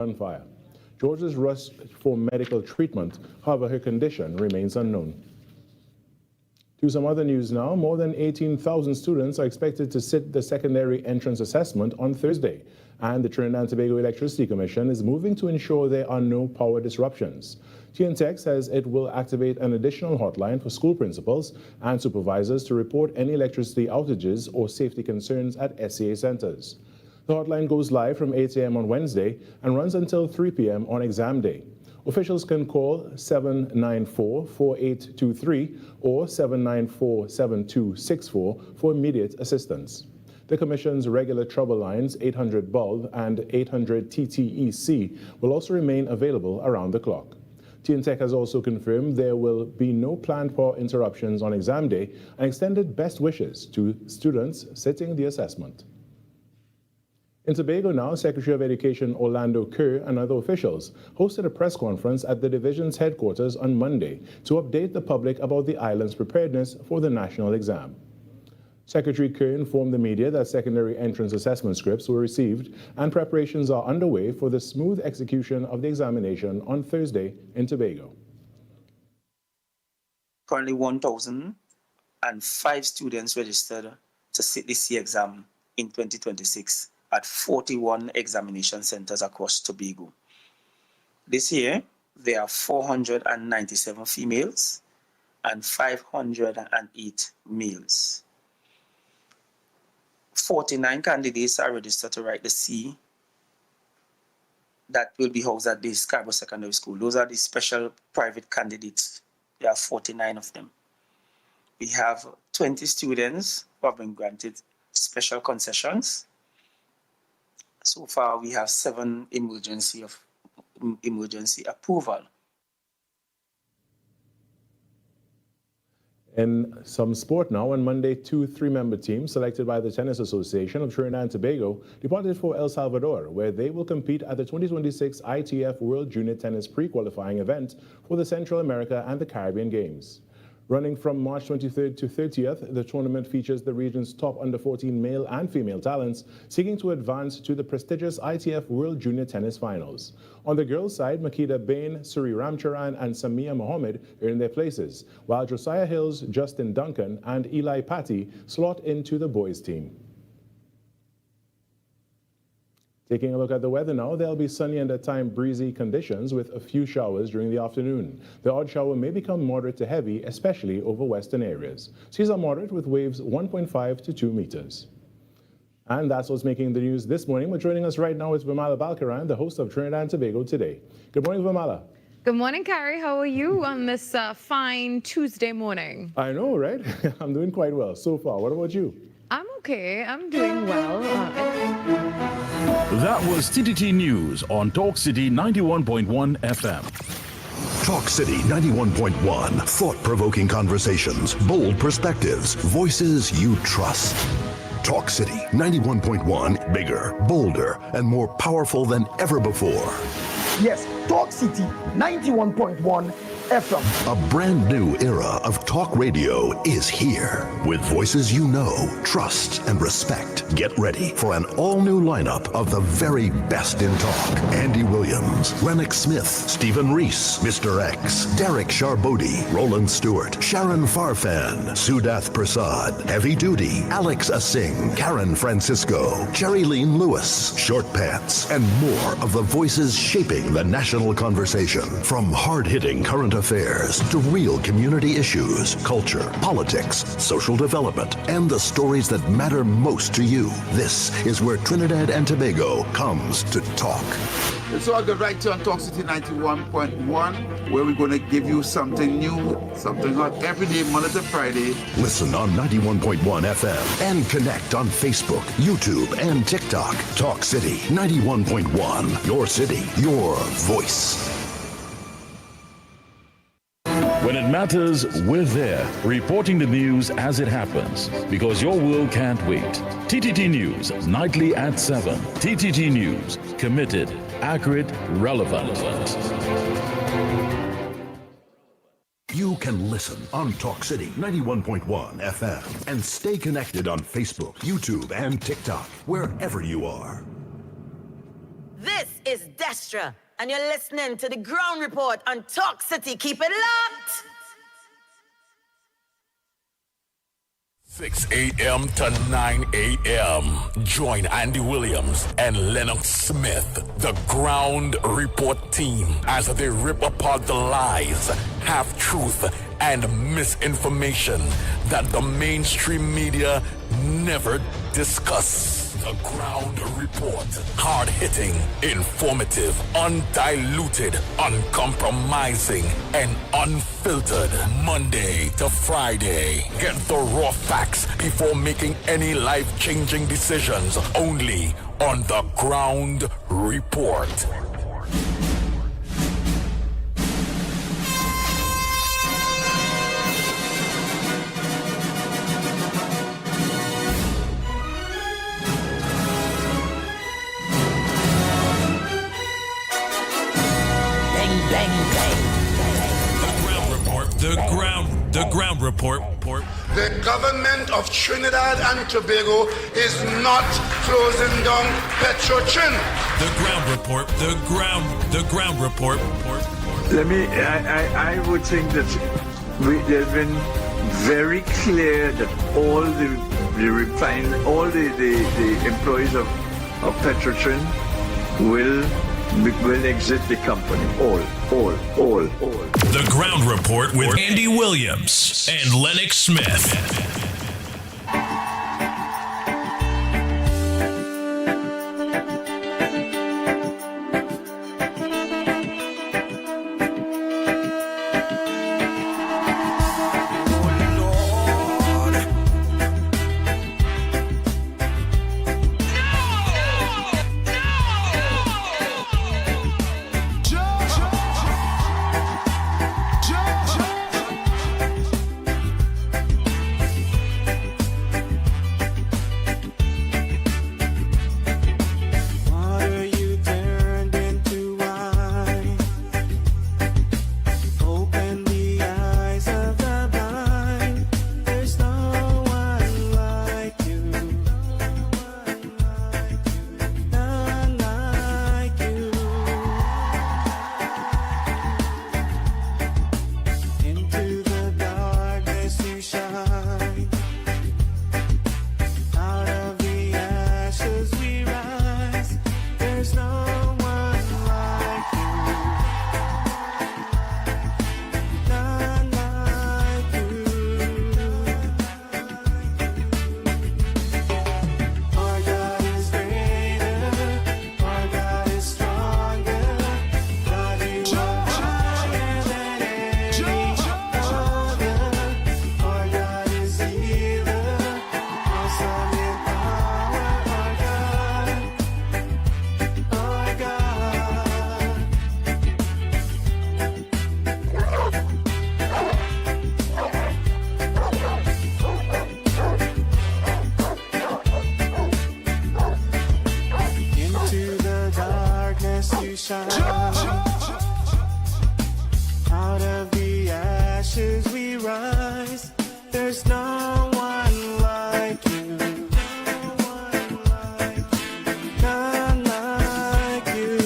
gunfire. George is rushed for medical treatment. However, her condition remains unknown. To some other news now, more than 18,000 students are expected to sit the secondary entrance assessment on Thursday, and the Trinidad and Tobago Electricity Commission is moving to ensure there are no power disruptions. TNTech says it will activate an additional hotline for school principals and supervisors to report any electricity outages or safety concerns at SCA centers. The hotline goes live from 8 a.m. on Wednesday and runs until 3 p.m. on exam day. Officials can call 794-4823 or 794-7264 for immediate assistance. The Commission's regular trouble lines, 800 bulb and 800 TTEC, will also remain available around the clock. TNTech has also confirmed there will be no planned power interruptions on exam day and extended best wishes to students sitting the assessment. In Tobago now, Secretary of Education Orlando Kerr and other officials hosted a press conference at the division's headquarters on Monday to update the public about the island's preparedness for the national exam. Secretary Kerr informed the media that secondary entrance assessment scripts were received and preparations are underway for the smooth execution of the examination on Thursday in Tobago. Currently 1,005 students registered to sit the C exam in 2026 at 41 examination centers across Tobago. This year, there are 497 females and 508 males. 49 candidates are registered to write the C that will be housed at the Scarborough Secondary School. Those are the special private candidates. There are 49 of them. We have 20 students who have been granted special concessions. So far, we have 7 emergency approval. In some sport now, on Monday, 2 3-member teams selected by the Tennis Association of Trinidad and Tobago departed for El Salvador, where they will compete at the 2026 ITF World Junior Tennis Pre-Qualifying event for the Central America and the Caribbean Games. Running from March 23rd to 30th, the tournament features the region's top under-14 male and female talents seeking to advance to the prestigious ITF World Junior Tennis Finals. On the girls' side, Makeda Bain, Suri Ramcharan and Samia Mohammed earned their places, while Josiah Hills, Justin Duncan and Eli Patty slot into the boys' team. Taking a look at the weather now, there'll be sunny and at times breezy conditions with a few showers during the afternoon. The odd shower may become moderate to heavy, especially over western areas. Seas are moderate with waves 1.5 to 2 meters. And that's what's making the news this morning. But joining us right now is Vimala Balkaran, the host of Trinidad and Tobago Today. Good morning, Vimala. Good morning, Carrie. How are you on this fine Tuesday morning? I know, right? I'm doing quite well so far. What about you? I'm okay. I'm doing well. That was TTT News on Talk City 91.1 FM. Talk City 91.1. Thought-provoking conversations, bold perspectives, voices you trust. Talk City 91.1. Bigger, bolder, and more powerful than ever before. Yes, Talk City 91.1 FM. A brand new era of talk radio is here. With voices you know, trust, and respect. Get ready for an all-new lineup of the very best in talk. Andy Williams, Lennox Smith, Stephen Reese, Mr. X, Derek Charbodi, Roland Stewart, Sharon Farfan, Sudath Prasad, Heavy Duty, Alex Asing, Karen Francisco, Cherry-Leen Lewis, Short Pants, and more of the voices shaping the national conversation. From hard-hitting current affairs to real community issues, culture, politics, social development, and the stories that matter most to you. This is where Trinidad and Tobago comes to talk. It's all good right here on Talk City 91.1, where we're going to give you something new, something hot every day, Monday to Friday. Listen on 91.1 FM and connect on Facebook, YouTube, and TikTok. Talk City 91.1. Your city, your voice. When it matters, we're there, reporting the news as it happens, because your world can't wait. TTT News, nightly at 7. TTT News, committed, accurate, relevant. You can listen on Talk City 91.1 FM and stay connected on Facebook, YouTube, and TikTok, wherever you are. This is Destra, and you're listening to the Ground Report on Talk City. Keep it locked! 6 a.m. to 9 a.m. Join Andy Williams and Lennox Smith, the Ground Report team, as they rip apart the lies, half-truth, and misinformation that the mainstream media never discuss. The Ground Report. Hard-hitting, informative, undiluted, uncompromising, and unfiltered. Monday to Friday. Get the raw facts before making any life-changing decisions. Only on The Ground Report. The ground report. The government of Trinidad and Tobago is not closing down Petrotrin. The ground report. The ground report. I would think that they've been very clear that all the employees of Petrotrin will exit the company. All. The Ground Report with Andy Williams and Lennox Smith. Out of the ashes we rise. There's no one like you. None like you.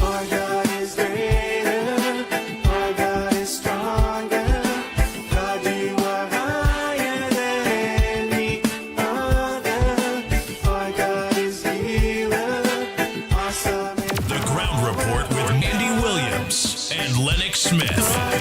Our God is greater. Our God is stronger. God, you are higher than any other. Our God is healer. Awesome. The Ground Report with Andy Williams and Lennox Smith.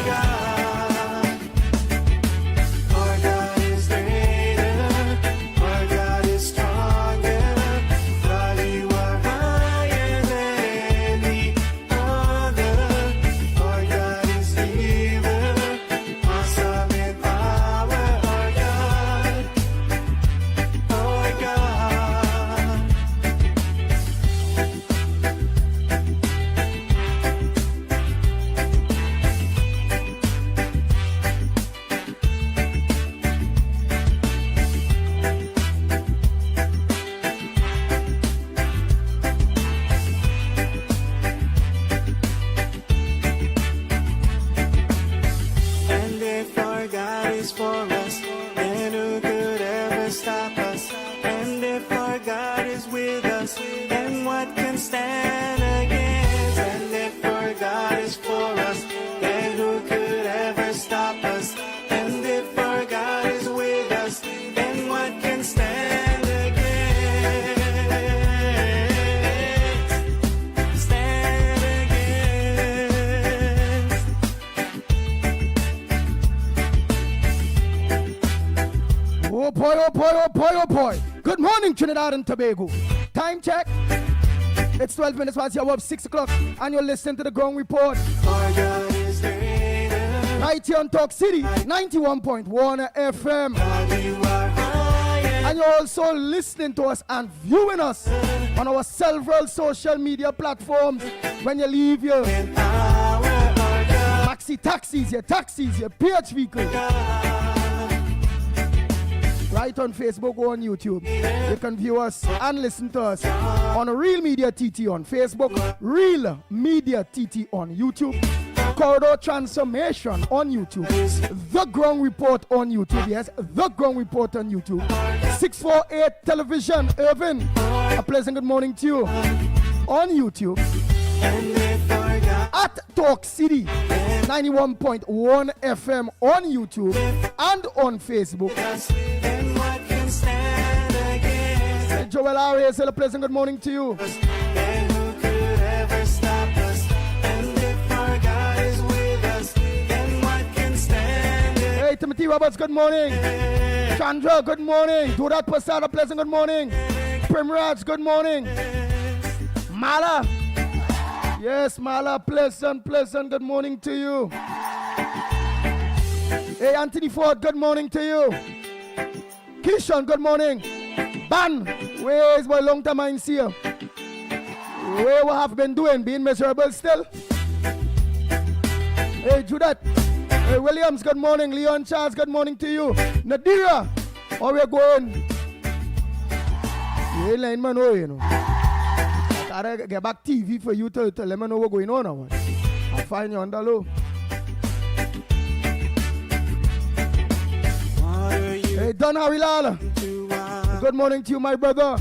with us, then what can stand against? And if our God is for us, then who could ever stop us? And if our God is with us, then what can stand against? Stand against. Oh boy, oh boy, oh boy, oh boy. Good morning, Trinidad and Tobago. Time check. It's 12 minutes past the hour of 6 o'clock, and you're listening to the Ground Report. Our God is greater. Right here on Talk City, 91.1 FM. God, you are higher. And you're also listening to us and viewing us on our several social media platforms. When you leave your maxi taxis, your PH vehicles. Right on Facebook or on YouTube. You can view us and listen to us on Real Media TT on Facebook, Real Media TT on YouTube, Corridor Transformation on YouTube, The Ground Report on YouTube, yes, The Ground Report on YouTube, 648 Television, Irvin, a pleasant good morning to you on YouTube, at Talk City, 91.1 FM on YouTube and on Facebook. Joel Arias, a pleasant good morning to you. And who could ever stop us? And if our God is with us, then what can stand against? Hey, Timothy Roberts, good morning. Chandra, good morning. Durat Pasada, pleasant good morning. Primraj, good morning. Mala. Yes, Mala, pleasant good morning to you. Hey, Anthony Ford, good morning to you. Kishan, good morning. Ban, where's my long time I see you? Where we have been doing? Being miserable still? Hey, Judith. Hey, Williams, good morning. Leon Charles, good morning to you. Nadira, how we going? You ain't letting me know, you know. I gotta get back TV for you to let me know what's going on or what. I'll find you on the low. Hey, Don Harilala. Good morning to you, my brother.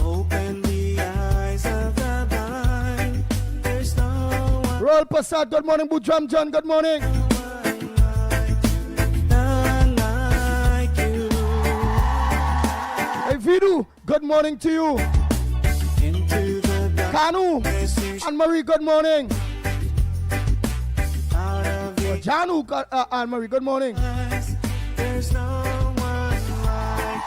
Open the eyes of the blind. There's no one. Roll Passat, good morning. Boudram John, good morning. None like you. Hey, Vidu, good morning to you. Into the Kanu and Marie, good morning. out of your Janu and Marie, good morning. eyes. There's no one like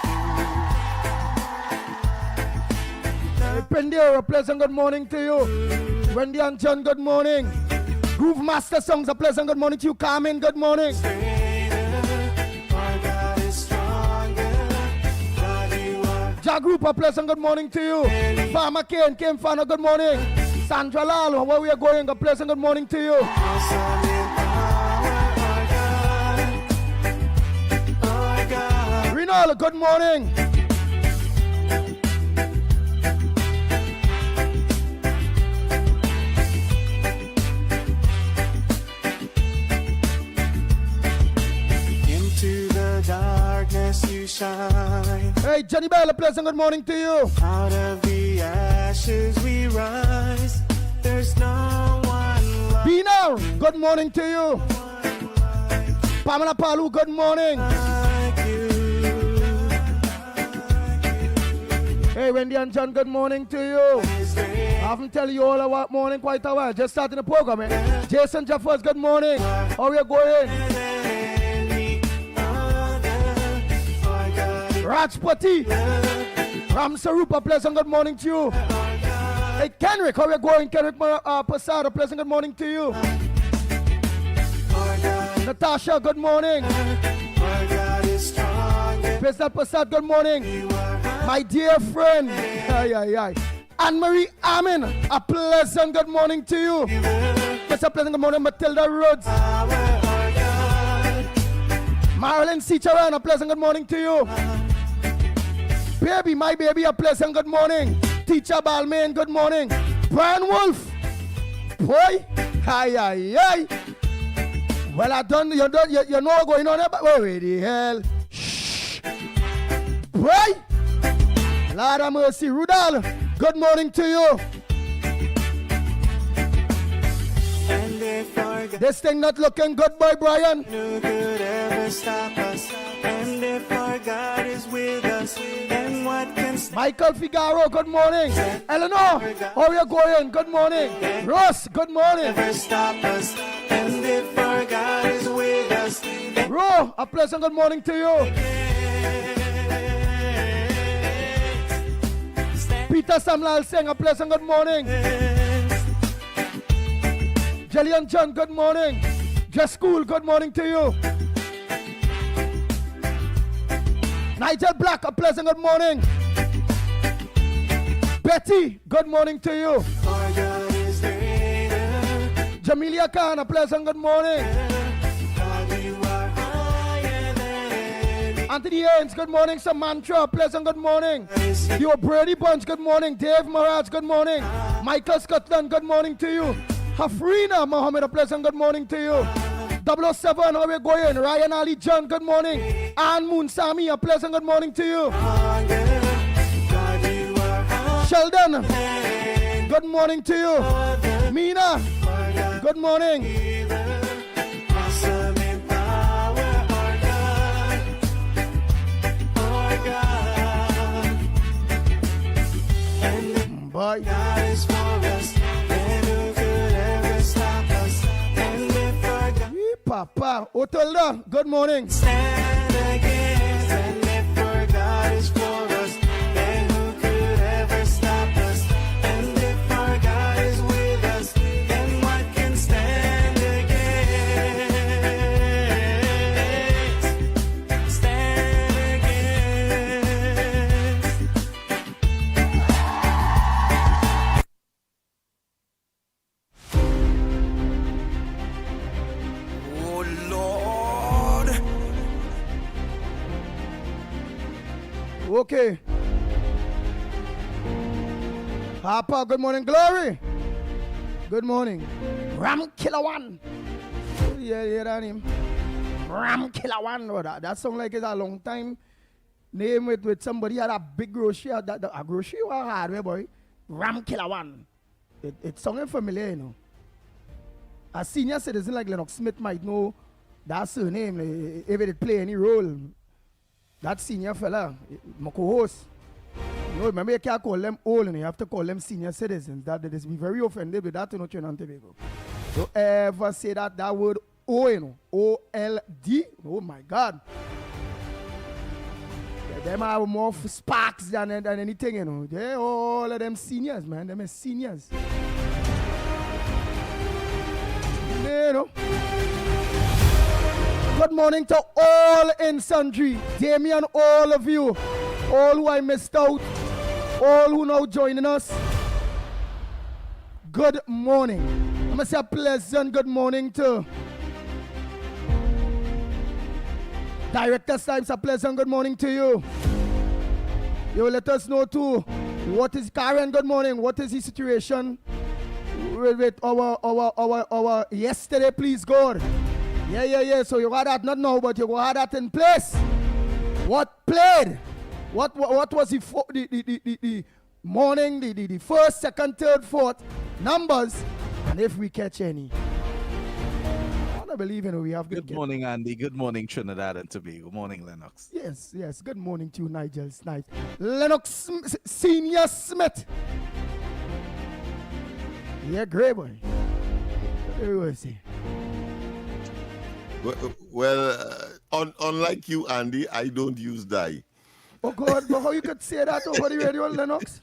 Hey, Pendier, a pleasant good morning to you. Wendy and John, good morning. Groove Master Songs, a pleasant good morning to you. Carmen, good morning. Our God is stronger. God, you are Ja Group, a pleasant good morning to you. Farmer Kane, Kim Fano, good morning. Sandra Lalo, where we are going, a pleasant good morning to you. awesome in power. Our God. Rinal, good morning. Into the darkness you shine. Hey, Jenny Bell, a pleasant good morning to you. Out of the ashes we rise. There's no one like Bina, good morning to you. Pamela Palu, good morning. you. Hey, Wendy and John, good morning to you. Is there I haven't tell you all about morning quite a while. Just starting the program, eh? Jason Jeffers, good morning. How are you going? any other? Our God is Rajpati, Ram Sarupa, pleasant good morning to you. Hey, Kenrick, how are you going? Kenrick Pasada, pleasant good morning to you. our God. Natasha, good morning. Our God is stronger. President Pasad, good morning. You are My dear friend, Anne-Marie Amin, a pleasant good morning to you. Just a pleasant good morning, Matilda Rhodes. Marilyn Sicharan, a pleasant good morning to you. Baby, my baby, a pleasant good morning. Teacher Balmain, good morning. Brian Wolf, boy, Well, I done, you know what's going on there, but wait the hell. Shh. Boy, Lord have mercy. Rudal, good morning to you. This thing not looking good, boy, Brian. Who could ever stop us? And if our God is with us, then what can Michael Figaro, good morning. Eleanor, how are you going? Good morning. Ross, good morning. never stop us? And if our God is with us, Ro, a pleasant good morning to you. Peter Samlal saying a pleasant good morning. Jillian John, good morning. Just School, good morning to you. Nigel Black, a pleasant good morning. Betty, good morning to you. our God is greater. Jamelia Khan, a pleasant good morning. God, you are higher than any. Anthony Haynes, good morning. Samantha, a pleasant good morning. You Brady Bunch, good morning. Dave Maraz, good morning. Michael Scotland, good morning to you. Hafrina Mohammed, a pleasant good morning to you. 007, how are you going? Ryan Ali John, good morning. Ann Moon Sami, a pleasant good morning to you. God, you are higher. Sheldon, good morning to you. Mina, good morning. Awesome in power, our God. Our God. And if Boy. God is for us, then who could ever stop us? And if our God Papa, Otolda, good morning. stand against, and if our God is for us, then who could ever stop us? And if our God is with us, then what can stand against? Stand against. Oh Lord. Okay. Papa, good morning, Glory. Good morning. Ram Killer One. Yeah, that name. Ram Killer One. Oh, that sounds like it's a long time name with somebody had a big grocery, a grocery or a hardware boy. Ram Killer One. It sounded familiar, you know. A senior citizen like Lennox Smith might know that surname if it play any role. That senior fella, my co-host. You know, remember you can't call them old and you have to call them senior citizens. That is be very offended with that, you know, Trinidad and Tobago. Don't ever say that word O, you know, O-L-D. Oh my God. Them have more sparks than anything, you know. They all of them seniors, man. Them are seniors. You know. Good morning to all in sundry. Damien, all of you. All who I missed out. All who now joining us. Good morning. I'm going to say a pleasant good morning to Director Times. A pleasant good morning to you. You will let us know too. What is Karen? Good morning. What is the situation with our yesterday, please God? Yeah. So you got that not now, but you got that in place. What played? What was the morning, the first, second, third, fourth numbers, and if we catch any. I believe in we have good morning, Andy. Good morning, Trinidad and Tobago. Good morning, Lennox. Yes. Good morning to you, Nigel Snipes. Lennox Senior Smith. Yeah, great boy. What do you say? Well, unlike you, Andy, I don't use dye. Oh God, but how you could say that over the radio, Lennox?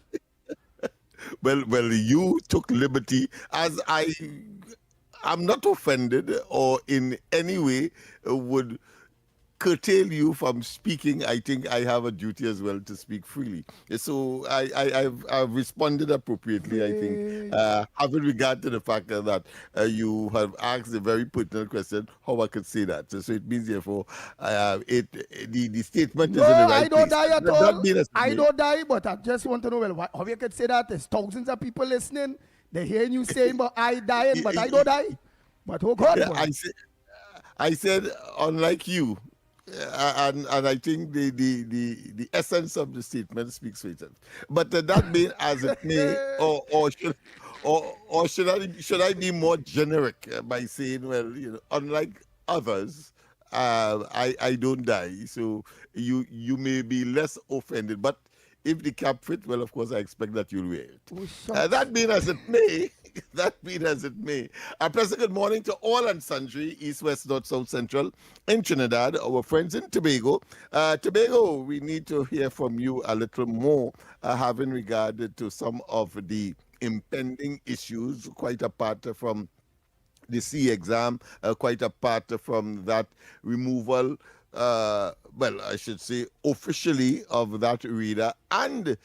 Well, you took liberty, as I'm not offended or in any way would curtail you from speaking. I think I have a duty as well to speak freely. So I've responded appropriately, I think, having regard to the fact that you have asked a very pertinent question, how I could say that. So it means, therefore, the statement is in the right I don't place. die at all. Mean I don't die, but I just want to know, well, how you could say that? There's thousands of people listening. They're hearing you saying, but I dying, but I don't die. But oh God, I said, unlike you, And I think the essence of the statement speaks for itself. But that being as it may, should I be more generic by saying, well, unlike others, I don't die, so you may be less offended, but if the cap fit, well, of course, I expect that you'll wear it. That being as it may, that being as it may, a pleasant good morning to all and sundry, east, west, north, south, central, in Trinidad, our friends in Tobago. Tobago, we need to hear from you a little more, having regard to some of the impending issues, quite apart from the C exam, quite apart from that removal, well, I should say officially, of that reader and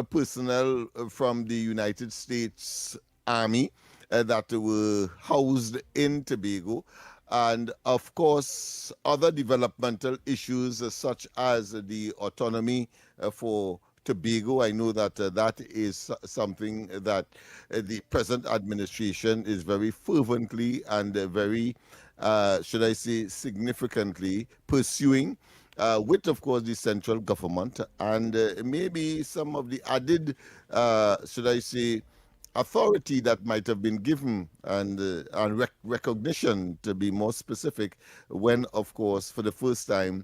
personnel from the United States Army that were housed in Tobago. And of course, other developmental issues such as the autonomy for Tobago. I know that that is something that the present administration is very fervently and very, should I say, significantly pursuing. With, of course, the central government and maybe some of the added, should I say, authority that might have been given and recognition, to be more specific, when, of course, for the first time,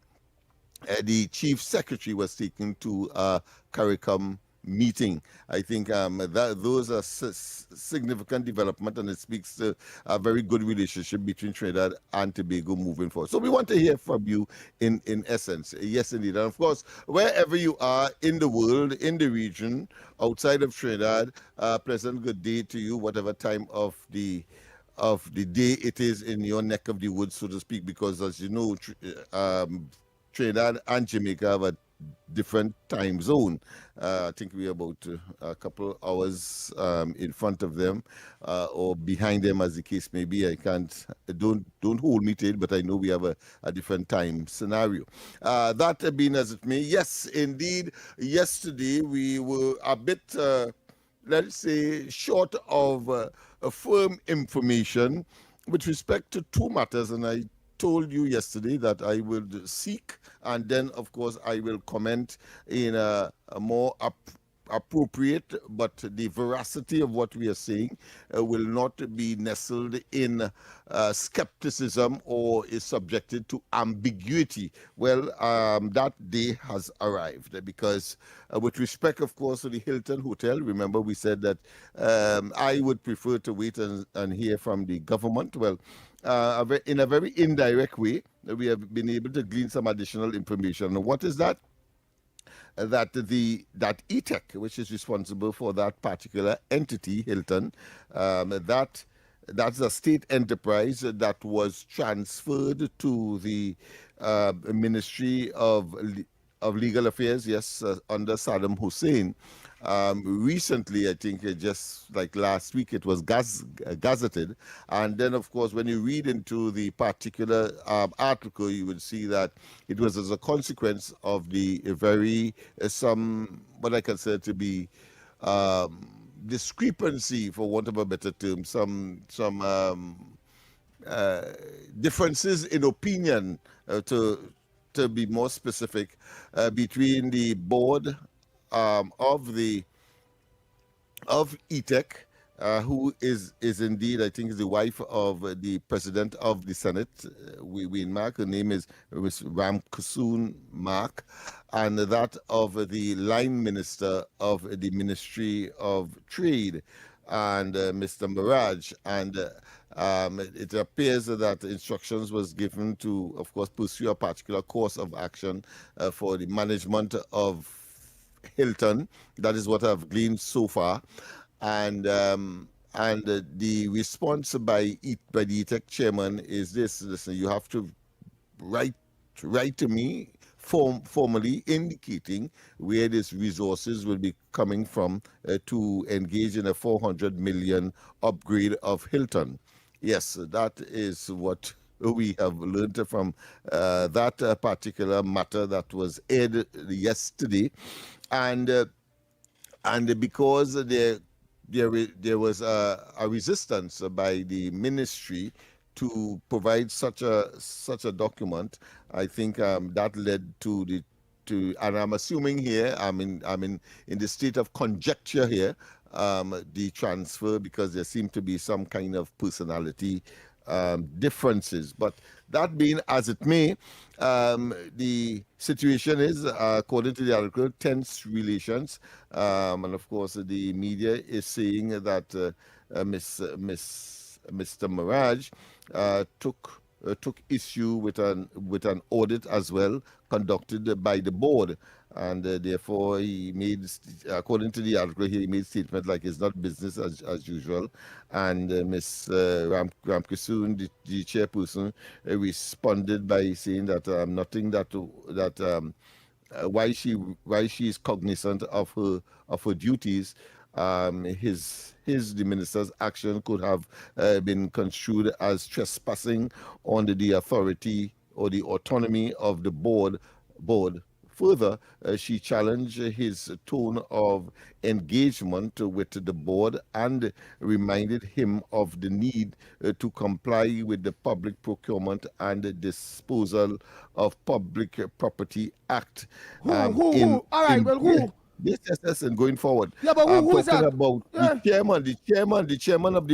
the chief secretary was taken to a CARICOM meeting. I think those are significant development, and it speaks to a very good relationship between Trinidad and Tobago moving forward. So we want to hear from you in essence. Yes, indeed. And of course, wherever you are in the world, in the region, outside of Trinidad, pleasant good day to you, whatever time of the day it is in your neck of the woods, so to speak, because as you know, Trinidad and Jamaica have a different time zone. I think we're about a couple hours in front of them or behind them, as the case may be. Don't hold me to it, but I know we have a different time scenario. That being as it may, yes, indeed, yesterday we were a bit, let's say, short of firm information with respect to two matters, and I told you yesterday that I would seek, and then of course I will comment in a more appropriate, but the veracity of what we are saying will not be nestled in skepticism or is subjected to ambiguity. Well, that day has arrived because with respect, of course, to the Hilton Hotel, remember we said that I would prefer to wait and hear from the government. Well, in a very indirect way, we have been able to glean some additional information. And what is that? That ETEC, which is responsible for that particular entity, Hilton, that's a state enterprise that was transferred to the Ministry of Legal Affairs, yes, under Saddam Hussein. Recently, I think just like last week, it was gazetted. And then, of course, when you read into the particular article, you would see that it was as a consequence of the very, what I consider to be discrepancy, for want of a better term, some differences in opinion, to be more specific, between the board of ETEC, who is indeed, I think, is the wife of the president of the Senate, Wayne Mark. Her name is Ms. Ramkusoon Mark, and that of the line minister of the Ministry of Trade, and Mr. Mirage. And it appears that instructions was given to, of course, pursue a particular course of action for the management of Hilton. That is what I've gleaned so far. And the response by the ETEC chairman is this: listen, you have to write to me formally indicating where these resources will be coming from to engage in a 400 million upgrade of Hilton. Yes, that is what we have learned from that particular matter that was aired yesterday. And because there was a resistance by the ministry to provide such a document. I think that led to and I'm assuming here I'm in the state of conjecture here, the transfer, because there seem to be some kind of personality differences. But that being as it may, the situation is, according to the article, tense relations, and of course the media is saying that Mr. Mirage took issue with an audit as well conducted by the board, and therefore he made, according to the article, he made statement like it's not business as usual, and Ms. Ramkisoon, the chairperson, responded by saying that nothing why she is cognizant of her duties. The minister's action could have been construed as trespassing on the authority or the autonomy of the board. Further, she challenged his tone of engagement with the board and reminded him of the need to comply with the Public Procurement and Disposal of Public Property Act. Who? All right, who? Yes, and going forward. Yeah, but who is that? About the chairman of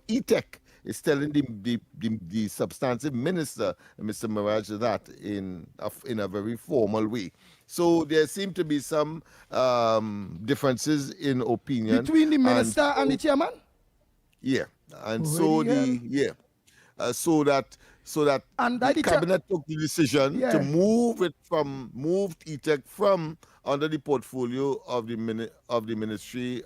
ETEC is telling the substantive minister, Mr. Mirage, that in a very formal way. So there seem to be some differences in opinion between the minister and the chairman. Yeah, and so that and the cabinet took the decision to move ETEC from under the portfolio of the ministry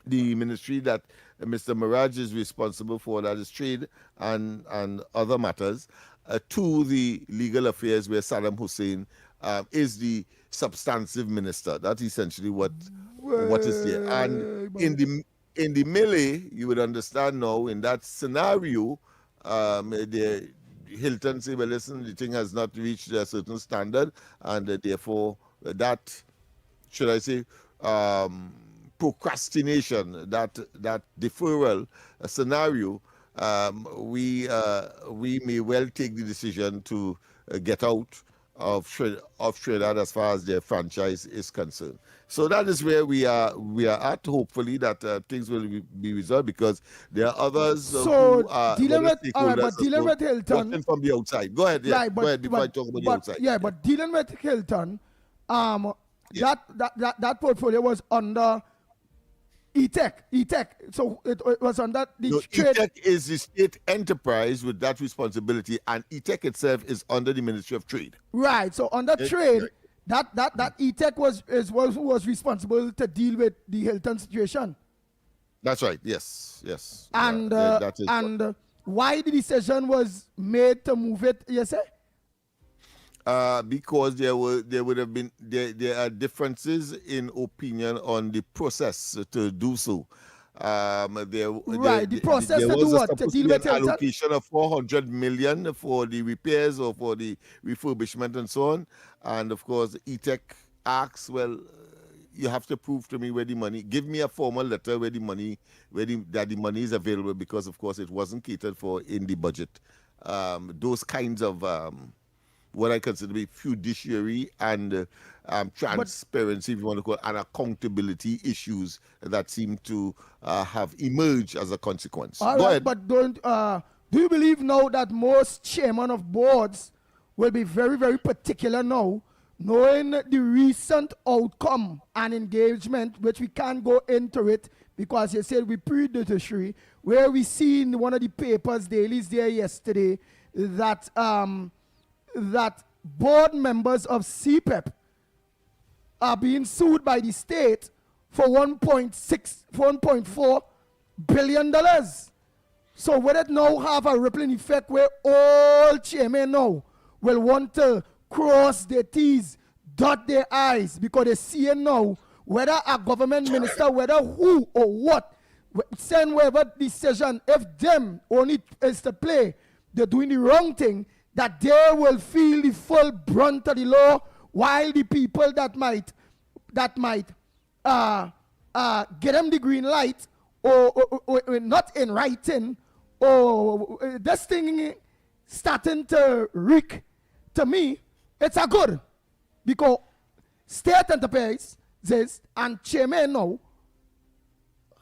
that Mr. Mirage is responsible for, that is trade and other matters, to the legal affairs, where Saddam Hussein is the substantive minister. That's essentially what is there. And in the melee, you would understand now, in that scenario, Hilton say, well, listen, the thing has not reached a certain standard, and therefore that, should I say, procrastination, that deferral scenario, we may well take the decision to get out of Trinidad as far as their franchise is concerned. So that is where we are at. Hopefully that things will be resolved, because there are others who are dealing with Hilton from the outside. Go ahead, go ahead before I talk about the outside. Yeah, but dealing with Hilton, that portfolio was under ETEC. So it was under the trade. ETEC is the state enterprise with that responsibility, and ETEC itself is under the Ministry of Trade. Right. So under trade, that ETEC was responsible to deal with the Hilton situation. That's right. Yes. And why the decision was made to move it, you say? Because there are differences in opinion on the process to do so. The process to do what? To deal with Hilton? Allocation of 400 million for the repairs or for the refurbishment and so on. And of course, ETEC asks, well, you have to prove to me where the money. Give me a formal letter where the money is available, because of course it wasn't catered for in the budget. Those kinds of what I consider to be fiduciary and transparency, if you want to call it, and accountability issues that seem to have emerged as a consequence. All Go right, ahead. but do you believe now that most chairmen of boards will be very, very particular now, knowing the recent outcome and engagement, which we can't go into it because you said we pre-judiciary, where we see in one of the papers, dailies there yesterday, that that board members of CPEP are being sued by the state for $1.4 billion. So will it now have a rippling effect where all chairmen now will want to cross their T's, dot their I's, because they see now whether a government minister, whether who or what, send whatever decision, if them only is to play, they're doing the wrong thing, that they will feel the full brunt of the law, while the people that might get them the green light, or not in writing, this thing starting to reek, to me, it's a good. Because state enterprises and chairman now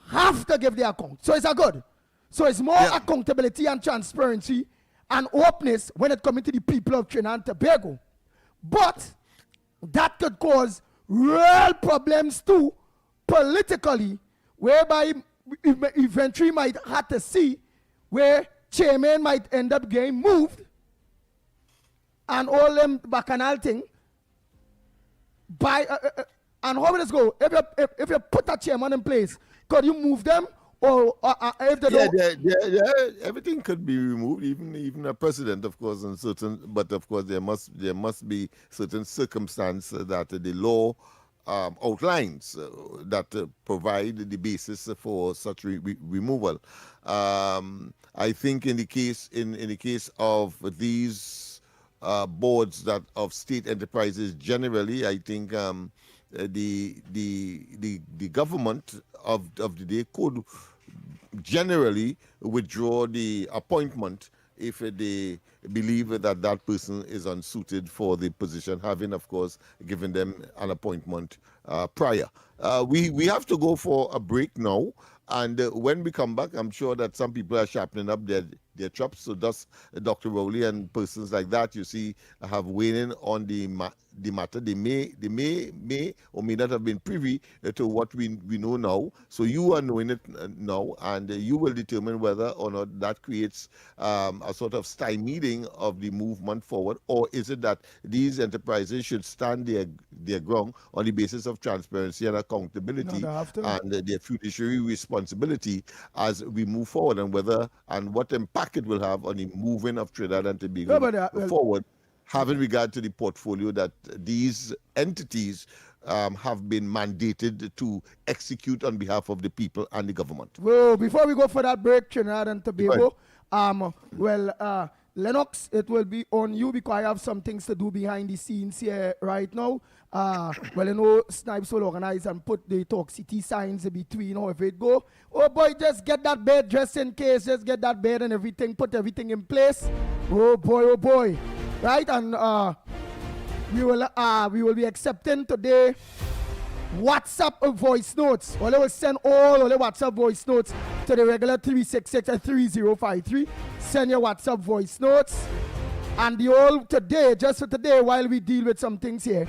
have to give their account. So it's a good. So it's more accountability and transparency and openness when it comes to the people of Trinidad and Tobago. But that could cause real problems too, politically, whereby eventually might have to see where chairman might end up getting moved and all them bacchanal thing by and how will this go? If you put a chairman in place, could you move them? Or if they don't, everything could be removed, even a president, of course, and certain. But of course, there must be certain circumstances that the law outlines that provide the basis for such removal. I think in the case of these boards that of state enterprises generally, I think the government of the day could generally withdraw the appointment if they believe that that person is unsuited for the position, having, of course, given them an appointment prior. We have to go for a break now, and when we come back, I'm sure that some people are sharpening up their chops. So thus, Dr. Rowley and persons like that, you see, have weighed in on the matter. They may or may not have been privy to what we know now. So you are knowing it now, and you will determine whether or not that creates a sort of stymieding of the movement forward, or is it that these enterprises should stand their ground on the basis of transparency and accountability and their fiduciary responsibility as we move forward, and whether and what impact it will have on the moving of Trinidad and Tobago forward, having regard to the portfolio that these entities have been mandated to execute on behalf of the people and the government. Well, before we go for that break, Trinidad and Tobago, Lennox, it will be on you because I have some things to do behind the scenes here right now. Snipes will organize and put the Talk City signs between, if it go. Oh boy, just get that bed just in case, just get that bed and everything, put everything in place. Oh boy. Right, and we will be accepting today WhatsApp voice notes. Well, I will send all the WhatsApp voice notes to the regular 366 and 3053. Send your WhatsApp voice notes. And just for today, while we deal with some things here,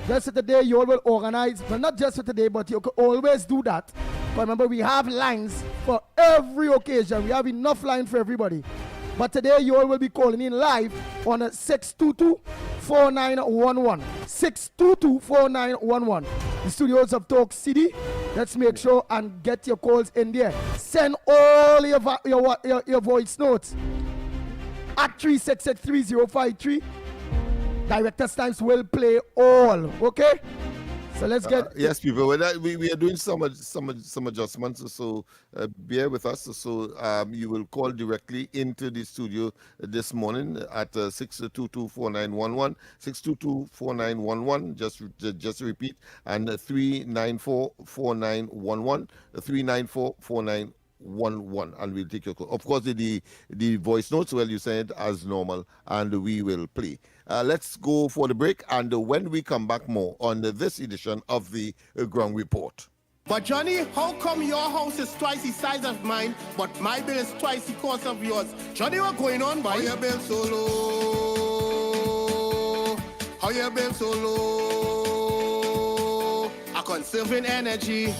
just for today, you all will organize, but not just for today, but you can always do that. But remember, we have lines for every occasion. We have enough line for everybody. But today, you all will be calling in live on 622-4911. 622-4911. The studios of Talk City. Let's make sure and get your calls in there. Send all your voice notes at 366-3053. Director's Times will play all. Okay? So let's get... yes, people. We are doing some adjustments, so bear with us. So you will call directly into the studio this morning at 622-4911, 622-4911. Just repeat, and 394-4911, 394-4911. 11, and we'll take your call. Of course, the voice notes, well, you send it as normal, and we will play. Let's go for the break, and when we come back, more on this edition of the Ground Report. But Johnny, how come your house is twice the size of mine, but my bill is twice the cost of yours? Johnny, what's going on, boy? How your bill so low? How your bill so low? I'm conserving energy.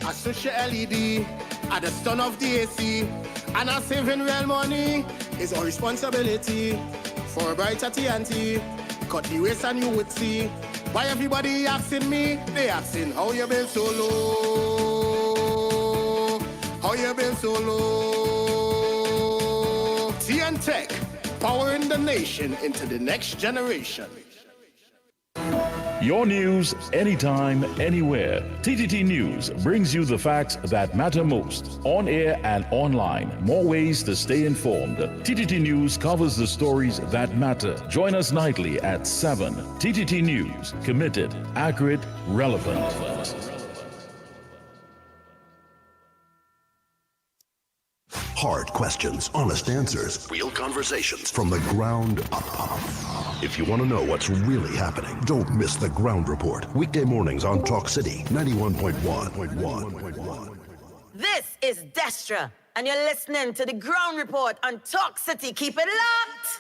I switch your LED at the stun of the AC, and I'm saving real money. It's our responsibility for a brighter TNT. Cut the waste and you would see. Why everybody asking me? They asking how you been so low? How you been so low? TN Tech, powering the nation into the next generation. Your news, anytime, anywhere. TTT News brings you the facts that matter most. On air and online. More ways to stay informed. TTT News covers the stories that matter. Join us nightly at 7. TTT News. Committed, accurate, relevant. Hard questions, honest answers, real conversations from the ground up. If you want to know what's really happening, don't miss the Ground Report. Weekday mornings on Talk City 91.1. This is Destra, and you're listening to the Ground Report on Talk City. Keep it locked.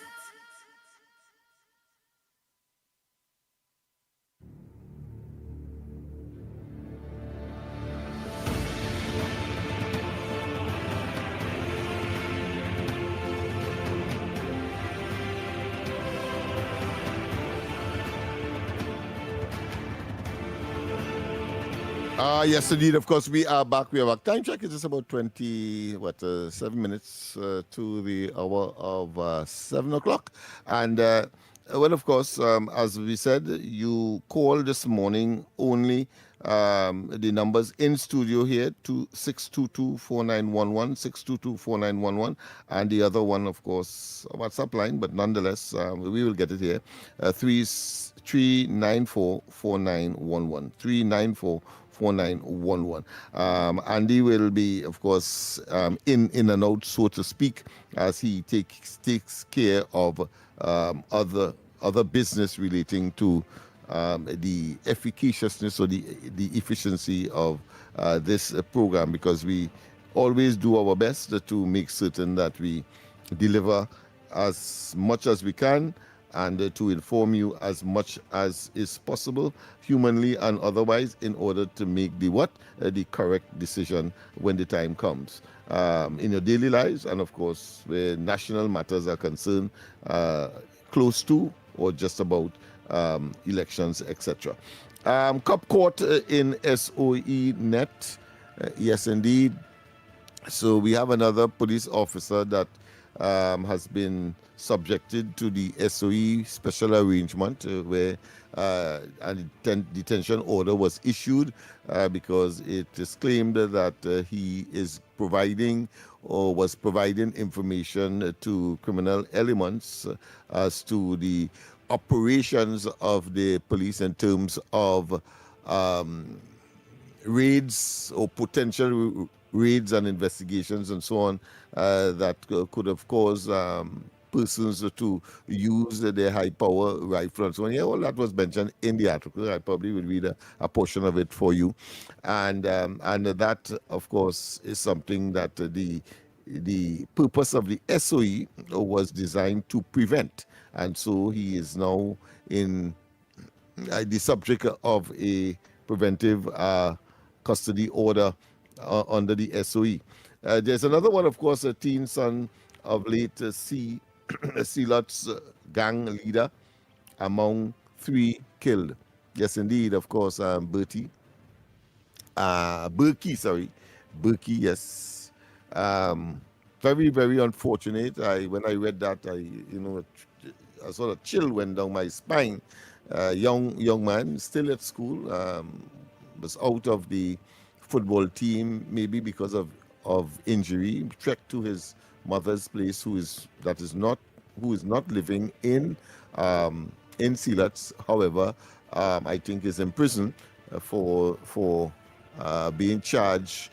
Yes, indeed. Of course, we are back. We have a time check. It's just about 7 minutes to the hour of 7 o'clock. And, well, of course, as we said, you called this morning only the numbers in studio here to 622-4911, 622-4911, and the other one, of course, a WhatsApp line, but nonetheless, we will get it here, 394-4911, 394-4911. Andy will be, of course, in and out, so to speak, as he takes care of other business relating to the efficaciousness or the efficiency of this program, because we always do our best to make certain that we deliver as much as we can and to inform you as much as is possible, humanly and otherwise, in order to make the correct decision when the time comes in your daily lives, and of course where national matters are concerned, close to or just about elections, etc. Cop caught in SOE net. Yes, indeed. So we have another police officer that has been subjected to the SOE special arrangement where a detention order was issued because it is claimed that he is providing or was providing information to criminal elements as to the operations of the police in terms of raids or potential raids and investigations and so on that could have caused persons to use their high power rifle and so on. Yeah, all that was mentioned in the article. I probably will read a portion of it for you. And that, of course, is something that the purpose of the SOE was designed to prevent. And so he is now in the subject of a preventive custody order under the SOE. There's another one, of course, a teen son of late Sealot's gang leader among 3 killed. Yes, indeed, of course, Berkey, yes. Very, very unfortunate. When I read that, a sort of chill went down my spine. Young man, still at school, was out of the football team, maybe because of injury, trekked to his mother's place, who is not living in Sealot's. However, I think is in prison for being charged.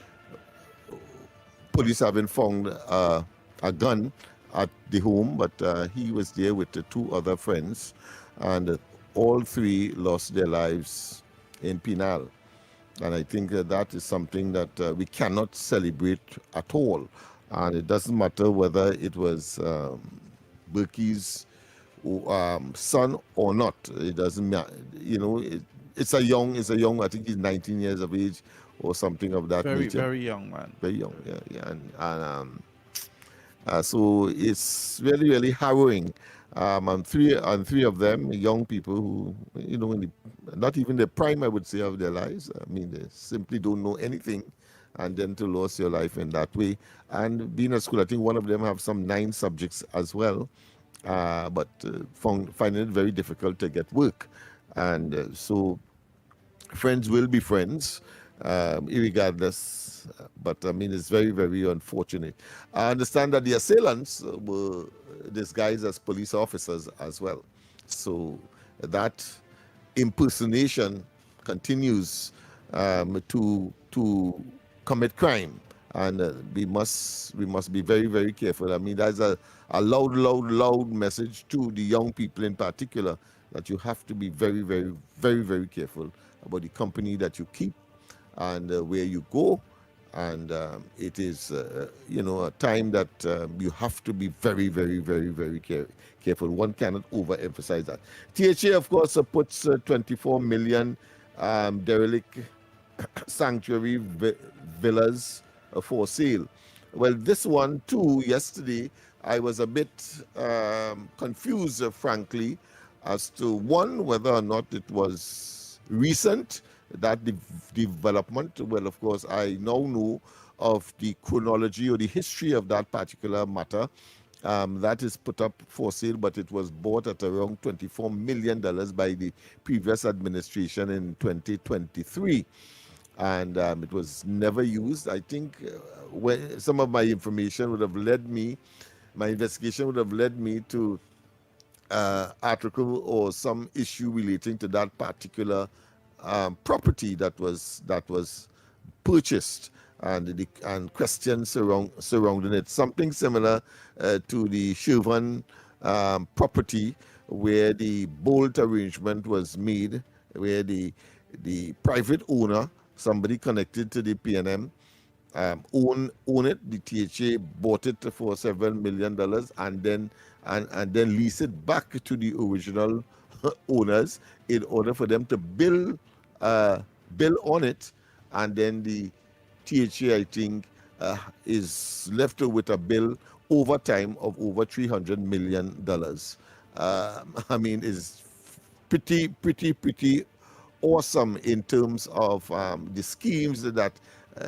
Police haven't found a gun at the home, but he was there with the 2 other friends, and all 3 lost their lives in Penal. And I think that is something that we cannot celebrate at all. And it doesn't matter whether it was Berkey's son or not. It doesn't matter. It's a young. I think he's 19 years of age or something of that nature. Very young man. Very young. Yeah. So it's really, really harrowing. And three of them, young people who, not even the prime, I would say, of their lives. I mean, they simply don't know anything, and then to lose your life in that way. And being at school, I think one of them have some 9 subjects as well, but finding it very difficult to get work. And so friends will be friends, irregardless. But I mean, it's very, very unfortunate. I understand that the assailants were disguised as police officers as well. So that impersonation continues to commit crime. and we must be very, very careful. I mean, that's a loud message to the young people in particular, that you have to be very, very, very, very careful about the company that you keep and where you go. And it is, a time that you have to be very, very, very, very careful. One cannot overemphasize that. THA, of course, puts 24 million derelict sanctuary villas for sale. Well, this one too, yesterday, I was a bit confused, frankly, as to one, whether or not it was recent, that development. Well, of course, I now know of the chronology or the history of that particular matter. That is put up for sale, but it was bought at around $24 million by the previous administration in 2023. And it was never used. I think when some of my information would have led me, my investigation would have led me to article or some issue relating to that particular property that was purchased, and questions surrounding it. Something similar to the Chevron property, where the bolt arrangement was made, where the private owner, somebody connected to the PNM, own it. The THA bought it for several $7 million and then lease it back to the original owners in order for them to build on it, and then the THA, I think, is left with a bill over time of over $300 million. I mean, it's pretty awesome in terms of the schemes that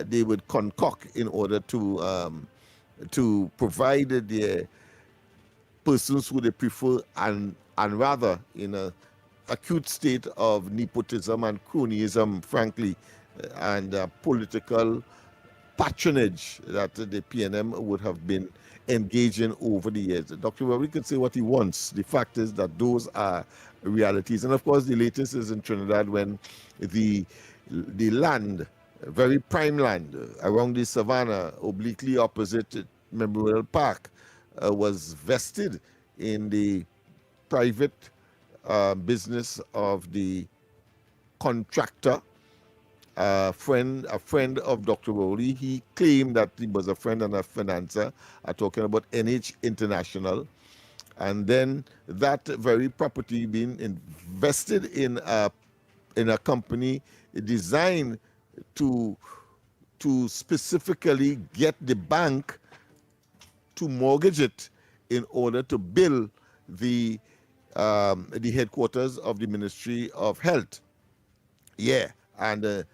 they would concoct in order to provide their persons who they prefer, and rather in a acute state of nepotism and cronyism, frankly, and political patronage that the PNM would have been engaging over the years. Dr. Rory could say what he wants. The fact is that those are realities. And of course, the latest is in Trinidad, when the land, very prime land around the savannah, obliquely opposite Memorial Park, was vested in the private business of the contractor, a friend of Dr. Rowley. He claimed that he was a friend and a financer, talking about NH International. And then that very property being invested in a company designed to specifically get the bank to mortgage it in order to build the headquarters of the Ministry of Health. Yeah, and the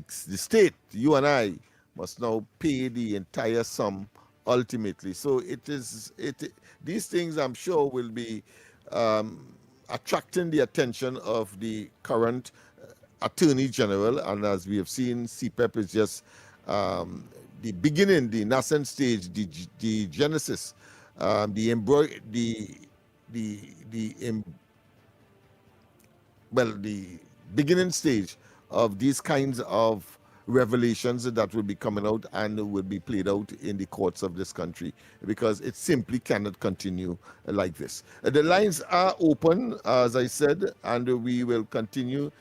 state, you and I, must now pay the entire sum ultimately. So these things, I'm sure, will be attracting the attention of the current Attorney General. And as we have seen, CPEP is just the beginning, the nascent stage, the genesis, the beginning stage of these kinds of revelations that will be coming out and will be played out in the courts of this country, because it simply cannot continue like this. The lines are open, as I said, and we will continue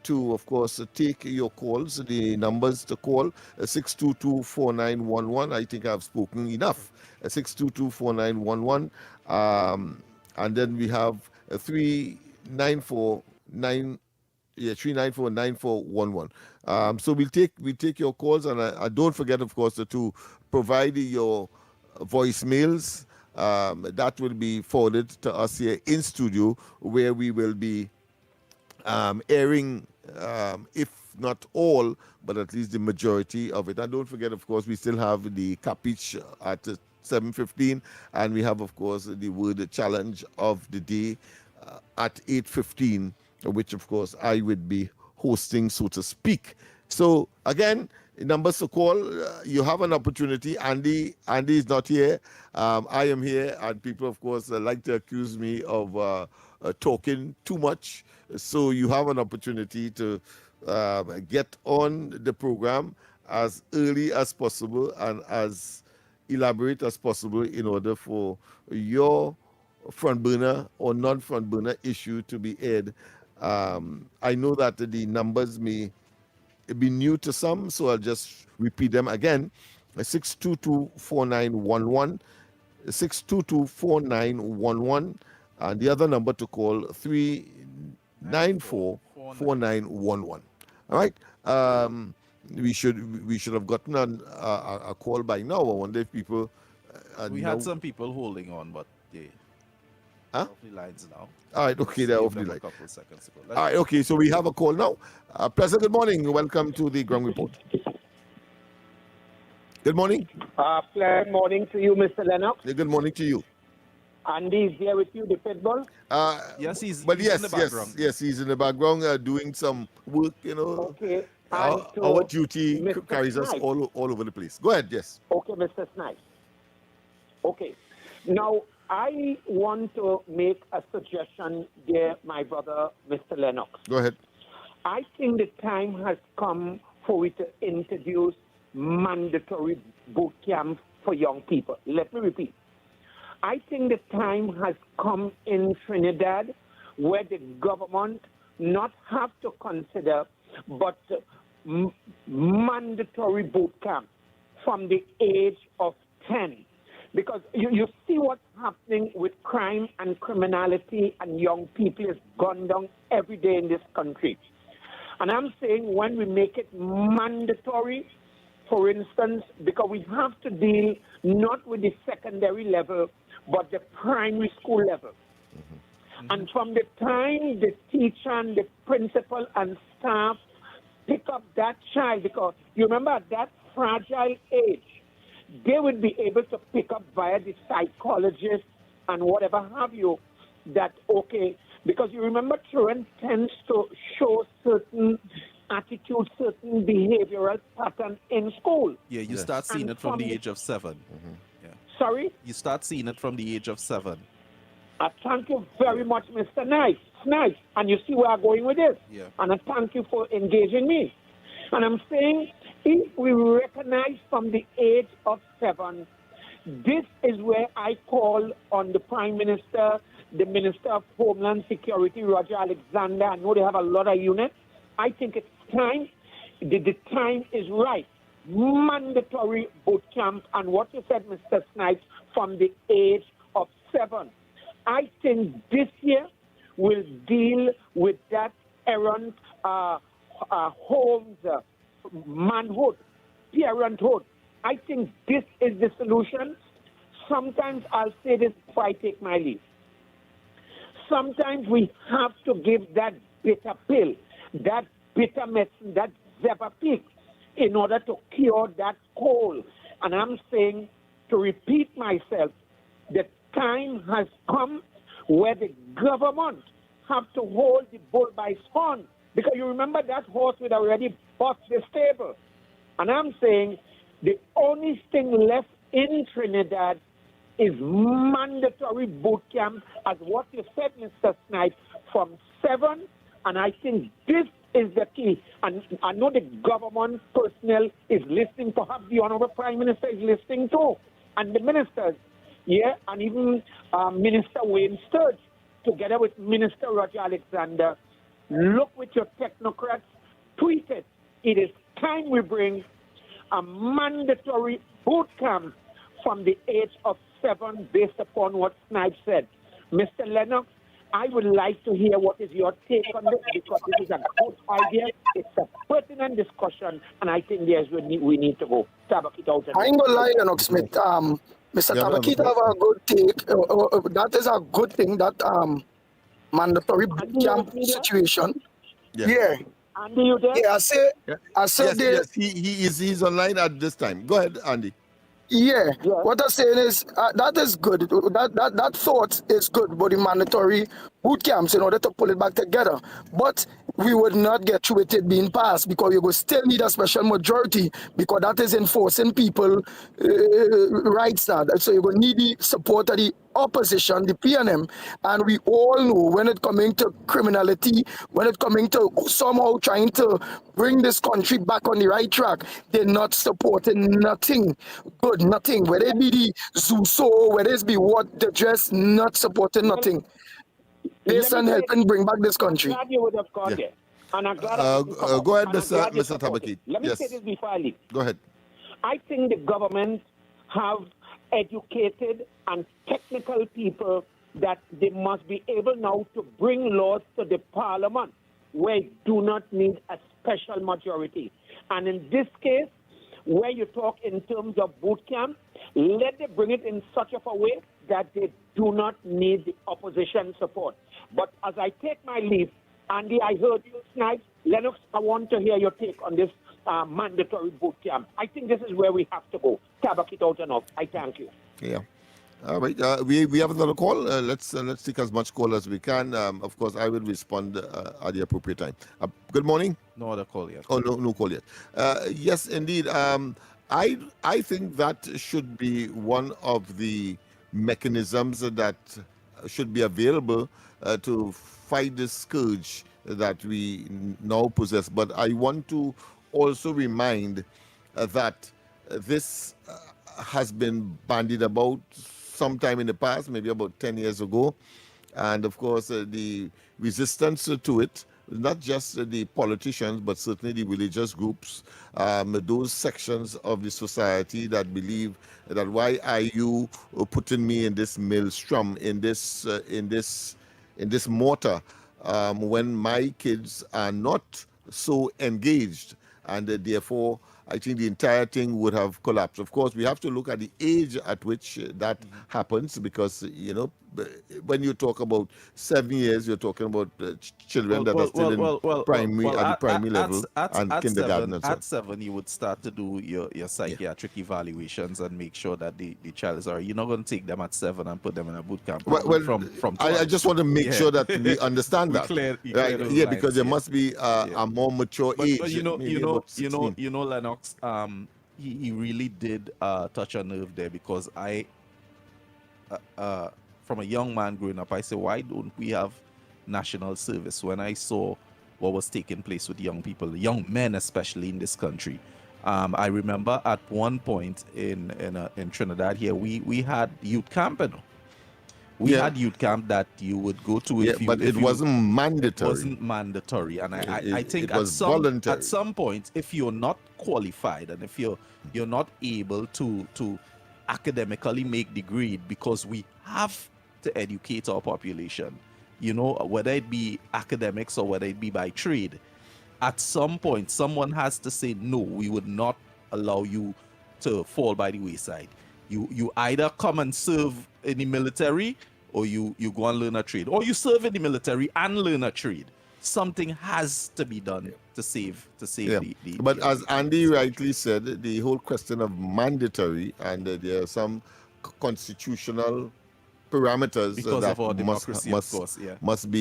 to, of course, take your calls. The numbers to call, 622-4911. I think I've spoken enough. 622-4911. And then we have 394-9411. So we'll take your calls, and don't forget, of course, to provide your voicemails. That will be forwarded to us here in studio, where we will be airing, if not all, but at least the majority of it. And don't forget, of course, we still have the Capich at 7:15, and we have, of course, the word challenge of the day at 8:15, which, of course, I would be hosting, so to speak. So again, numbers to call. You have an opportunity. Andy is not here. I am here, and people, of course, like to accuse me of talking too much. So you have an opportunity to get on the program as early as possible and as elaborate as possible in order for your front burner or non-front burner issue to be aired. I know that the numbers may be new to some, so I'll just repeat them again. 622-4911, 622-4911, and the other number to call 394-4911. All right. We should have gotten a call by now. I wonder if people. We had some people holding on, but they off the lines now. All right, okay, they're off the A line. couple seconds ago. All right, okay, so we have a call now. Pleasant good morning. Welcome to the Ground Report. Good morning. Pleasant morning to you, Mr. Lennox. Good morning to you. Andy is there with you, the pitbull? Yes, he's in the background. Yes, he's in the background doing some work, you know. Okay. Our duty Mr. carries us Snipes. all over the place. Go ahead, yes. Okay, Mr. Snipes. Okay. Now, I want to make a suggestion there, my brother, Mr. Lennox. Go ahead. I think the time has come for we to introduce mandatory boot camps for young people. Let me repeat. I think the time has come in Trinidad where the government not have to consider but mandatory boot camp from the age of 10. Because you see what's happening with crime and criminality and young people is gone down every day in this country. And I'm saying when we make it mandatory, for instance, because we have to deal not with the secondary level, but the primary school level. And from the time the teacher and the principal and staff pick up that child, because you remember at that fragile age, they would be able to pick up via the psychologist and whatever have you, that, okay, because you remember children tends to show certain attitude, certain behavioral pattern in school. Yeah, you start seeing it from the age of 7. Yeah. Sorry? You start seeing it from the age of 7. Thank you very much, Mr. Snipes. And you see where I'm going with this. Yeah. And I thank you for engaging me. And I'm saying, if we recognize from the age of 7, this is where I call on the Prime Minister, the Minister of Homeland Security, Roger Alexander. I know they have a lot of units. I think it's time. The time is right. Mandatory boot camp, and what you said, Mr. Snipes, from the age of 7. I think this year will deal with that errant homes, manhood, parenthood. I think this is the solution. Sometimes I'll say this before I take my leave. Sometimes we have to give that bitter pill, that bitter medicine, that Zepapic, in order to cure that cold. And I'm saying, to repeat myself, the time has come where the government have to hold the bull by its horn. Because you remember that horse would already bust the stable. And I'm saying the only thing left in Trinidad is mandatory boot camp, as what you said, Mr. Snipes, from 7. And I think this is the key. And I know the government personnel is listening. Perhaps the Honorable Prime Minister is listening too. And the ministers, yeah, and even Minister Wayne Sturge, together with Minister Roger Alexander, look with your technocrats, tweet it. It is time we bring a mandatory boot camp from the age of 7 based upon what Snipes said. Mr. Lennox, I would like to hear what is your take on this, because this is a good idea. It's a pertinent discussion, and I think there's where we need to go. Tabak it out. I ain't gonna lie, Lennox Smith. Mr. Tabakita have a good take. That is a good thing, that mandatory boot camp situation. Yeah. Andy, you there? Yeah, I said yes, he's online at this time. Go ahead, Andy. Yeah, what I'm saying is that is good. That thought is good, but the mandatory boot camps in order to pull it back together. But we would not get through with it being passed, because we will still need a special majority, because that is enforcing people rights now. So you will need the support of the opposition, the PNM, and we all know when it coming to criminality, when it coming to somehow trying to bring this country back on the right track, they're not supporting nothing good, nothing. Whether it be the ZUSO, whether it be what the dress, not supporting nothing. Based on helping bring back this country. I'm glad you would have got it. And I'm glad I didn't come up. Go ahead, And I'm glad you Mr. support Tabaki. it. Let me Yes. say this before I leave. Go ahead. I think the government have educated and technical people that they must be able now to bring laws to the parliament where you do not need a special majority. And in this case, where you talk in terms of boot camp, let them bring it in such of a way that they do not need the opposition support. But as I take my leave, Andy, I heard you tonight. Lennox, I want to hear your take on this mandatory boot camp. I think this is where we have to go. Tabak it out enough. I thank you. Yeah. All right. We have another call. Let's take as much call as we can. Of course, I will respond at the appropriate time. Good morning. No other call yet. Oh, no call yet. Yes, indeed. I think that should be one of the mechanisms that should be available to fight the scourge that we now possess. But I want to also remind that this has been bandied about sometime in the past, maybe about 10 years ago. And of course, the resistance to it, not just the politicians, but certainly the religious groups, those sections of the society that believe that why are you putting me in this maelstrom, in this mortar, when my kids are not so engaged, and therefore I think the entire thing would have collapsed. Of course, we have to look at the age at which that happens, because, you know, when you talk about 7 years, you're talking about children that are still in primary, at the primary level and kindergarten and so on. At 7, you would start to do your psychiatric evaluations and make sure that the child is all right. You're not going to take them at 7 and put them in a boot camp from 12. I just want to make sure that we understand that. Clear because there must be a more mature age. But you know, Lennox, he really did touch a nerve there, because I, from a young man growing up, I said, why don't we have national service? When I saw what was taking place with young people, young men especially in this country, I remember at one point in Trinidad here, we had youth camp. We had youth camp that you would go to. But it wasn't mandatory. It wasn't mandatory, and I think it was voluntary. At some point, if you're not qualified and if you're not able to academically make the grade, because we have to educate our population, you know, whether it be academics or whether it be by trade, at some point someone has to say, no, we would not allow you to fall by the wayside. You either come and serve in the military, or you go and learn a trade, or you serve in the military and learn a trade. Something has to be done to save the But as Andy rightly said, the whole question of mandatory, and there are some constitutional parameters because that of our democracy, of course, must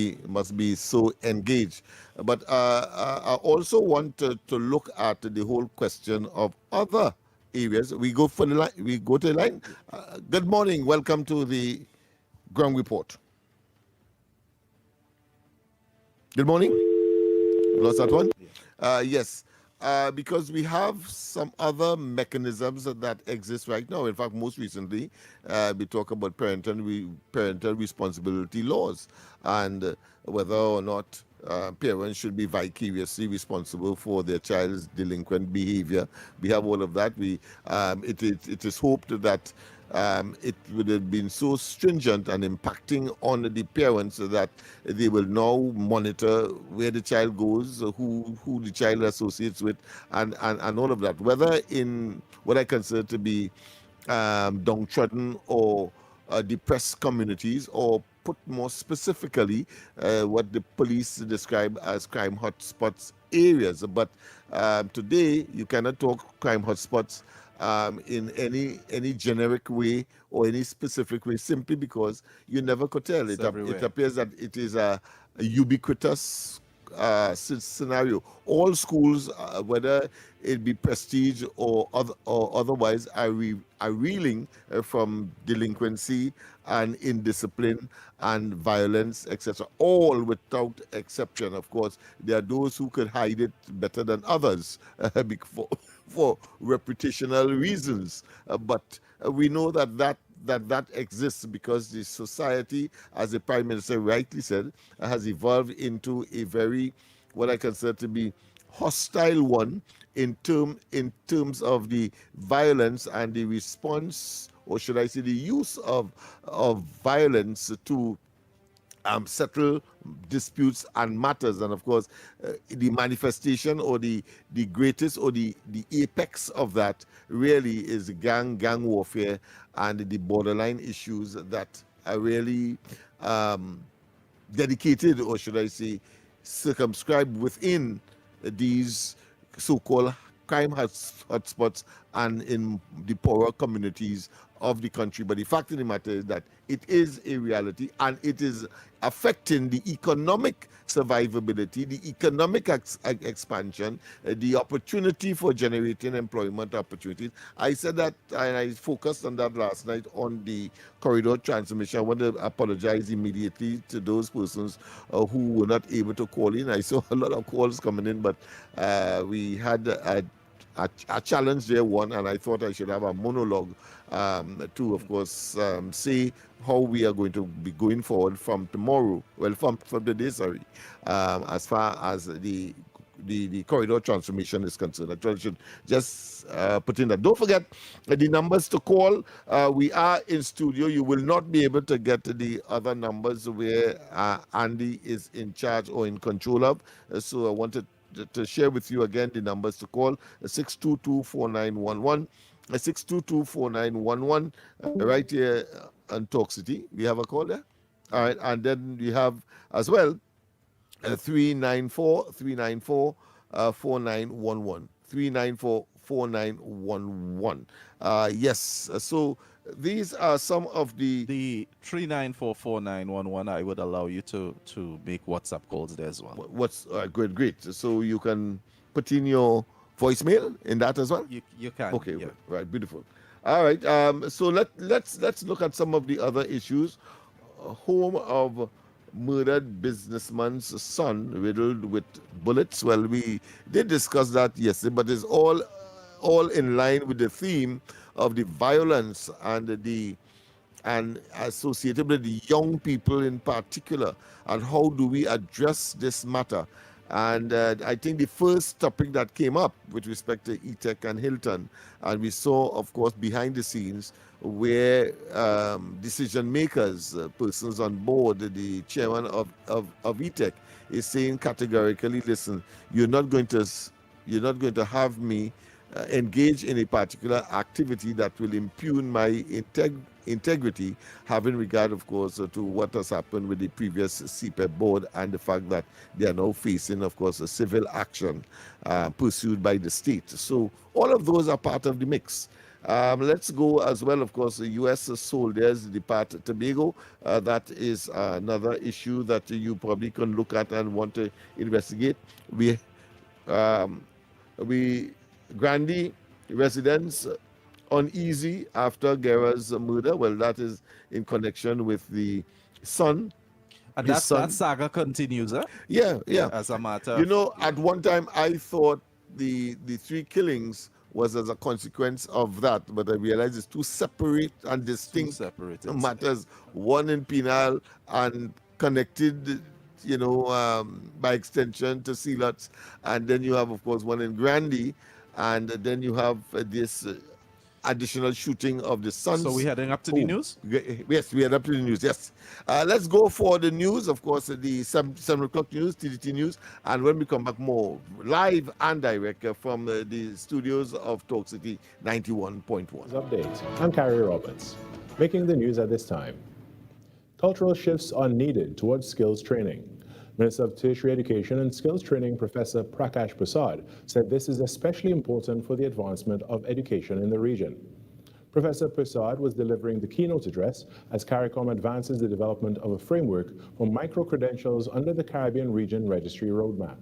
be so engaged. But I also want to look at the whole question of other areas. We go for the line. We go to the line. Good morning. Welcome to the Ground Report. Good morning. Lost that one? Yes. Because we have some other mechanisms that exist right now. In fact, most recently, we talk about parental responsibility laws, and whether or not parents should be vicariously responsible for their child's delinquent behavior. We have all of that. It is hoped that it would have been so stringent and impacting on the parents that they will now monitor where the child goes, who the child associates with, and all of that, whether in what I consider to be downtrodden or depressed communities, or put more specifically what the police describe as crime hotspots areas. But today you cannot talk crime hotspots in any generic way or any specific way, simply because you never could tell. It appears that it is a ubiquitous scenario. All schools, whether it be prestige or otherwise, are reeling from delinquency and indiscipline and violence, etc. All without exception. Of course, there are those who could hide it better than others for reputational reasons. But we know that exists because the society, as the Prime Minister rightly said, has evolved into a very, what I consider to be hostile one in terms of the violence and the response, or should I say the use of violence to settle disputes and matters. And of course, the manifestation or the greatest or the apex of that really is gang warfare and the borderline issues that are really dedicated, or should I say circumscribed within these so-called crime hotspots and in the poorer communities of the country. But the fact of the matter is that it is a reality, and it is affecting the economic survivability, the economic expansion, the opportunity for generating employment opportunities. I said that, and I focused on that last night on the corridor transformation. I want to apologize immediately to those persons who were not able to call in. I saw a lot of calls coming in, but we had a challenge there, one, and I thought I should have a monologue to, of course, say how we are going to be going forward from tomorrow, well, from the day, sorry, as far as the corridor transformation is concerned. I thought I should just put in that. Don't forget the numbers to call. We are in studio. You will not be able to get the other numbers where Andy is in charge or in control of. So I wanted to share with you again the numbers to call: 622-4911, 622-4911, right here on Talk City. We have a call there. All right, and then we have as well 394-4911, 394-4911. Yes, so these are some of the 394-4911. I would allow you to make WhatsApp calls there as well. What's great. So you can put in your voicemail in that as well. You can. Okay, yeah. right, beautiful. All right. So let's look at some of the other issues. Home of murdered businessman's son riddled with bullets. Well, we did discuss that yesterday, but it's all in line with the theme of the violence and associated with the young people in particular, and how do we address this matter. And I think the first topic that came up with respect to ETEC and Hilton, and we saw, of course, behind the scenes where decision makers, persons on board, the chairman of ETEC is saying categorically, listen, you're not going to have me engage in a particular activity that will impugn my integrity, having regard, of course, to what has happened with the previous CPEP board and the fact that they are now facing, of course, a civil action pursued by the state. So all of those are part of the mix. Let's go as well, of course, the U.S. soldiers depart Tobago. That is another issue that you probably can look at and want to investigate. We Grandy residents uneasy after Guerra's murder. Well, that is in connection with the son. And that saga continues, huh? Yeah. As a matter at one time I thought the three killings was as a consequence of that, but I realized it's two separate and distinct matters. One in Penal and connected, by extension to Sealots, and then you have, of course, one in Grandy, and then you have this additional shooting of the sons. So we're heading up to the news? Yes, we head up to the news, yes. Let's go for the news, of course, the 7 o'clock news, TDT News, and when we come back, more live and direct from the studios of Talk City 91.1. Update. I'm Carrie Roberts. Making the news at this time. Cultural shifts are needed towards skills training. Minister of Tertiary Education and Skills Training, Professor Prakash Prasad, said this is especially important for the advancement of education in the region. Professor Prasad was delivering the keynote address as CARICOM advances the development of a framework for micro-credentials under the Caribbean Region Registry Roadmap.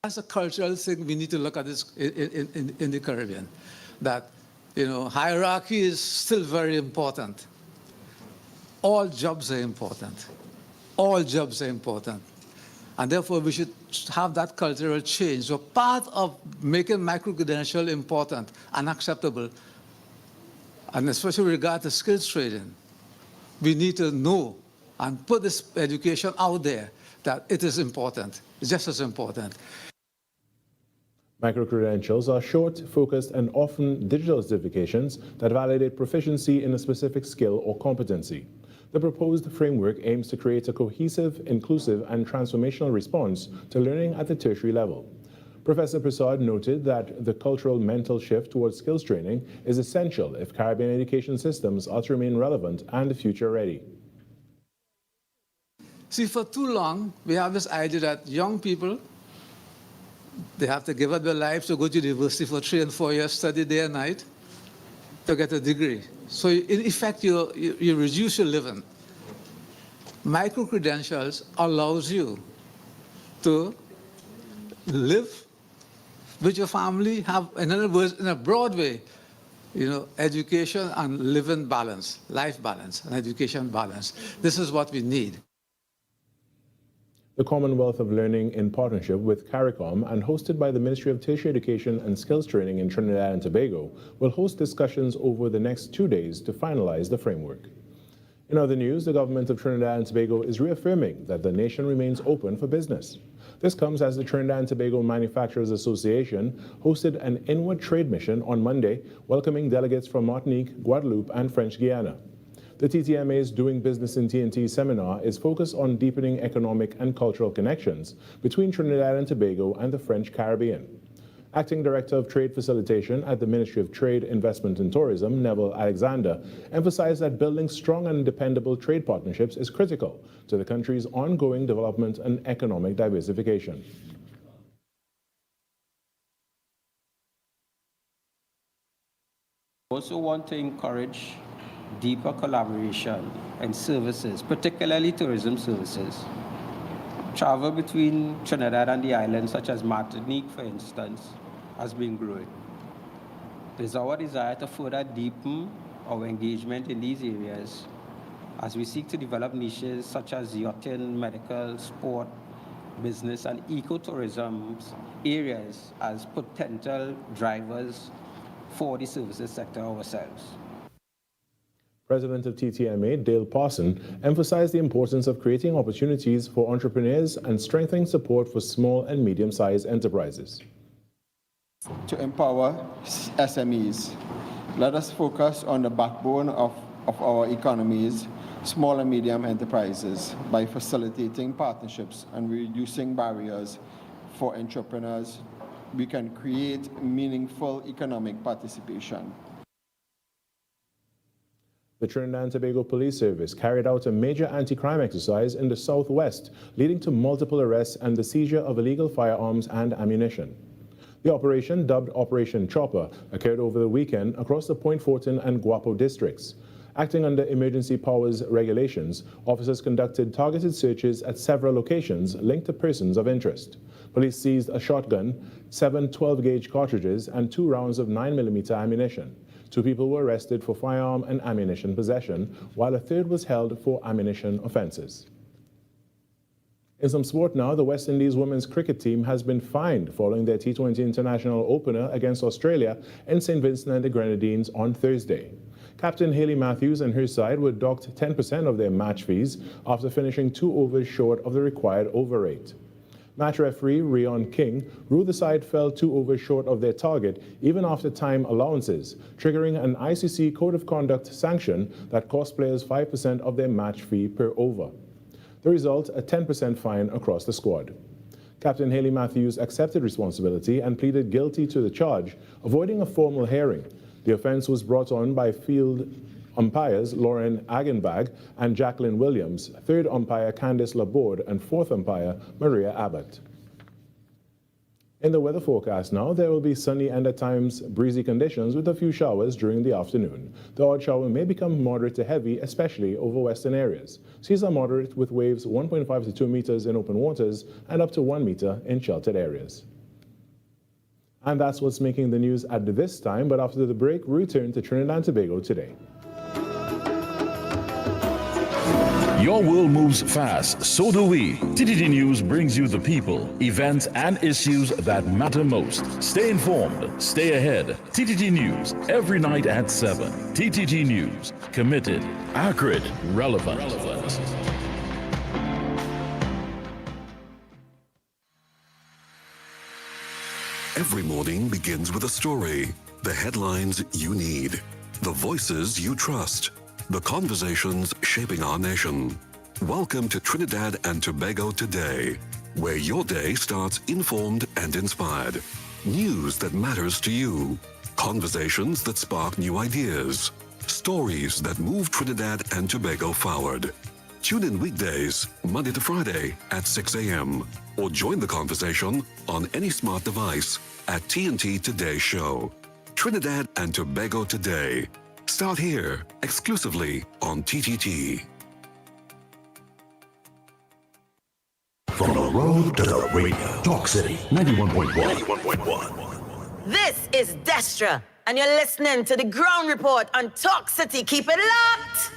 As a cultural thing, we need to look at this in the Caribbean, that, hierarchy is still very important. All jobs are important. All jobs are important. And therefore, we should have that cultural change. So part of making micro-credential important and acceptable, and especially with regard to skills trading, we need to know and put this education out there that it is important, just as important. Micro-credentials are short, focused, and often digital certifications that validate proficiency in a specific skill or competency. The proposed framework aims to create a cohesive, inclusive, and transformational response to learning at the tertiary level. Professor Prasad noted that the cultural mental shift towards skills training is essential if Caribbean education systems are to remain relevant and future-ready. See, for too long, we have this idea that young people, they have to give up their lives to go to university for 3 and 4 years, study day and night to get a degree. So in effect, you reduce your living. Micro-credentials allows you to live with your family, have, in other words, in a broad way, education and living balance, life balance, and education balance. This is what we need. The Commonwealth of Learning, in partnership with CARICOM and hosted by the Ministry of Tertiary Education and Skills Training in Trinidad and Tobago, will host discussions over the next 2 days to finalize the framework. In other news, the government of Trinidad and Tobago is reaffirming that the nation remains open for business. This comes as the Trinidad and Tobago Manufacturers Association hosted an inward trade mission on Monday, welcoming delegates from Martinique, Guadeloupe, and French Guiana. The TTMA's Doing Business in TNT seminar is focused on deepening economic and cultural connections between Trinidad and Tobago and the French Caribbean. Acting Director of Trade Facilitation at the Ministry of Trade, Investment and Tourism, Neville Alexander, emphasized that building strong and dependable trade partnerships is critical to the country's ongoing development and economic diversification. We also want to encourage deeper collaboration in services, particularly tourism services. Travel between Trinidad and the islands, such as Martinique, for instance, has been growing. It is our desire to further deepen our engagement in these areas as we seek to develop niches such as yachting, medical, sport, business, and ecotourism areas as potential drivers for the services sector ourselves. President of TTMA, Dale Parson, emphasized the importance of creating opportunities for entrepreneurs and strengthening support for small and medium-sized enterprises. To empower SMEs, let us focus on the backbone of our economies, small and medium enterprises, by facilitating partnerships and reducing barriers for entrepreneurs. We can create meaningful economic participation. The Trinidad and Tobago Police Service carried out a major anti-crime exercise in the southwest, leading to multiple arrests and the seizure of illegal firearms and ammunition. The operation, dubbed Operation Chopper, occurred over the weekend across the Point Fortin and Guapo districts. Acting under emergency powers regulations, officers conducted targeted searches at several locations linked to persons of interest. Police seized a shotgun, 7 12-gauge cartridges, and 2 rounds of 9mm ammunition. 2 people were arrested for firearm and ammunition possession, while a third was held for ammunition offenses. In some sport now, the West Indies women's cricket team has been fined following their T20 international opener against Australia in St. Vincent and the Grenadines on Thursday. Captain Hayley Matthews and her side were docked 10% of their match fees after finishing 2 overs short of the required over rate. Match referee Rion King ruled the side fell 2 overs short of their target even after time allowances, triggering an ICC Code of Conduct sanction that cost players 5% of their match fee per over. The result, a 10% fine across the squad. Captain Hayley Matthews accepted responsibility and pleaded guilty to the charge, avoiding a formal hearing. The offense was brought on by field umpires Lauren Agenbag and Jacqueline Williams, third umpire Candice Laborde, and fourth umpire Maria Abbott. In the weather forecast now, there will be sunny and at times breezy conditions with a few showers during the afternoon. The odd shower may become moderate to heavy, especially over western areas. Seas are moderate with waves 1.5 to 2 meters in open waters and up to 1 meter in sheltered areas. And that's what's making the news at this time, but after the break, we return to Trinidad and Tobago today. Your world moves fast, so do we. TTT News brings you the people, events, and issues that matter most. Stay informed, stay ahead. TTT News, every night at 7. TTT News, committed, accurate, relevant. Every morning begins with a story, the headlines you need, the voices you trust, the conversations shaping our nation. Welcome to Trinidad and Tobago Today, where your day starts informed and inspired. News that matters to you, conversations that spark new ideas, stories that move Trinidad and Tobago forward. Tune in weekdays, Monday to Friday at 6 a.m. or join the conversation on any smart device at TNT Today Show. Trinidad and Tobago Today. Start here, exclusively on TTT. From the road to the radio. Talk City 91.1. This is Destra, and you're listening to the Ground Report on Talk City. Keep it locked.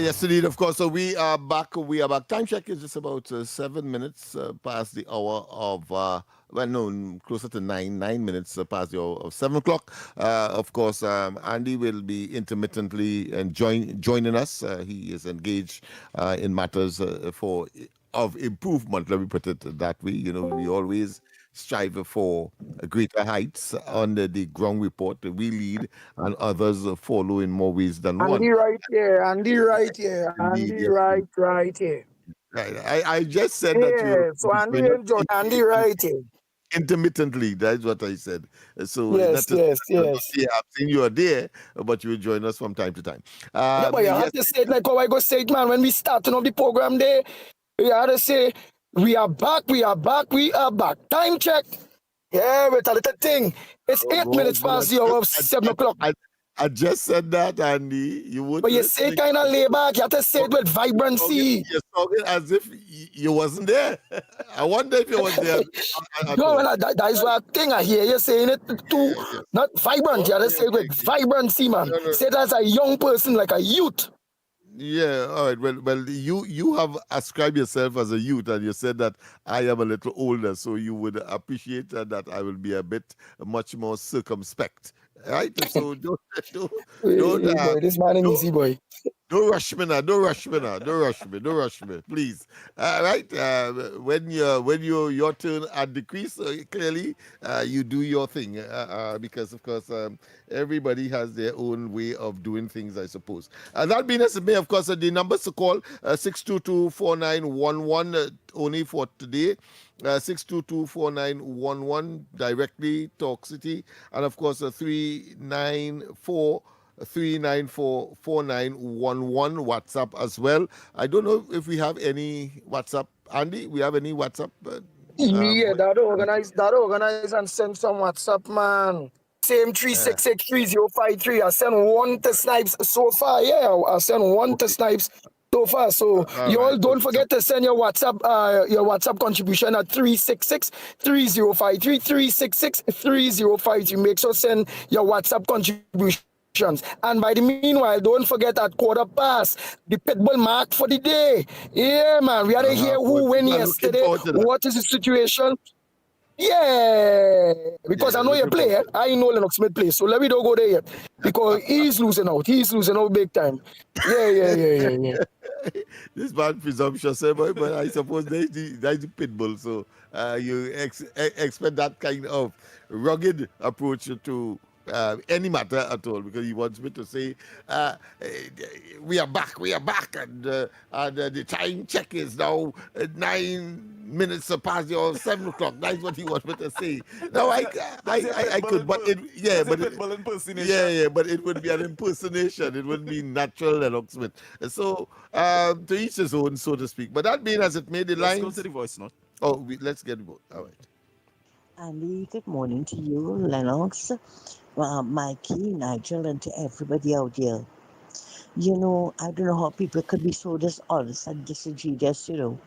Yes, indeed, of course. So we are back. Time check is just about 7 minutes past the hour of, closer to 9 minutes past the hour of 7 o'clock. Of course, Andy will be intermittently joining us. He is engaged in matters of improvement, let me put it that way. You know, we always strive for greater heights under the ground report. We lead and others follow in more ways than one. Andy right here. Andy right here. Indeed, Andy yes. right here. I just said that you. Yeah, so Andy right here. Intermittently, that's what I said. So Yes. Yeah, I've seen you are there, but you will join us from time to time. Yeah, but you have to say it like how I go say it, man. When we starting off the program there, you have to say, we are back. Time check. Yeah, with a little thing. It's 8 minutes past the hour of 7 o'clock. I just said that, Andy. You would. But you say it kind of lay back. You have to say it with vibrancy. You're talking as if you wasn't there. I wonder if you was there. No, that is what I think. I hear you saying it too. Not vibrant. You have to say it with vibrancy, man. Say it as a young person, like a youth. Yeah, all right. Well, you have ascribed yourself as a youth, and you said that I am a little older, so you would appreciate that I will be a bit much more circumspect, right? So don't boy, this man is easy, boy. Don't rush me now. Don't rush me, please. Right? When your turn at the crease, clearly you do your thing because of course everybody has their own way of doing things, I suppose. That being as it may, of course, the numbers to call 622-4911 only for today. 622-4911 directly Talk City, and of course 394-4911 WhatsApp as well. I don't know if we have any WhatsApp. Andy, we have any WhatsApp? Yeah, that organize and send some WhatsApp, man. Same 366-3053. I sent one to Snipes so far. Yeah, I sent one to Snipes so far. So all don't forget to send your WhatsApp contribution at 366-3053. 366-3053. Make sure send your WhatsApp contribution. And by the meanwhile, don't forget at 15:15, the pitbull mark for the day. Yeah, man, we had to hear who win yesterday. What is the situation? Yeah, because I know you play. I know Lennox Smith plays, so let me don't go there yet. Because he's losing out. He's losing out big time. Yeah. This man presumptuous, but I suppose that's the pitbull. So you expect that kind of rugged approach to any matter at all, because he wants me to say, we are back, and the time check is now 9 minutes past your 7 o'clock. That's what he wants me to say. Now I could, but it, yeah, but it, but it would be an impersonation. It wouldn't be natural Lennox Smith. So to each his own, so to speak. But that being as it may, the lines. Let's go to the voice note. Oh, let's get the vote. All right. Andy, good morning to you, Lennox, Mikey, Nigel, and to everybody out there. You know, I don't know how people could be so dishonest and disingenuous, you know.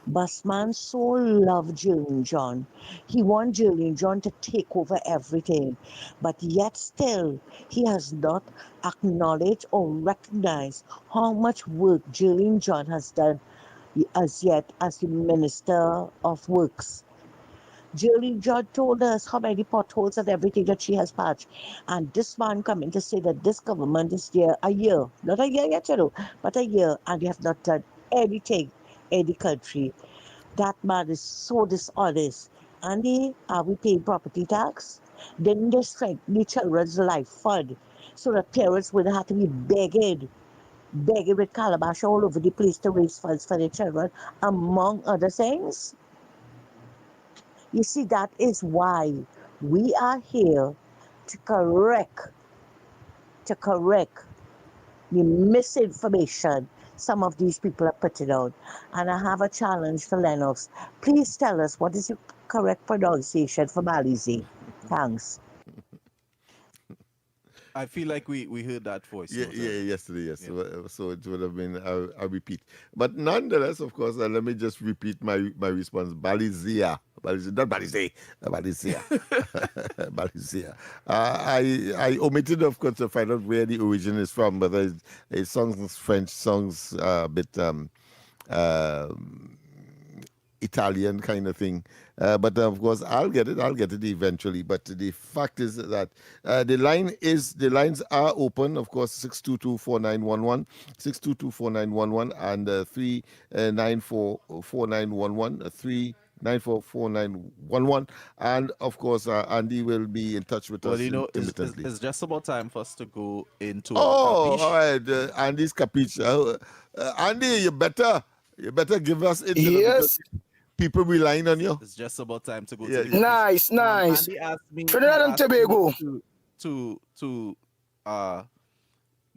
Busman so loved Jillian John. He wanted Jillian John to take over everything. But yet still, he has not acknowledged or recognized how much work Jillian John has done as yet as the Minister of Works. Jillian John told us how many potholes and everything that she has patched. And this man coming to say that this government is there a year, not a year yet, you know, but a year, and they have not done anything in the country. That man is so dishonest. Andy, are we paying property tax? Didn't they strengthen the children's life fund so that parents wouldn't have to be begging with calabash all over the place to raise funds for their children, among other things? You see, that is why we are here to correct the misinformation some of these people are putting out. And I have a challenge for Lennox. Please tell us what is the correct pronunciation for Malize. Thanks. I feel like we heard that voice. Yesterday, yes. Yeah. So it would have been a repeat. But nonetheless, of course, let me just repeat my response. Balizia. Not Balize. Balizia. Balizia. I omitted, of course, to find out where the origin is from, but it's songs, French songs, a bit Italian kind of thing. But of course, I'll get it eventually. But the fact is that the lines are open. Of course, 622-4911, 622-4911, and 394-4911, 394-4911. And of course, Andy will be in touch with us. Well, you know, intermittently. it's just about time for us to go into. Oh, all right, Andy's capiche. Andy, you better give us it. Yes. People relying on you. It's just about time to go. Yeah. To the Nice. Andy asked me Trinidad and Tobago. To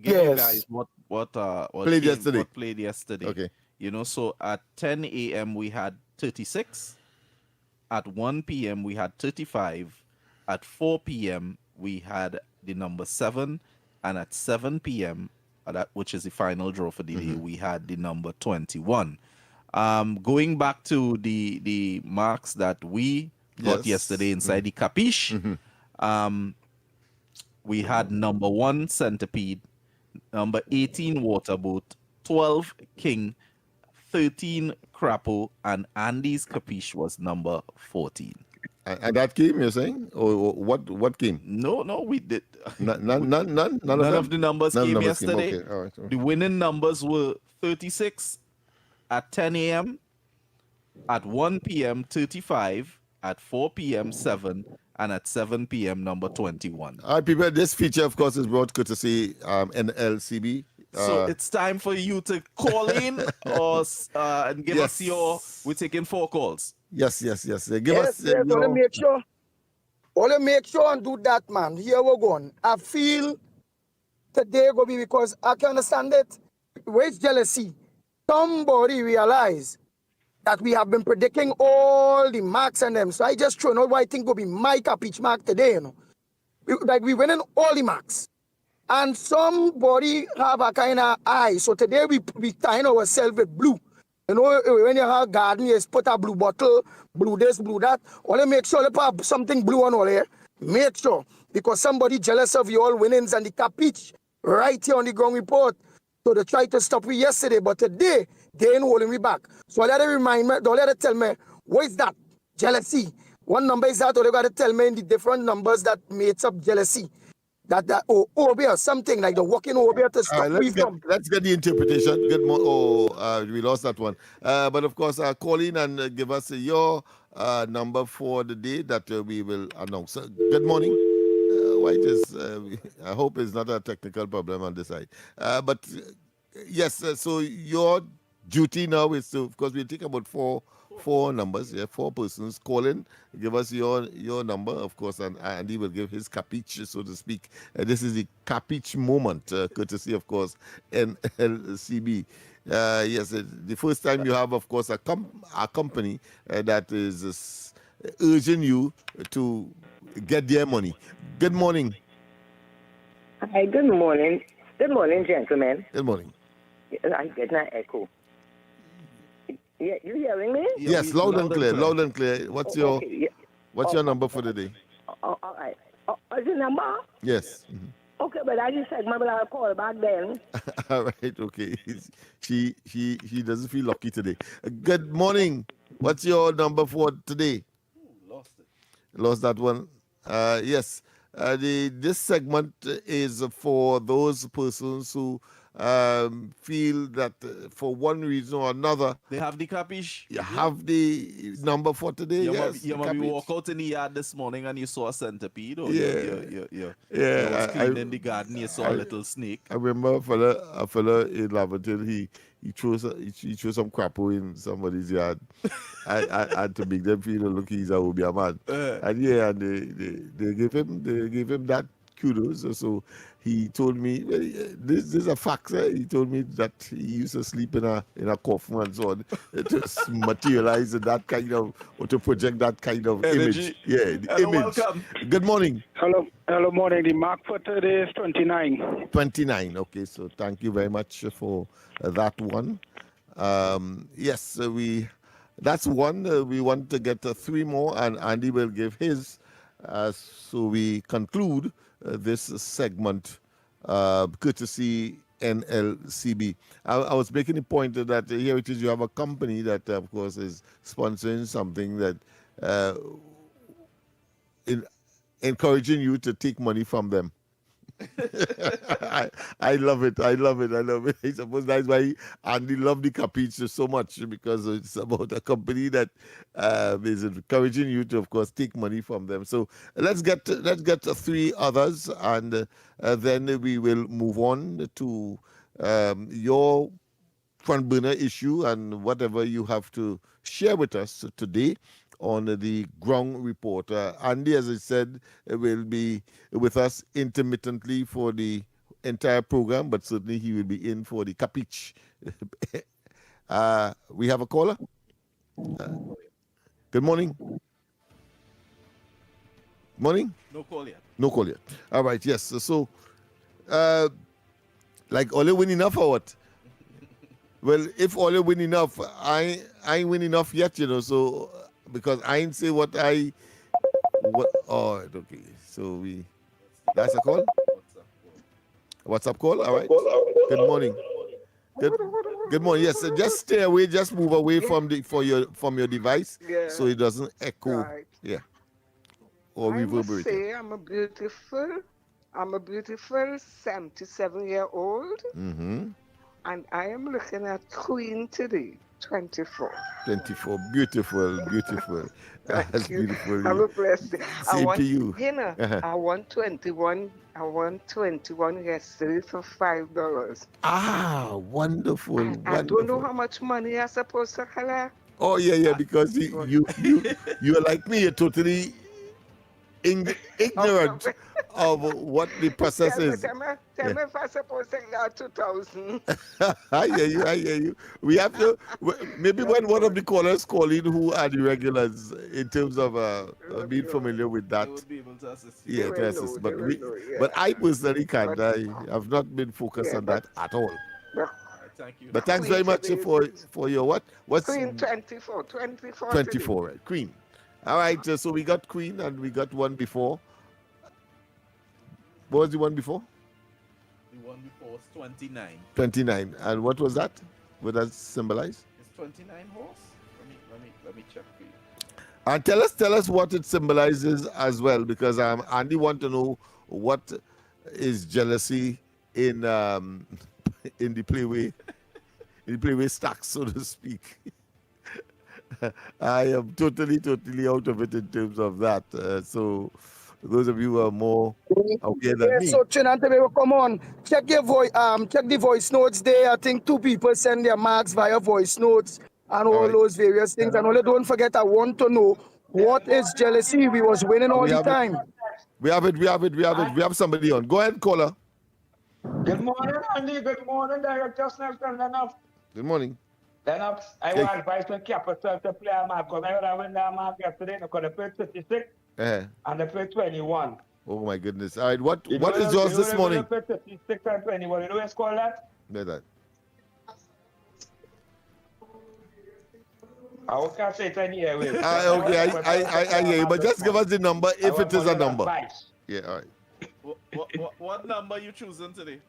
give you guys what played yesterday. What played yesterday. Okay. You know, so at 10 a.m. we had 36. At 1 p.m. we had 35. At 4 p.m. we had the number 7, and at 7 p.m. Which is the final draw for the day, we had the number 21. Going back to the marks that we got yesterday inside the capiche, we had number 1 Centipede, number 18 Waterboat, 12 King, 13 Crapo, and Andy's capiche was number 14. And that came, you're saying? Or what came? No, we did. None of the numbers came yesterday. Okay. All right. The winning numbers were 36 at 10 a.m., at 1 p.m. 35, at 4 p.m. 7, and at 7 p.m. number 21. All right, people, this feature, of course, is brought courtesy NLCB. So it's time for you to call in or and give us your. We're taking 4 calls. Yes. Give us Only make sure and do that, man. Here we're going. I feel today go be because I can understand it. Where's jealousy? Somebody realize that we have been predicting all the marks and them. So I just throw out what I think will be my capiche mark today, you know. Like we winning all the marks. And somebody have a kind of eye. So today we tying ourselves with blue. You know, when you have a garden, you put a blue bottle, blue this, blue that. Only make sure you put something blue on all here. Make sure. Because somebody jealous of your all winnings and the capiche right here on the ground report. So they tried to stop me yesterday, but today they ain't holding me back. So let them remind me, don't let them tell me, what is that? Jealousy. One number is that, or they got to tell me in the different numbers that makes up jealousy. That over or something like the walking over to stop me from. Let's get the interpretation. We lost that one. But of course, call in and give us your number for the day that we will announce. Good morning. why just, I hope it's not a technical problem on this side. But yes, so your duty now is to, of course, we'll take about four numbers, four persons. Call in, give us your number, of course, and Andy will give his capiche, so to speak. This is the capiche moment, courtesy, of course, NLCB. Yes, the first time you have, of course, a company that is urging you to get their money. Good morning. Hi, good morning. Good morning, gentlemen. Good morning. I get an echo. Yeah, you hearing me? Yes, loud and clear. Loud and clear. What's your Okay, yeah. What's your number for the day? All right. Is the number? Yes. Okay, but I just said maybe I'll call back then. All right. Okay. He doesn't feel lucky today. Good morning. What's your number for today? Lost that one. Yes. This segment is for those persons who feel that for one reason or another They have the capiche. you have the number for today. You Yes, maybe walk out in the yard this morning and you saw a centipede, or Yeah. you Yeah, was cleaning the garden, you saw a little snake. I remember a fella in Laverton, he threw some crapo in somebody's yard and to make them feel look he's a Obia man. And they gave him that kudos. So he told me, well, this is a fact. He told me that he used to sleep in a coffin and so on to materialize that kind of, or to project that kind of Energy. image. Yeah, the Hello, image. welcome. Good morning. Hello, morning. The mark for today is 29. 29. Okay, so thank you very much for that one. Yes, that's one. We want to get three more, and Andy will give his. So we conclude this segment, courtesy NLCB. I was making a point that here it is, you have a company that, of course, is sponsoring something that encouraging you to take money from them. I love it. I love it. I suppose that's why Andy loved the capiche so much, because it's about a company that is encouraging you to, of course, take money from them. So let's get three others, and then we will move on to your front burner issue and whatever you have to share with us today on the ground report. Andy, as I said, will be with us intermittently for the entire program, but certainly he will be in for the capiche. We have a caller. Good morning. Morning? No call yet. No call yet. All right, yes. So, like, Ole win enough or what? Well, if Ole win enough, I ain't win enough yet, so because I ain't say what. Oh, okay. So that's a call? WhatsApp call? All right. Good morning. Good morning. Yes, just stay away, just move away from your device so it doesn't echo. Right. Yeah. Or I must reverberate. say I'm a beautiful 77-year-old, and I am looking at Queen today, 24. 24. Beautiful. That's you. beautiful. Have a blessed day. Same to you. I won 21 yesterday for $5. Ah, wonderful. I don't know how much money I'm supposed to collect. Oh yeah, because you're like me, you're totally ignorant of what the process is. Tell me if I'm supposed to get 2,000. I hear you. We have to, maybe when one of the callers call in who are the regulars in terms of being familiar with that. They would be able to assist you. Yeah, to assist. But I personally can't. I have not been focused on that at all. Thank you. But thanks very much for your what? What's Queen 24. 24, right? Queen. All right, so we got Queen and we got one before. What was the one before? The one before was 29. 29. And what was that? What does that symbolize? It's 29 horse. Let me check for you. And tell us what it symbolizes as well, because Andy want to know what is jealousy in in the playway stacks, so to speak. I am totally out of it in terms of that. So those of you who are more aware than Yeah, me. so Trinidad and Tobago, come on. Check your check the voice notes there. I think 2 people send their marks via voice notes and all right. those various things. And only don't forget, I want to know what is jealousy. We was winning all We the have it. time. We have it. We have somebody on. Go ahead, caller. Good morning, Andy. Good morning, Director Snelson Lennox. Good morning. Lennox, I Hey. want advice on Capital to play a mark. Because I heard I win that mark yesterday because they played 56 and they played 21. Oh my goodness. All right. What You is know, yours this morning? They played 56 and 21. You know what score that? Where's that? I can't say it any airways. Okay, I hear you. But just give us the number if it is a number. Advice. Yeah, all right. What number you choosing today?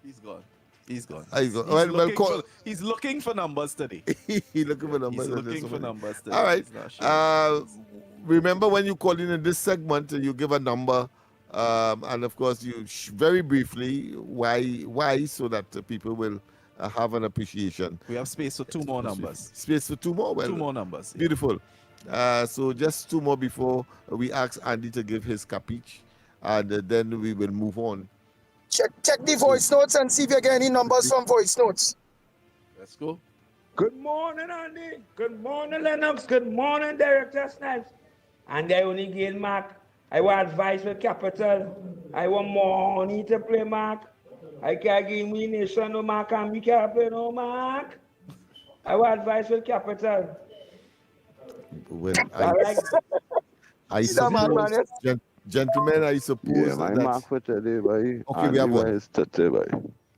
He's gone. He's gone. He's gone. He's looking for numbers today. He's looking for numbers. He's looking for numbers today. All right. He's not sure. Remember when you call in this segment, you give a number, and of course you very briefly why so that people will have an appreciation. We have space for 2 more numbers. Space for 2 more? Well, 2 more numbers. Yeah. Beautiful. So just 2 more before we ask Andy to give his capiche, and then we will move on. Check the voice notes and see if you get any numbers from voice notes. Let's go. Good morning, Andy. Good morning, Lennox. Good morning, Director Snipes. And I only gain mark. I want advice with Capital. I want more money to play mark. I can't give me nation no mark and we can't play no mark. I want advice with Capital. Well, I suppose, gentlemen, I suppose. Yeah, my mark for today, boy. Okay, we have one. Is 30, boy.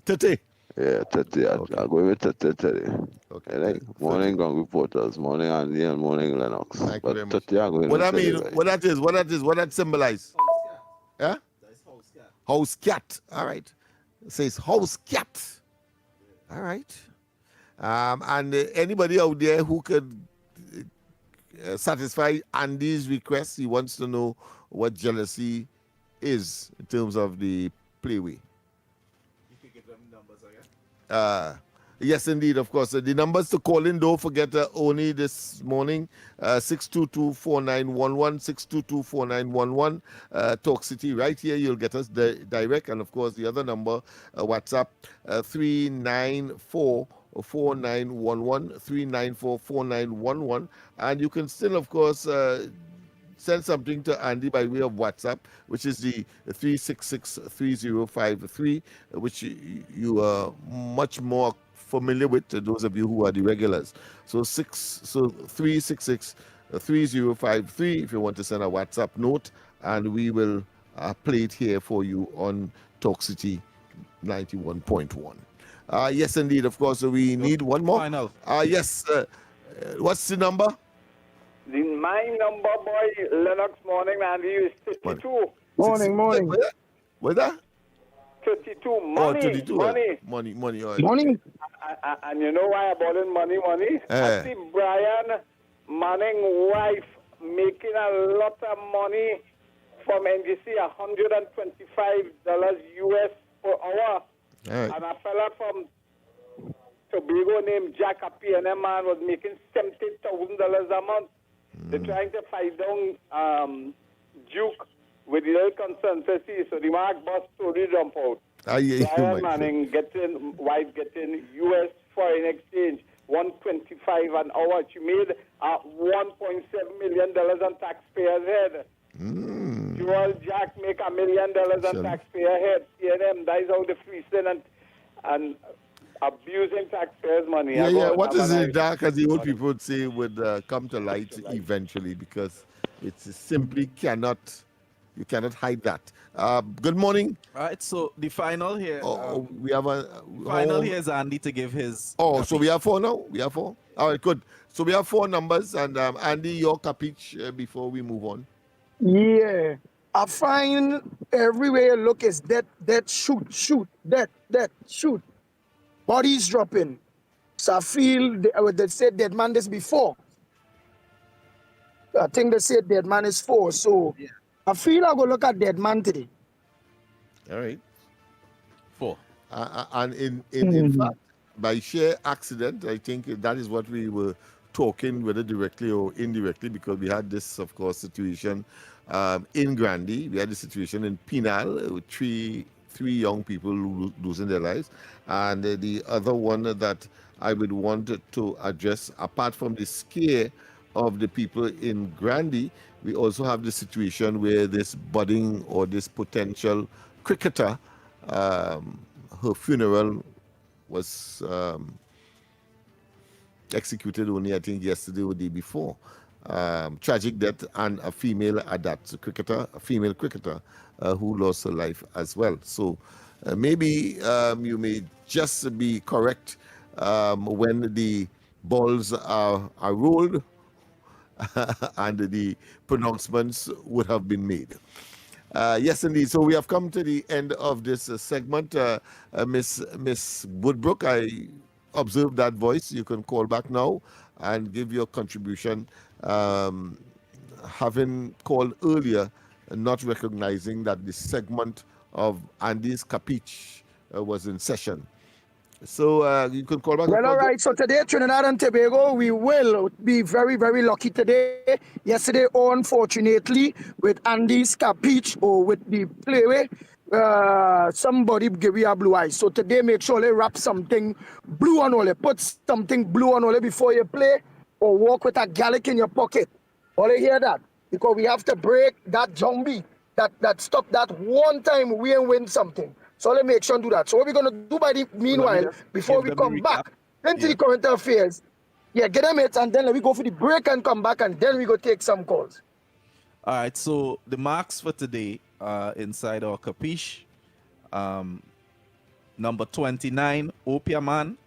30? Yeah, 30. Okay. I'll go with 30 today. Okay. Like, morning, Gong Reporters. Morning, Andy, and morning, Lennox. Thank you very much. 30, I'll go with What I 30, mean, boy. what that symbolize? Yeah? House cat. All right. It says house cat. All right. And anybody out there who could satisfy Andy's request, he wants to know what jealousy is in terms of the playway. You can give them numbers again. Yes, indeed, of course. The numbers to call in, don't forget, only this morning, 622-4911, 622-4911, Talk City, right here, you'll get us direct. And, of course, the other number, WhatsApp, 394-4911, 394-4911. And you can still, of course, send something to Andy by way of WhatsApp, which is the 366-3053, which you are much more familiar with, those of you who are the regulars. So 366-3053 if you want to send a WhatsApp note, and we will play it here for you on Talk City 91.1. Yes, indeed, of course, we need one more. Final. Yes, what's the number? My number, boy, Lennox morning, Andy, is 32. Morning. What's that? 32. Money. Oh, 32. Money. All right. Money. And you know why I'm calling money? I see Brian Manning's wife making a lot of money from NGC, $125 US per hour. Right. And a fella from Tobago named Jack, a PNM man, was making $70,000 a month. They're trying to fight down Duke with the little consensus, so the Mark boss totally jump out. Brian Manning wife getting US foreign exchange, $125 an hour. She made $1.7 million on taxpayers' head. Joel Jack make $1 million on taxpayer head. CNM, that is how the fleecing and abusing taxpayers' money. Yeah. What is it dark, as the old people would say, would come to light eventually, because it simply cannot. You cannot hide that. Good morning. All right, so the final here. We have a final here is Andy to give his. So we have 4 now. We have 4. All right, good. So we have 4 numbers, and Andy, your capiche before we move on. Yeah. I find everywhere you look is dead, shoot, dead, shoot. Bodies dropping. So I feel they said dead man this before. I think they said dead man is 4. So I feel I go look at dead man today. All right. 4. And in fact, by sheer accident, I think that is what we were talking, whether directly or indirectly, because we had this, of course, situation in Grandy. We had the situation in Penal with three young people losing their lives. And the other one that I would want to address, apart from the scare of the people in Grandy, we also have the situation where this budding or this potential cricketer, her funeral was executed only, I think, yesterday or the day before. Tragic death, and a female female cricketer who lost her life as well. So maybe you may just be correct when the balls are rolled and the pronouncements would have been made. Yes, indeed. So we have come to the end of this segment. Miss Woodbrook, I observed that voice. You can call back now and give your contribution. Having called earlier, not recognizing that the segment of Andy's Capich was in session. So you can call back. Well, all right. So today, Trinidad and Tobago, we will be very, very lucky today. Yesterday, unfortunately, with Andy's Capich or with the playway, somebody give you a blue eye. So today, make sure they wrap something blue on all. Put something blue on all before you play, or walk with a garlic in your pocket. All you hear that? Because we have to break that zombie that stop that one time we ain't win something. So let's make sure to do that. So what we're going to do by the meanwhile, before we come back into the current affairs, get them it, and then let me go for the break and come back, and then we go take some calls. All right, so the marks for today inside our capiche. Number 29, Opiaman.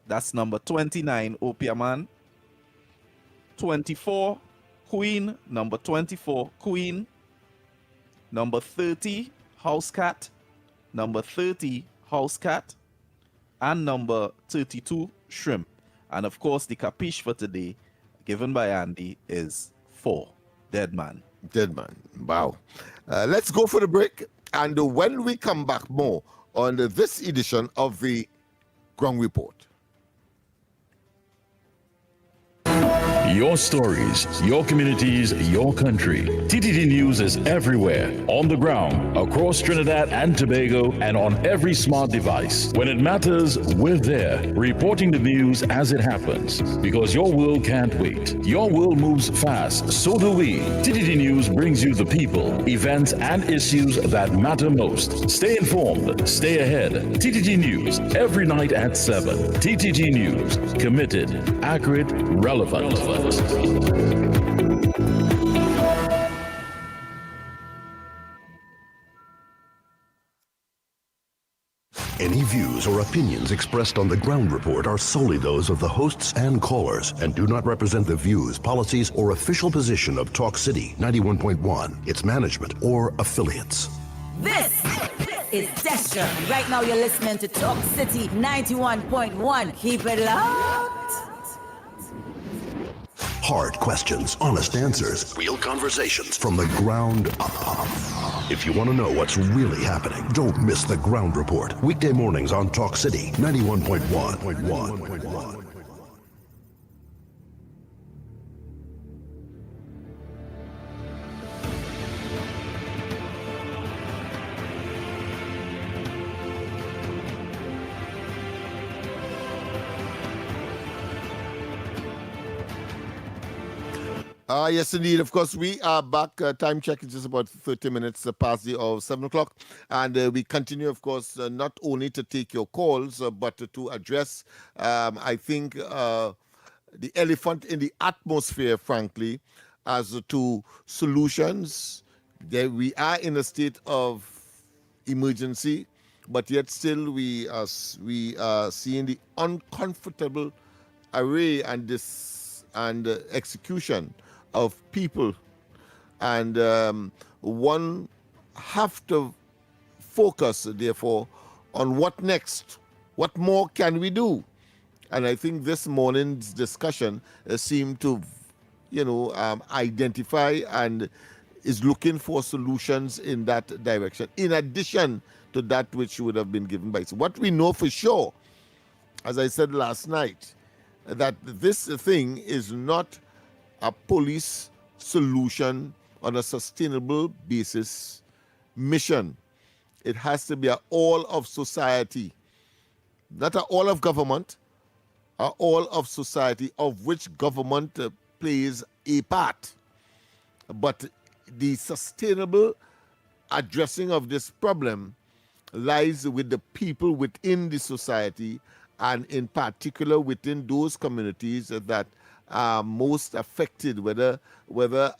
That's number 29, Opiaman. 24, Queen. Number 24, Queen. Number 30, House Cat. Number 30, House Cat. And number 32, Shrimp. And of course, the capiche for today, given by Andy, is 4, Dead Man. Dead Man. Wow. Let's go for the break. And when we come back, more on this edition of the Ground Report. Your stories, your communities, your country. TTT News is everywhere, on the ground, across Trinidad and Tobago, and on every smart device. When it matters, we're there, reporting the news as it happens. Because your world can't wait. Your world moves fast, so do we. TTT News brings you the people, events, and issues that matter most. Stay informed, stay ahead. TTT News, every night at 7. TTT News, committed, accurate, relevant. Any views or opinions expressed on the Ground Report are solely those of the hosts and callers and do not represent the views, policies, or official position of Talk City 91.1, its management, or affiliates. This is Destra. And right now you're listening to Talk City 91.1. Keep it locked. Hard questions, honest answers, real conversations from the ground up. If you want to know what's really happening, don't miss the Ground Report. Weekday mornings on Talk City 91.1. Yes, indeed. Of course, we are back. Time check is just about 30 minutes past the hour of 7 o'clock. And we continue, of course, not only to take your calls, but to address, I think, the elephant in the atmosphere, frankly, as to solutions. We are in a state of emergency, but yet still we are seeing the uncomfortable array and execution of people, and one have to focus therefore on what next, what more can we do. And I think this morning's discussion seemed to identify and is looking for solutions in that direction, in addition to that which would have been given by. So what we know for sure, as I said last night, that this thing is not a police solution on a sustainable basis mission. It has to be a all of society, not a all of government, a all of society, of which government plays a part. But the sustainable addressing of this problem lies with the people within the society, and in particular within those communities that are most affected, whether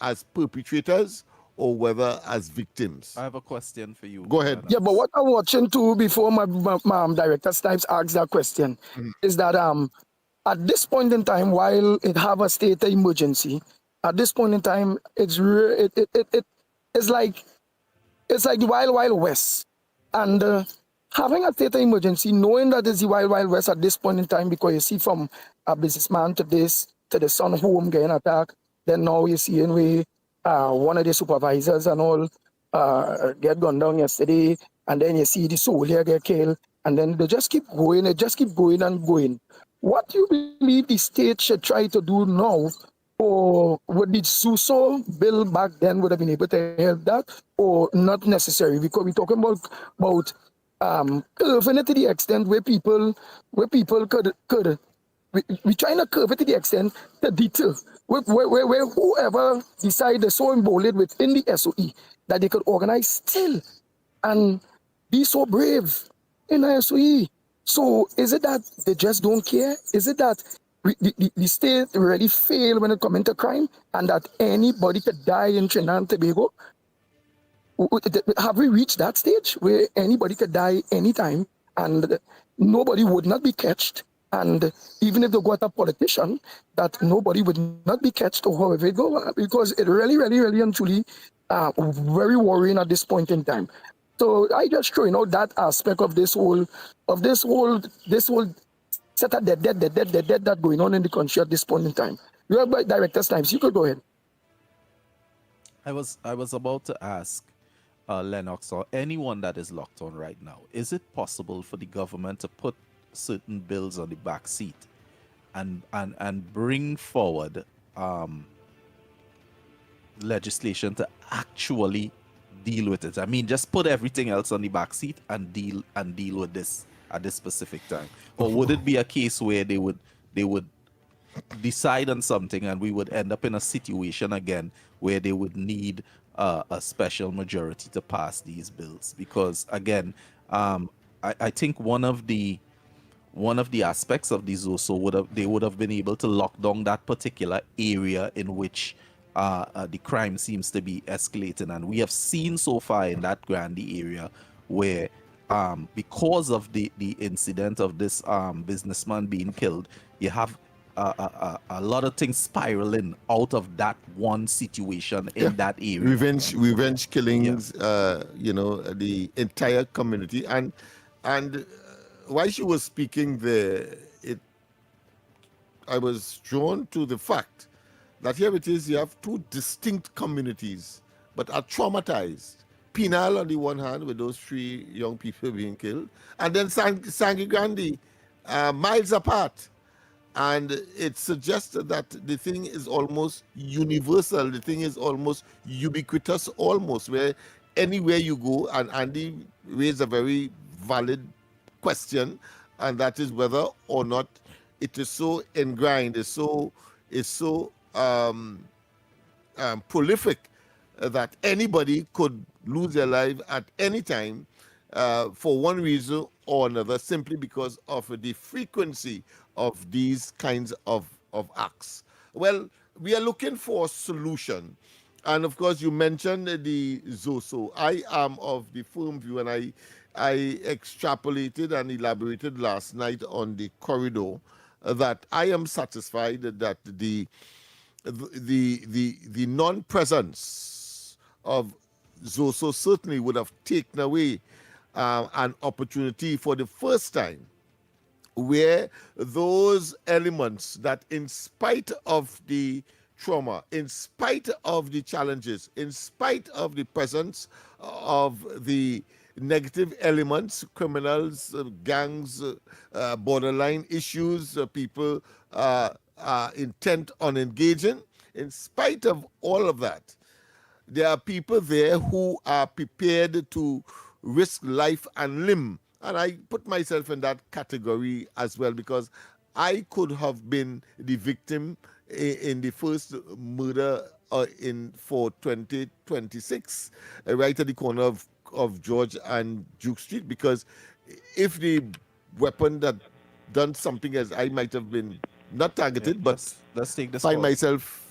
as perpetrators or whether as victims. I have a question for you. Go ahead. Yeah, but what I'm watching too before my director Snipes asks that question is that at this point in time, while it have a state of emergency, at this point in time, it's like the wild west, and having a state of emergency, knowing that it's the wild west at this point in time, because you see from a businessman to the son home getting attacked, then now you see in way one of the supervisors and all get gunned down yesterday, and then you see the soldier get killed, and then they just keep going, it just keep going and going. What do you believe the state should try to do now, or would the ZUSO bill back then would have been able to help that, or not necessary? Because we're talking about curving it to the extent where people could we trying to curve it to the extent to deter where whoever decide they're so emboldened within the SOE that they could organize still and be so brave in the SOE. So is it that they just don't care? Is it that the state really failed when it comes into crime, and that anybody could die in Trinidad and Tobago? Have we reached that stage where anybody could die anytime and nobody would not be catched? And even if they got a politician, that nobody would not be catched or however it go, because it really and truly very worrying at this point in time. So I just throw out that aspect of this whole set of dead that going on in the country at this point in time. You have Director Snipes, you could go ahead. I was about to ask Lennox or anyone that is locked on right now, is it possible for the government to put certain bills on the back seat and bring forward legislation to actually deal with it? I mean, just put everything else on the back seat and deal with this at this specific time. Or would it be a case where they would decide on something and we would end up in a situation again where they would need a special majority to pass these bills? Because again, I think one of the aspects of these also would have been able to lock down that particular area in which the crime seems to be escalating. And we have seen so far in that Grandy area where because of the incident of this businessman being killed, you have a lot of things spiraling out of that one situation in that area. Revenge killings, the entire community. And while she was speaking there, I was drawn to the fact that here it is, you have two distinct communities, but are traumatized. Penal on the one hand, with those 3 young people being killed, and then Sangre Grande, miles apart. And it suggests that the thing is almost universal. The thing is almost ubiquitous, almost, where anywhere you go, and Andy raised a very valid question, and that is whether or not it is so ingrained, is so prolific that anybody could lose their life at any time for one reason or another, simply because of the frequency of these kinds of acts. Well, we are looking for a solution. And of course, you mentioned the ZOSO. I am of the firm view, and I extrapolated and elaborated last night on the corridor that I am satisfied that the non-presence of ZOSO certainly would have taken away an opportunity for the first time where those elements that, in spite of the trauma, in spite of the challenges, in spite of the presence of the negative elements, criminals, gangs, borderline issues, people are intent on engaging. In spite of all of that, there are people there who are prepared to risk life and limb. And I put myself in that category as well, because I could have been the victim in the first murder for 2026, right at the corner of George and Duke Street, because if the weapon that done something as I might have been not targeted, but let's take this find call. myself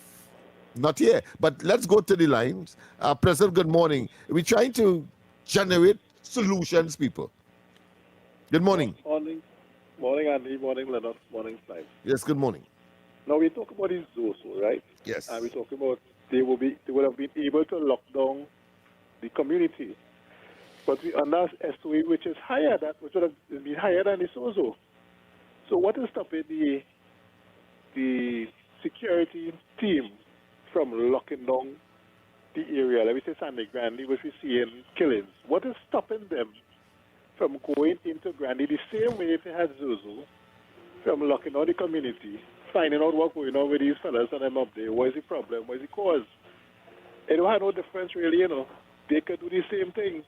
not here. But let's go to the lines. President, good morning. We're trying to generate solutions, people. Good morning. Morning. Morning, Andy. Morning, Lennox. Morning, Clive. Yes, good morning. Now, we talk about these Zoso, right? Yes. And we talk about they would have been able to lock down the community. But we under SOE, which is higher, which would have been higher than the SOZO. So what is stopping the security team from locking down the area? Let me say Sandy Grandy, which we see in killings. What is stopping them from going into Grandy the same way if they had Zuzu, from locking down the community, finding out what's going on with these fellas and them up there? What is the problem? What is the cause? It don't have no difference really, They could do the same thing.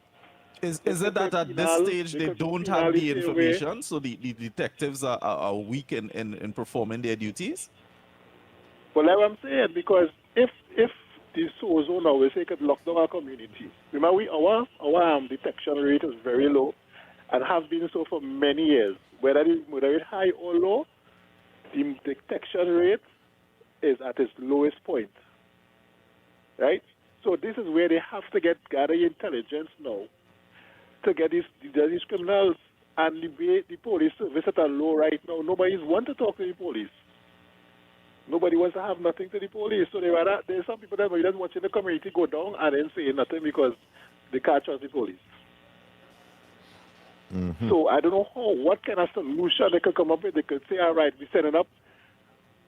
Is it that at this stage they don't have the information, so the detectives are weak in performing their duties? Well, that's what I'm saying, because if the SOZO now is they could lock down our community. Remember, our detection rate is very low and has been so for many years. Whether it's high or low, the detection rate is at its lowest point. Right? So this is where they have to gather intelligence now to get these criminals. And the police service are low right now. Nobody's want to talk to the police. Nobody wants to have nothing to the police. So there's some people that are just watching the community go down and then say nothing because they can't trust the police. Mm-hmm. So I don't know what kind of solution they could come up with. They could say, all right, we're setting up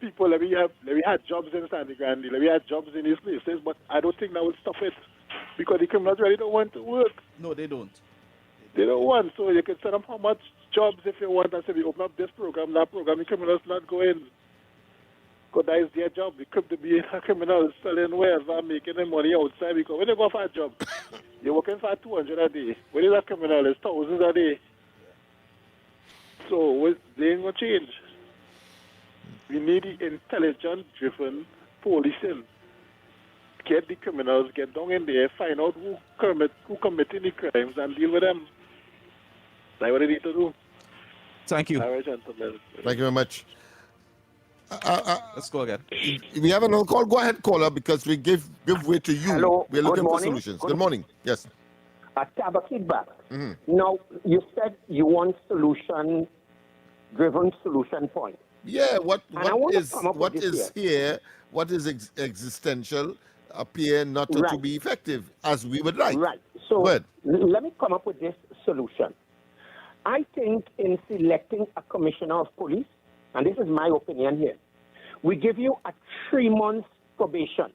people, let me have jobs in Sandy Grandy, let me have jobs in these places, but I don't think that would stop it because the criminals really don't want to work. No, they don't. They don't want. So you can set up how much jobs if you want and say, we open up this program, that program, the criminals not going. Because that is their job. They could be a criminal selling wherever, making the money outside. Because when you go for a job, you're working for 200 a day. When you're a criminal, it's thousands a day. So they ain't going to change. We need the intelligence-driven policing. Get the criminals, get down in there, find out who committing the crimes and deal with them. That's what they need to do. Thank you. All right, gentlemen. Thank you very much. Let's go again. We have another call. Go ahead, caller, because we give way to you. Hello. We're looking Good for morning. solutions. Good morning. Yes. I have a feedback. Mm-hmm. Now, you said you want solution-driven solution point. Yeah, what is here? What is existential appear not to be effective as we would like. Right. So let me come up with this solution. I think in selecting a commissioner of police, and this is my opinion here, we give you a 3-month probation.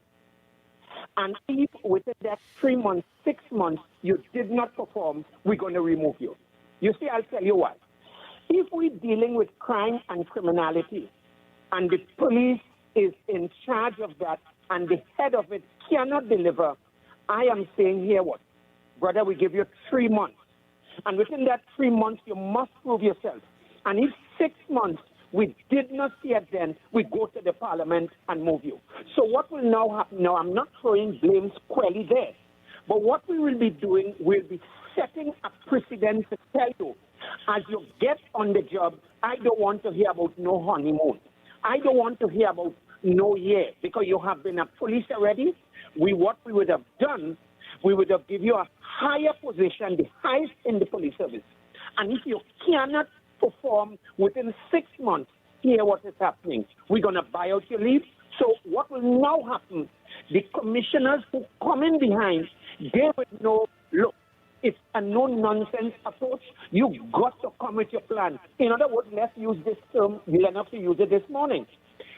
And if within that 3 months, 6 months, you did not perform, we're going to remove you. You see, I'll tell you why. If we're dealing with crime and criminality, and the police is in charge of that, and the head of it cannot deliver, I am saying here what? Brother, we give you 3 months. And within that 3 months, you must prove yourself. And if 6 months, we did not see it then, we go to the parliament and move you. So what will now happen? Now, I'm not throwing blame squarely there. But what we will be doing, we'll be setting a precedent to tell you, as you get on the job, I don't want to hear about no honeymoon. I don't want to hear about no year, because you have been a police already. What we would have done, we would have given you a higher position, the highest in the police service. And if you cannot perform within 6 months, hear what is happening. We're going to buy out your leave. So what will now happen, the commissioners who come in behind, they will know, look, it's a no-nonsense approach. You got to come with your plan. In other words, let's use this term, Lennox used it this morning.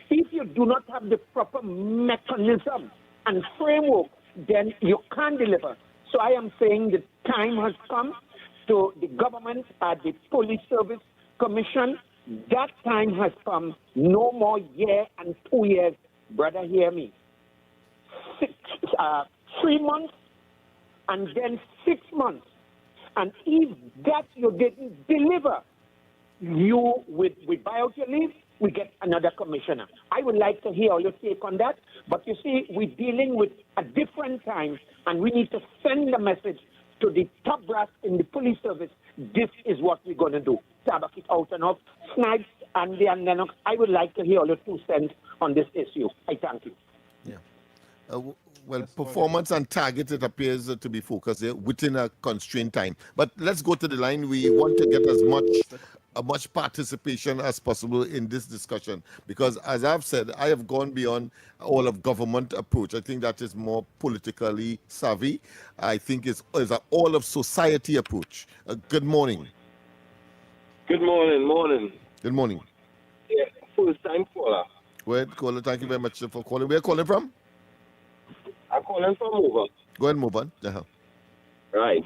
If you do not have the proper mechanism and framework, then you can't deliver. So I am saying the time has come. to the government at the Police Service Commission. That time has come. No more year and 2 years. Brother, hear me. 3 months and then 6 months. And if that you didn't deliver, you with buy out your leave, we get another commissioner. I would like to hear your take on that. But you see, we're dealing with a different time, and we need to send the message to the top brass in the police service. This is what we're going to do. Tabak it out and off. Snipes, Andy, and Lennox, I would like to hear your 2 cents on this issue. I thank you. Well, performance and target, it appears to be focused there within a constrained time. But let's go to the line. We want to get as much participation as possible in this discussion, because as I've said, I have gone beyond all of government approach. I think that is more politically savvy. I think it's an all of society approach. Good morning. Good morning. Good morning. Yeah, first time caller. Go ahead, caller. Thank you very much for calling. Where are you calling from? I'm calling from over. Go ahead, move on. Uh-huh. Right.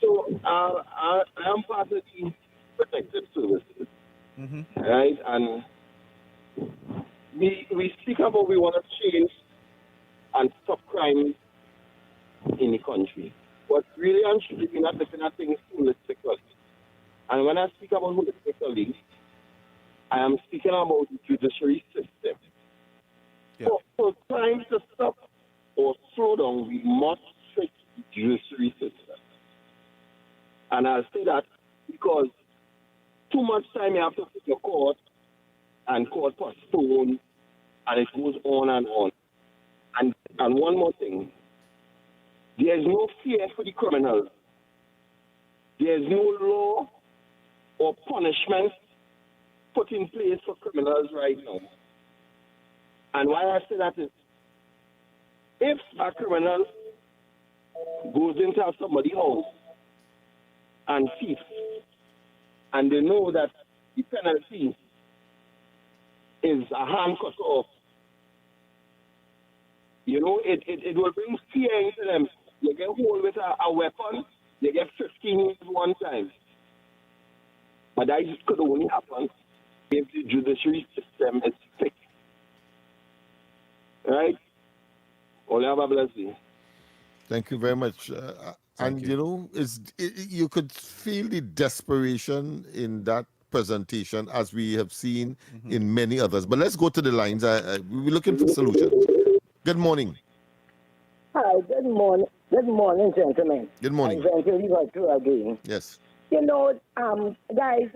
So I am part of the protected services. Right? And we speak about we want to change and stop crime in the country. But really and truly, we're not looking at things holistically. And when I speak about holistically, I am speaking about the judiciary system. Yeah. So for crime to stop or slow down, we must fix the judiciary system. And I'll say that because too much time you have to put your court, and court postpone, and it goes on and on. And one more thing, there is no fear for the criminals. There is no law or punishment put in place for criminals right now. And why I say that is, if a criminal goes into somebody's house and thieves, and they know that the penalty is a hand cut off, you know, it will bring fear into them. You get hold with a weapon, you get 15 years one time. But that could only happen if the judiciary system is fixed. Right? Only have a blessing. Thank you very much. You know, you could feel the desperation in that presentation, as we have seen in many others. But let's go to the lines. We're looking for solutions. Good morning. Hi, good morning. Good morning, gentlemen. Good morning. I'm going to leave through again. Yes. You know, guys,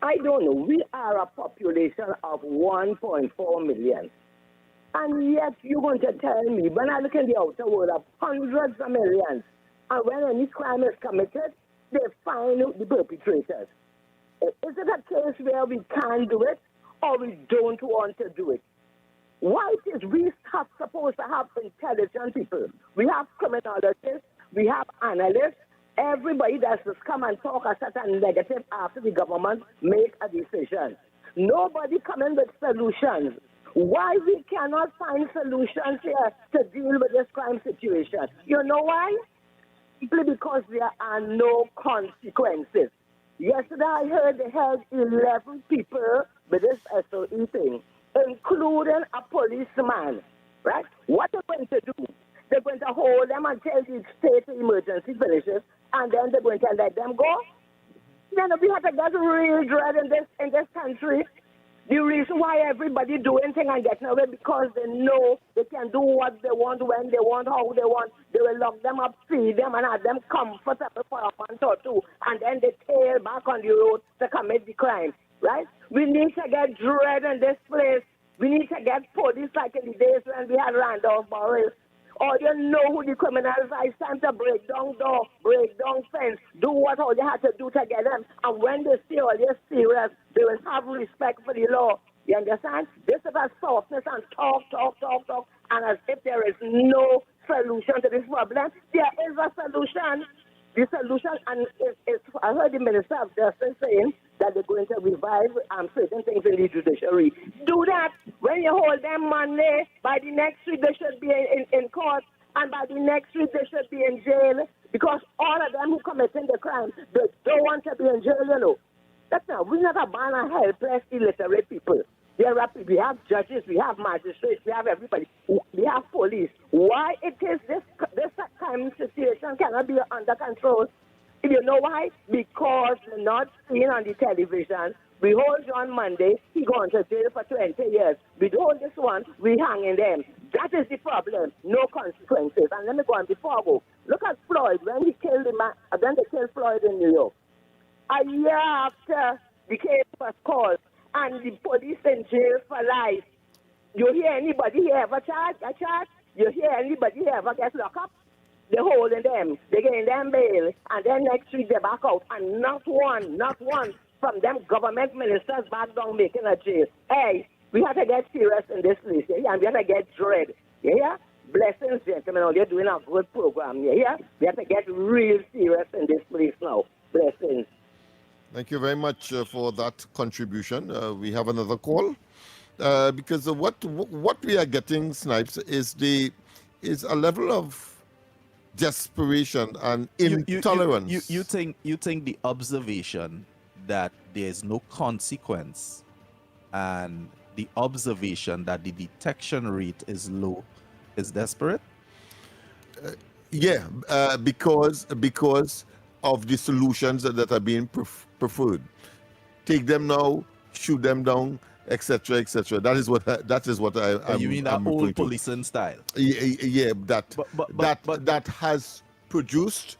I don't know. We are a population of 1.4 million. And yet you're going to tell me, when I look in the outer world of hundreds of millions, and when any crime is committed, they find the perpetrators. Is it a case where we can't do it, or we don't want to do it? Why is we supposed to have intelligent people? We have criminologists, we have analysts, everybody that's just come and talk a certain negative after the government make a decision. Nobody coming with solutions. Why we cannot find solutions here to deal with this crime situation? You know why? Simply because there are no consequences. Yesterday I heard they held 11 people with this SOE thing, including a policeman, right? What they're going to do? They're going to hold them until the state of emergency finishes, and then they're going to let them go? Then we have to get real dread in this country. The reason why everybody doing things and getting away because they know they can do what they want, when they want, how they want. They will lock them up, feed them, and have them comfortable for a month or two, and then they tail back on the road to commit the crime, right? We need to get dread in this place. We need to get police like in the days when we had Randolph Boris. Or you know who the criminals are. It's time to break down door, break down fence, do what all you have to do to get them. And when they see all this serious, they will have respect for the law. You understand? This is a softness and talk, and as if there is no solution to this problem. There is a solution. The solution, and I heard the Minister of Justice saying that they're going to revive certain things in the judiciary. Do that. When you hold them Monday, by the next week they should be in court, and by the next week they should be in jail. Because all of them who committing the crime, they don't want to be in jail, you know. That's not, we never ban a helpless, illiterate people. We have judges, we have magistrates, we have everybody, we have police. Why it is this kind of situation cannot be under control? You know why? Because they're not seen on the television. We hold John Monday, he going to jail for 20 years. We hold this one, we hanging them. That is the problem. No consequences. And let me go on before I go. Look at Floyd, when he killed the man, then they killed Floyd in New York. A year after the case was called, and the police in jail for life. You hear anybody here ever charge? You hear anybody here ever get locked up? They're holding them, they're getting them bail, and then next week they back out, and not one from them government ministers back down making a jail. Hey, we have to get serious in this place, yeah? And we have to get dread, yeah? Blessings, gentlemen, you're doing a good program, yeah? We have to get real serious in this place now. Blessings. Thank you very much for that contribution. We have another call because what we are getting, Snipes, is a level of desperation and intolerance. You think the observation that there's no consequence and the observation that the detection rate is low is desperate? Because of the solutions that are being preferred. Take them now, shoot them down, etc., etc. That is what I. You mean that old policing style? Yeah, that has produced,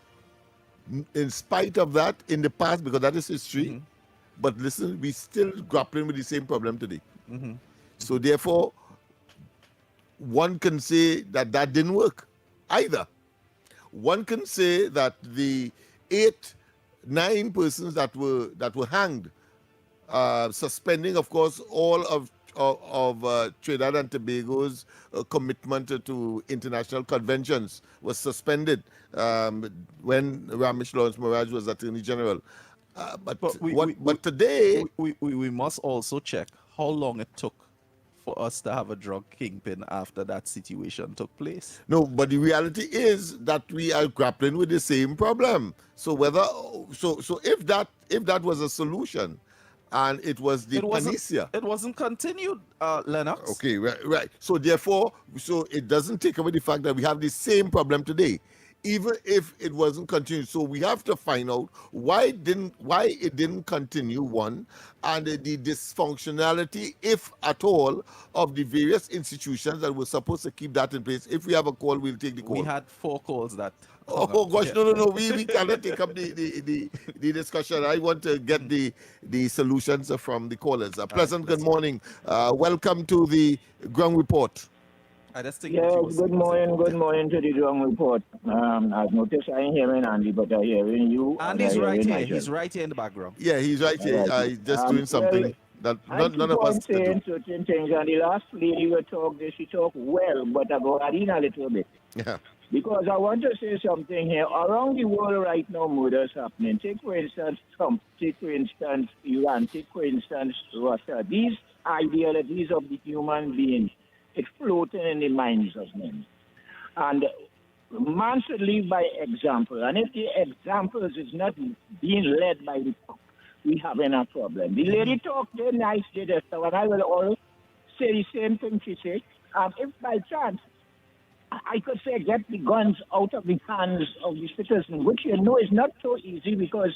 in spite of that, in the past, because that is history. Mm-hmm. But listen, we're still grappling with the same problem today. Mm-hmm. So therefore, one can say that didn't work either. One can say that the 9 persons that were hanged, suspending, of course, all of Trinidad and Tobago's commitment to international conventions was suspended when Ramesh Lawrence Moraj was Attorney General. But today we must also check how long it took for us to have a drug kingpin after that situation took place. No, but the reality is that we are grappling with the same problem. So if that was a solution, and it was the panacea, it wasn't continued, Lennox. Okay, right. So therefore, it doesn't take away the fact that we have the same problem today, even if it wasn't continued. So we have to find out why it didn't continue, one, and the dysfunctionality, if at all, of the various institutions that were supposed to keep that in place. If we have a call, we'll take the call. We had 4 calls that. Oh gosh, no. We cannot take up the discussion. I want to get the solutions from the callers. Pleasant good morning. Welcome to the Ground Report. Good morning to the Ground Report. I've noticed I ain't hearing Andy, but I'm hearing you. Andy's right here. He's right here in the background. Yeah, he's right here. Just doing something that none of us saying certain things, and the last lady she talked well, but I go add in a little bit. Yeah. Because I want to say something here. Around the world right now, murders happening. Take, for instance, Trump. Take, for instance, Iran. Take, for instance, Russia. These ideologies of the human being, it's floating in the minds of men. And man should live by example. And if the examples is not being led by the top, we have a problem. The lady talked very nice today, and I will all say the same thing she said. If by chance, I could say get the guns out of the hands of the citizens, which is not so easy because,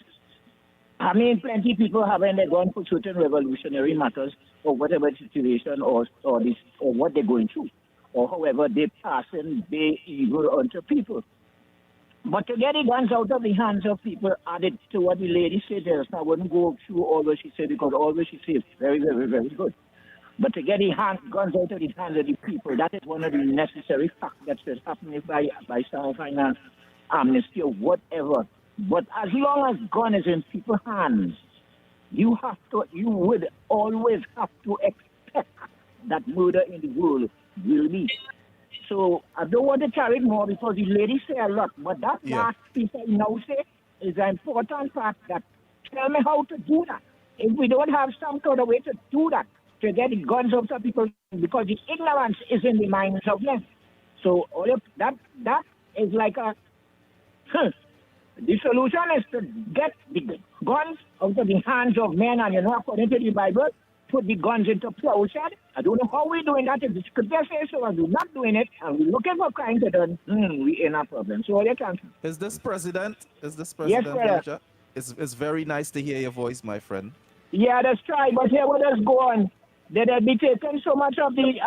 plenty of people having their gun for certain revolutionary matters or whatever situation or what they're going through, or however they're passing their evil onto people. But to get the guns out of the hands of people, added to what the lady said there, I wouldn't go through all what she said because all what she said is very, very, very good. But to get the guns out of the hands of the people, that is one of the necessary facts that is happening by some finance, amnesty, or whatever. But as long as gun is in people's hands, you would always have to expect that murder in the world will be. So I don't want to carry more because the lady say a lot, but that last piece I now say is an important part that tell me how to do that. If we don't have some sort of way to do that, to get the guns out of people, because the ignorance is in the minds of men. So all of that is like a The solution is to get the guns out of the hands of men, and according to the Bible, put the guns into plowshed. I don't know how we're doing that. If the scripture says so and we're not doing it, and we're looking for crime to do, we in a problem. So what you can Is this president? Yes, brother. Elijah? It's very nice to hear your voice, my friend. Yeah, that's right. But here, what does go on? They be taking so much of the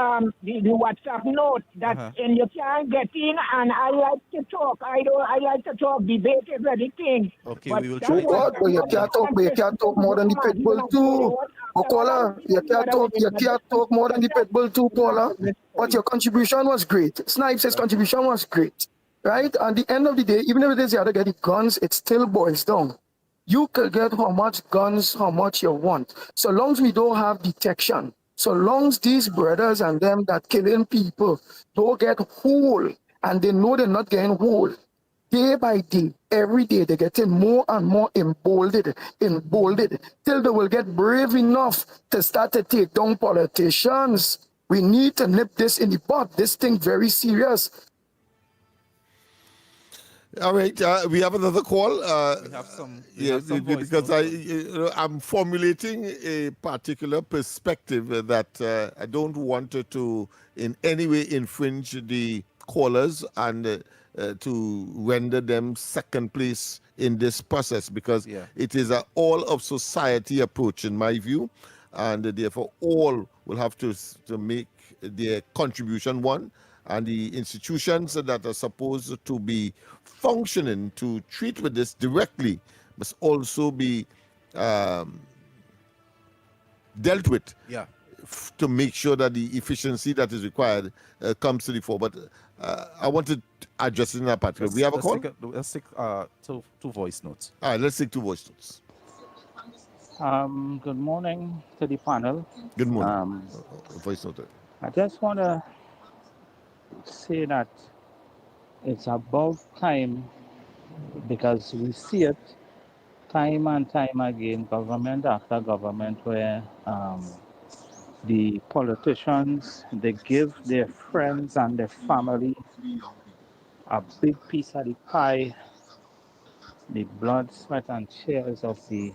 WhatsApp note that and you can't get in. And I like to talk. I like to talk, debate everything. Okay, but we will Oh God, but you can't talk more than the pit bull too. Okola, you can't talk more than the pit bull too, Paula. But your contribution was great. Snipes' contribution was great. Right? At the end of the day, even if it is you have to get the guns, it still boils down. You could get how much guns, how much you want. So long as we don't have detection, so long as these brothers and them that killing people don't get whole, and they know they're not getting whole, day by day, every day, they're getting more and more emboldened, till they will get brave enough to start to take down politicians. We need to nip this in the bud. This thing very serious. All right, we have another call. We have some voice because notes. I'm formulating a particular perspective that I don't want to in any way infringe the callers and to render them second place in this process, because it is an all of society approach in my view, and therefore all will have to make their contribution one. And the institutions that are supposed to be functioning to treat with this directly must also be dealt with to make sure that the efficiency that is required comes to the fore. But I want to address it in that particular. We have a call? Let's take two voice notes. All right, let's take 2 voice notes. Good morning to the panel. Good morning. Voice note. I just want to say that it's about time, because we see it time and time again, government after government, where the politicians, they give their friends and their family a big piece of the pie, the blood, sweat, and tears of the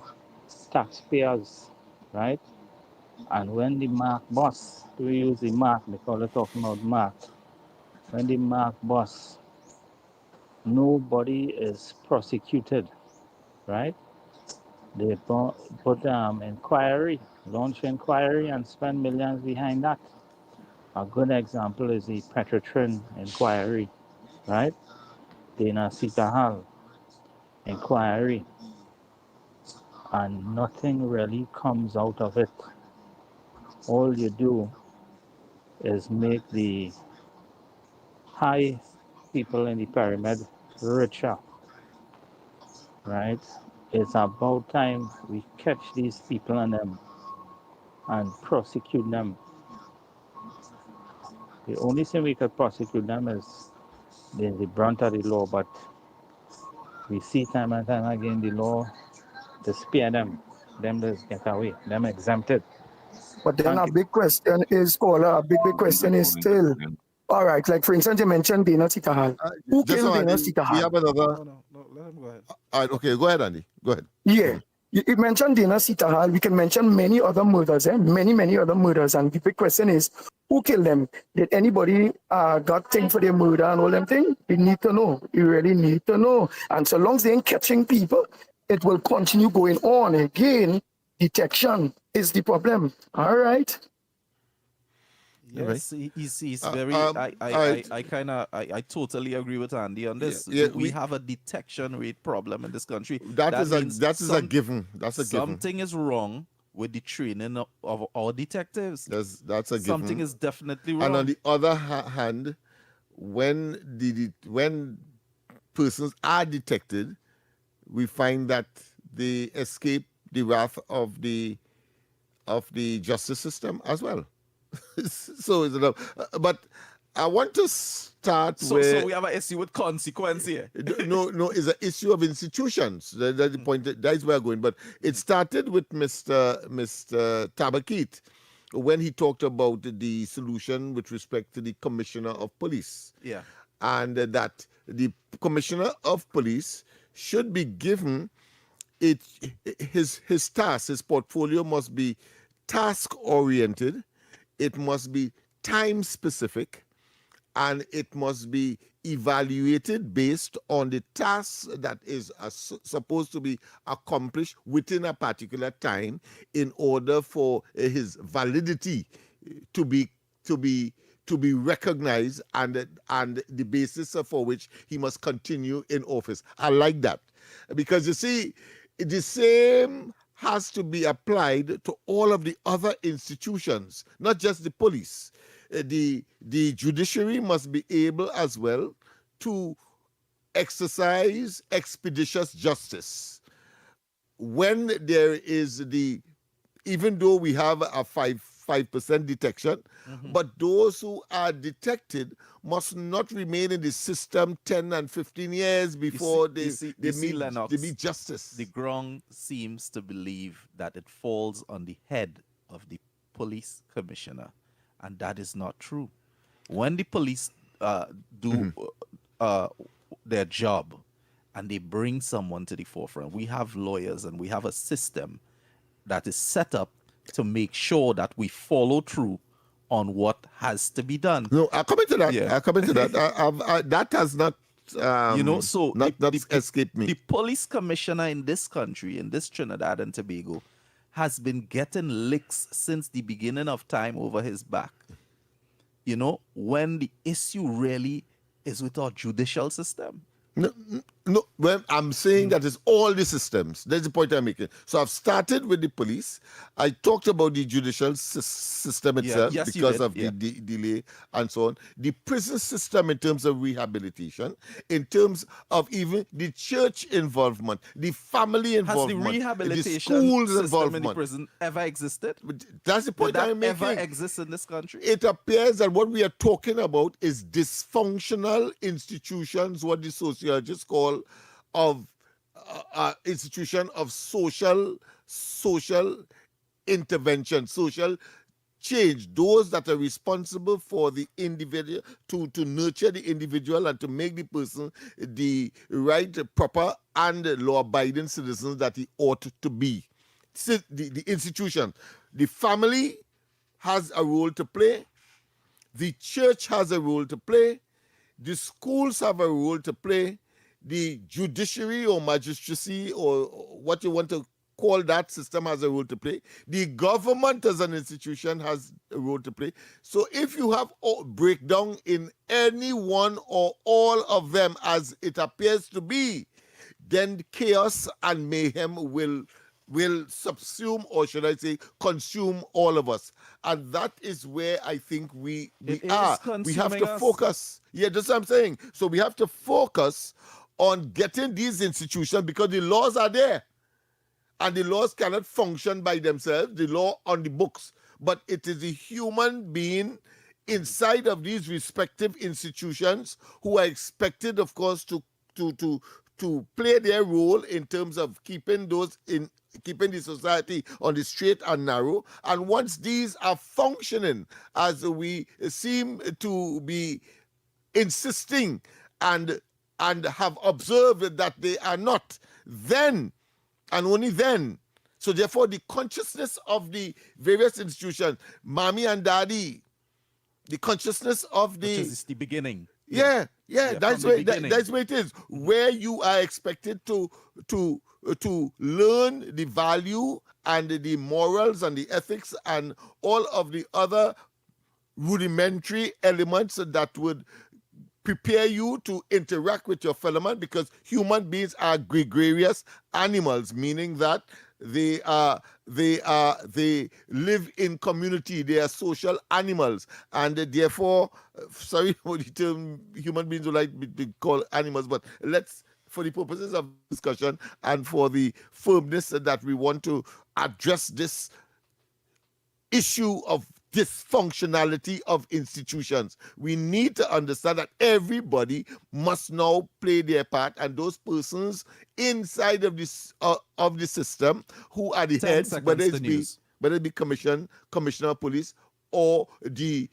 taxpayers, right? And when the mark boss, we use the mark because we're talking about mark. When the mark boss, nobody is prosecuted, right? They put inquiry, launch inquiry, and spend millions behind that. A good example is the Petrotrin inquiry, right? Dana Sitahal inquiry, and nothing really comes out of it. All you do is make the high people in the pyramid richer, right? It's about time we catch these people and prosecute them. The only thing we could prosecute them is the brunt of the law, but we see time and time again the law to spare them just get away, them exempted. But then a big question is, Paula, a big question is still, all right, like for instance, you mentioned Dana Sitahal. Who killed Dana Sitahal? We have another. No, let him go ahead. All right, okay, go ahead, Andy. Go ahead. Yeah. You mentioned Dana Sitahal. We can mention many other murders, many other murders. And the big question is, who killed them? Did anybody got thing for their murder and all them things? We need to know. We really need to know. And so long as they ain't catching people, it will continue going on. Again, detection is the problem. All right. Yes, he's very. I totally agree with Andy on this. We have a detection rate problem in this country. That is a given. That's a given. Something is wrong with the training of our detectives. That's a given. Something is definitely wrong. And on the other hand, when persons are detected, we find that they escape the wrath of the justice system as well. So, but I want to start so we have an issue with consequence here. No, it's an issue of institutions. That's the point. That's where I'm going. But it started with Mr. Tabakit when he talked about the solution with respect to the commissioner of police. Yeah. And that the commissioner of police should be given his task, his portfolio must be task oriented, it must be time specific, and it must be evaluated based on the task that is supposed to be accomplished within a particular time in order for his validity to be recognized and the basis for which he must continue in office. I like that, because you see, the same has to be applied to all of the other institutions, not just the police. The judiciary must be able as well to exercise expeditious justice. When there is even though we have a 5% detection, but those who are detected must not remain in the system 10 and 15 years before they meet justice. The ground seems to believe that it falls on the head of the police commissioner, and that is not true. When the police do their job and they bring someone to the forefront, we have lawyers and we have a system that is set up to make sure that we follow through on what has to be done. No, I'll come into that. Yeah. I'll come into that. That has not, not escaped me. The police commissioner in this country, in this Trinidad and Tobago, has been getting licks since the beginning of time over his back. When the issue really is with our judicial system. No, well, I'm saying that it's all the systems. That's the point I'm making. So I've started with the police. I talked about the judicial system itself because of the delay and so on. The prison system in terms of rehabilitation, in terms of even the church involvement, the family involvement, Has the rehabilitation the schools system involvement. in the prison ever existed? That's the point I'm making. Ever exist in this country? It appears that what we are talking about is dysfunctional institutions, what the sociologists call of institution of social intervention, social change, those that are responsible for the individual, to nurture the individual and to make the person the right, proper, and law-abiding citizens that he ought to be. The institution, the family has a role to play, the church has a role to play, the schools have a role to play, the judiciary or magistracy or what you want to call that system has a role to play. The government as an institution has a role to play. So if you have a breakdown in any one or all of them, as it appears to be, then chaos and mayhem will subsume, or should I say, consume all of us. And that is where I think we are. We have to focus. Yeah, that's what I'm saying. So we have to focus on getting these institutions, because the laws are there. And the laws cannot function by themselves, the law on the books. But it is the human being inside of these respective institutions who are expected, of course, to play their role in terms of keeping the society on the straight and narrow. And once these are functioning as we seem to be insisting and have observed that they are not, then and only then. So therefore, the consciousness of the various institutions, mommy and daddy, the consciousness of the... Which is the beginning. That's where it is. Where you are expected to learn the value and the morals and the ethics and all of the other rudimentary elements that would prepare you to interact with your fellow man, because human beings are gregarious animals, meaning that they live in community. They are social animals, and therefore, sorry for the term human beings would like to be called animals, but let's, for the purposes of discussion and for the firmness that we want to address this issue of dysfunctionality of institutions, we need to understand that everybody must now play their part, and those persons inside of this of the system who are the heads, whether it be commissioner of police or the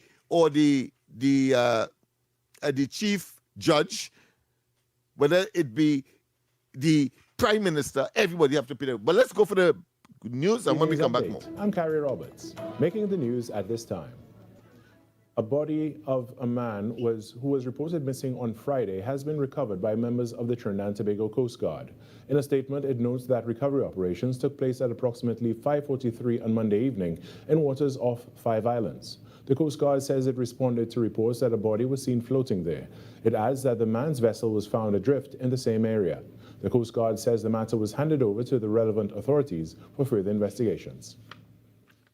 chief judge, whether it be the Prime Minister, everybody have to pay. But let's go for the news, and when we come back more. I'm Carrie Roberts, making the news at this time. A body of a man who was reported missing on Friday has been recovered by members of the Trinidad and Tobago Coast Guard. In a statement, it notes that recovery operations took place at approximately 5:43 on Monday evening in waters off Five Islands. The Coast Guard says it responded to reports that a body was seen floating there. It adds that the man's vessel was found adrift in the same area. The Coast Guard says the matter was handed over to the relevant authorities for further investigations.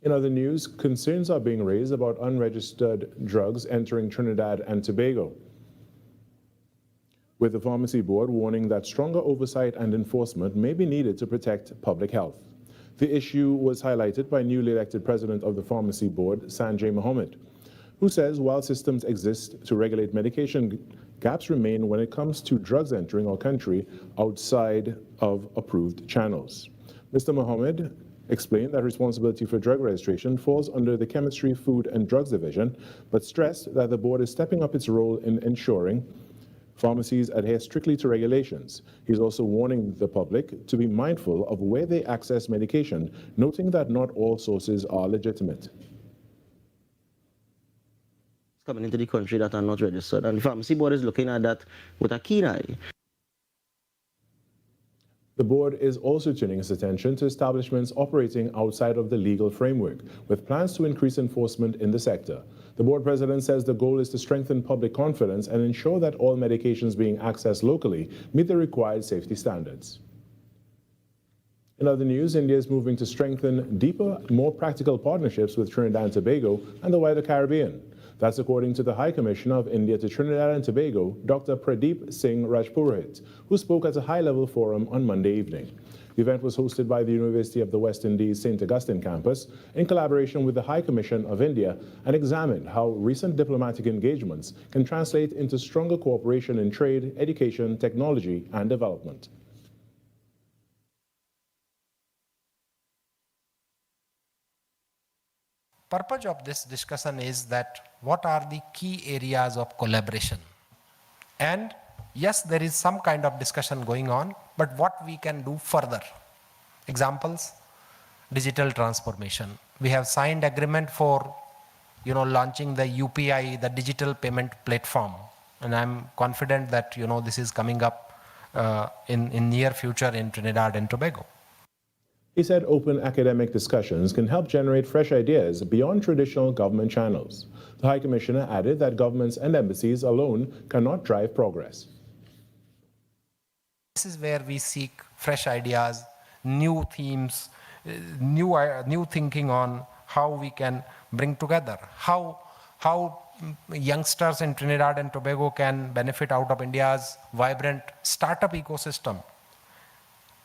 In other news, concerns are being raised about unregistered drugs entering Trinidad and Tobago, with the Pharmacy Board warning that stronger oversight and enforcement may be needed to protect public health. The issue was highlighted by newly elected president of the Pharmacy Board, Sanjay Mohammed, who says while systems exist to regulate medication, gaps remain when it comes to drugs entering our country outside of approved channels. Mr. Mohammed explained that responsibility for drug registration falls under the Chemistry, Food and Drugs Division, but stressed that the board is stepping up its role in ensuring pharmacies adhere strictly to regulations. He's also warning the public to be mindful of where they access medication, noting that not all sources are legitimate. Coming into the country that are not registered, and the Pharmacy Board is looking at that with a keen eye. The board is also turning its attention to establishments operating outside of the legal framework, with plans to increase enforcement in the sector. The board president says the goal is to strengthen public confidence and ensure that all medications being accessed locally meet the required safety standards. In other news, India is moving to strengthen deeper, more practical partnerships with Trinidad and Tobago and the wider Caribbean. That's according to the High Commissioner of India to Trinidad and Tobago, Dr. Pradeep Singh Rajpurohit, who spoke at a high-level forum on Monday evening. The event was hosted by the University of the West Indies St. Augustine campus in collaboration with the High Commission of India and examined how recent diplomatic engagements can translate into stronger cooperation in trade, education, technology, and development. Purpose of this discussion is that what are the key areas of collaboration? And yes, there is some kind of discussion going on, but what we can do further. Examples, digital transformation. We have signed agreement for launching the UPI, the digital payment platform. And I'm confident that this is coming up in near future in Trinidad and Tobago. He said open academic discussions can help generate fresh ideas beyond traditional government channels. The High Commissioner added that governments and embassies alone cannot drive progress. This is where we seek fresh ideas, new themes, new thinking on how we can bring together, how youngsters in Trinidad and Tobago can benefit out of India's vibrant startup ecosystem.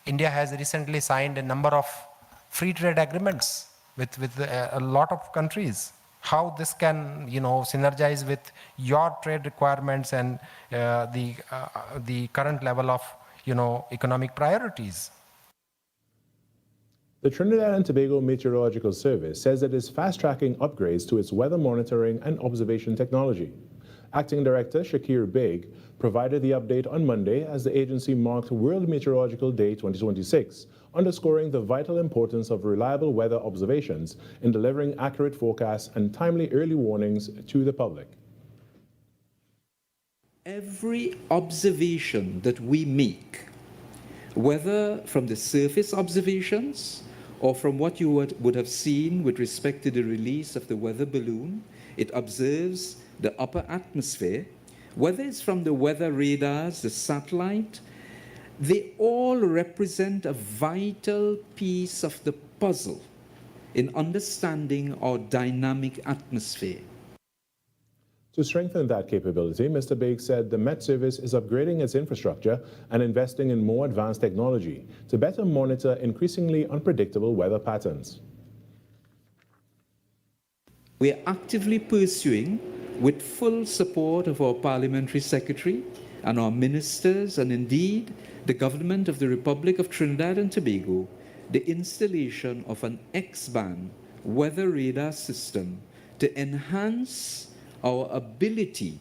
India has recently signed a number of free trade agreements with a lot of countries. How this can, synergize with your trade requirements and the current level of, economic priorities. The Trinidad and Tobago Meteorological Service says it is fast-tracking upgrades to its weather monitoring and observation technology. Acting Director Shakir Beg provided the update on Monday as the agency marked World Meteorological Day 2026, underscoring the vital importance of reliable weather observations in delivering accurate forecasts and timely early warnings to the public. Every observation that we make, whether from the surface observations or from what you would have seen with respect to the release of the weather balloon, it observes the upper atmosphere, whether it's from the weather radars, the satellite, they all represent a vital piece of the puzzle in understanding our dynamic atmosphere. To strengthen that capability, Mr. Beg said the Met Service is upgrading its infrastructure and investing in more advanced technology to better monitor increasingly unpredictable weather patterns. We are actively pursuing, with full support of our Parliamentary Secretary and our ministers and indeed the Government of the Republic of Trinidad and Tobago, the installation of an X-band weather radar system to enhance our ability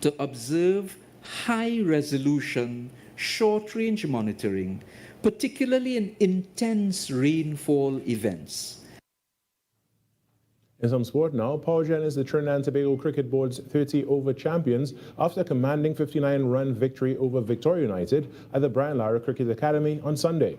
to observe high-resolution, short-range monitoring, particularly in intense rainfall events. In some sport now, PowerGen is the Trinidad and Tobago Cricket Board's 30-over champions after a commanding 59-run victory over Victoria United at the Brian Lara Cricket Academy on Sunday.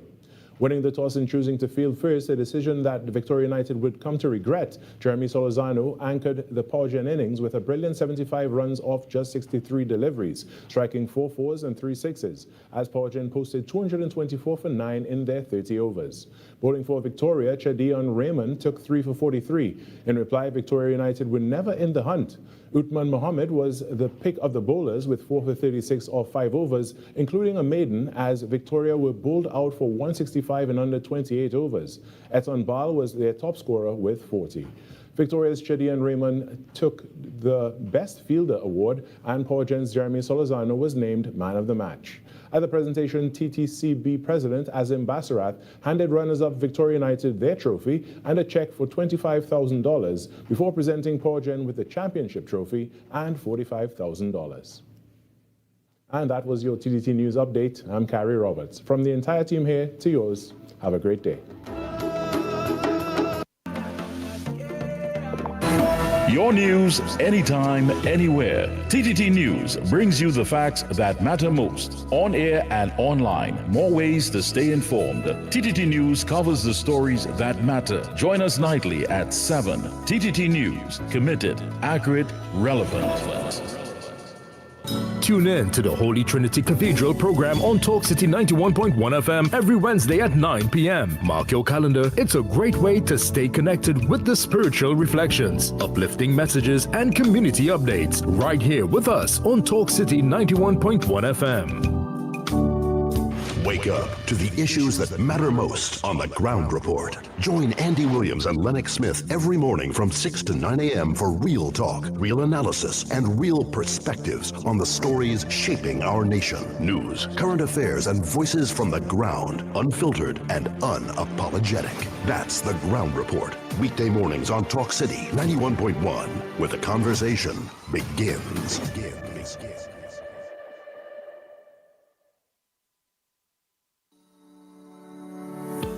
Winning the toss and choosing to field first, a decision that Victoria United would come to regret, Jeremy Solozano anchored the PowerGen innings with a brilliant 75 runs off just 63 deliveries, striking 4 fours and 3 sixes, as PowerGen posted 224 for 9 in their 30 overs. Bowling for Victoria, Chadion Raymond took 3 for 43. In reply, Victoria United were never in the hunt. Uthman Mohammed was the pick of the bowlers with 4 for 36 off 5 overs, including a maiden, as Victoria were bowled out for 165 in under 28 overs. Eton Bal was their top scorer with 40. Victoria's Chadion Raymond took the Best Fielder award, and PowerGen's Jeremy Solozano was named Man of the Match. At the presentation, TTCB President Azim Basarath handed runners-up Victoria United their trophy and a check for $25,000 before presenting PowerGen with the championship trophy and $45,000. And that was your TTT News Update. I'm Carrie Roberts. From the entire team here to yours, have a great day. Your news, anytime, anywhere. TTT News brings you the facts that matter most. On air and online. More ways to stay informed. TTT News covers the stories that matter. Join us nightly at 7. TTT News. Committed, accurate, relevant. Tune in to the Holy Trinity Cathedral program on Talk City 91.1 FM every Wednesday at 9 p.m. Mark your calendar. It's a great way to stay connected with the spiritual reflections, uplifting messages, and community updates right here with us on Talk City 91.1 FM. Wake up to the issues that matter most on The Ground Report. Join Andy Williams and Lennox Smith every morning from 6 to 9 a.m. for real talk, real analysis, and real perspectives on the stories shaping our nation. News, current affairs, and voices from the ground, unfiltered and unapologetic. That's The Ground Report. Weekday mornings on Talk City 91.1, where the conversation begins.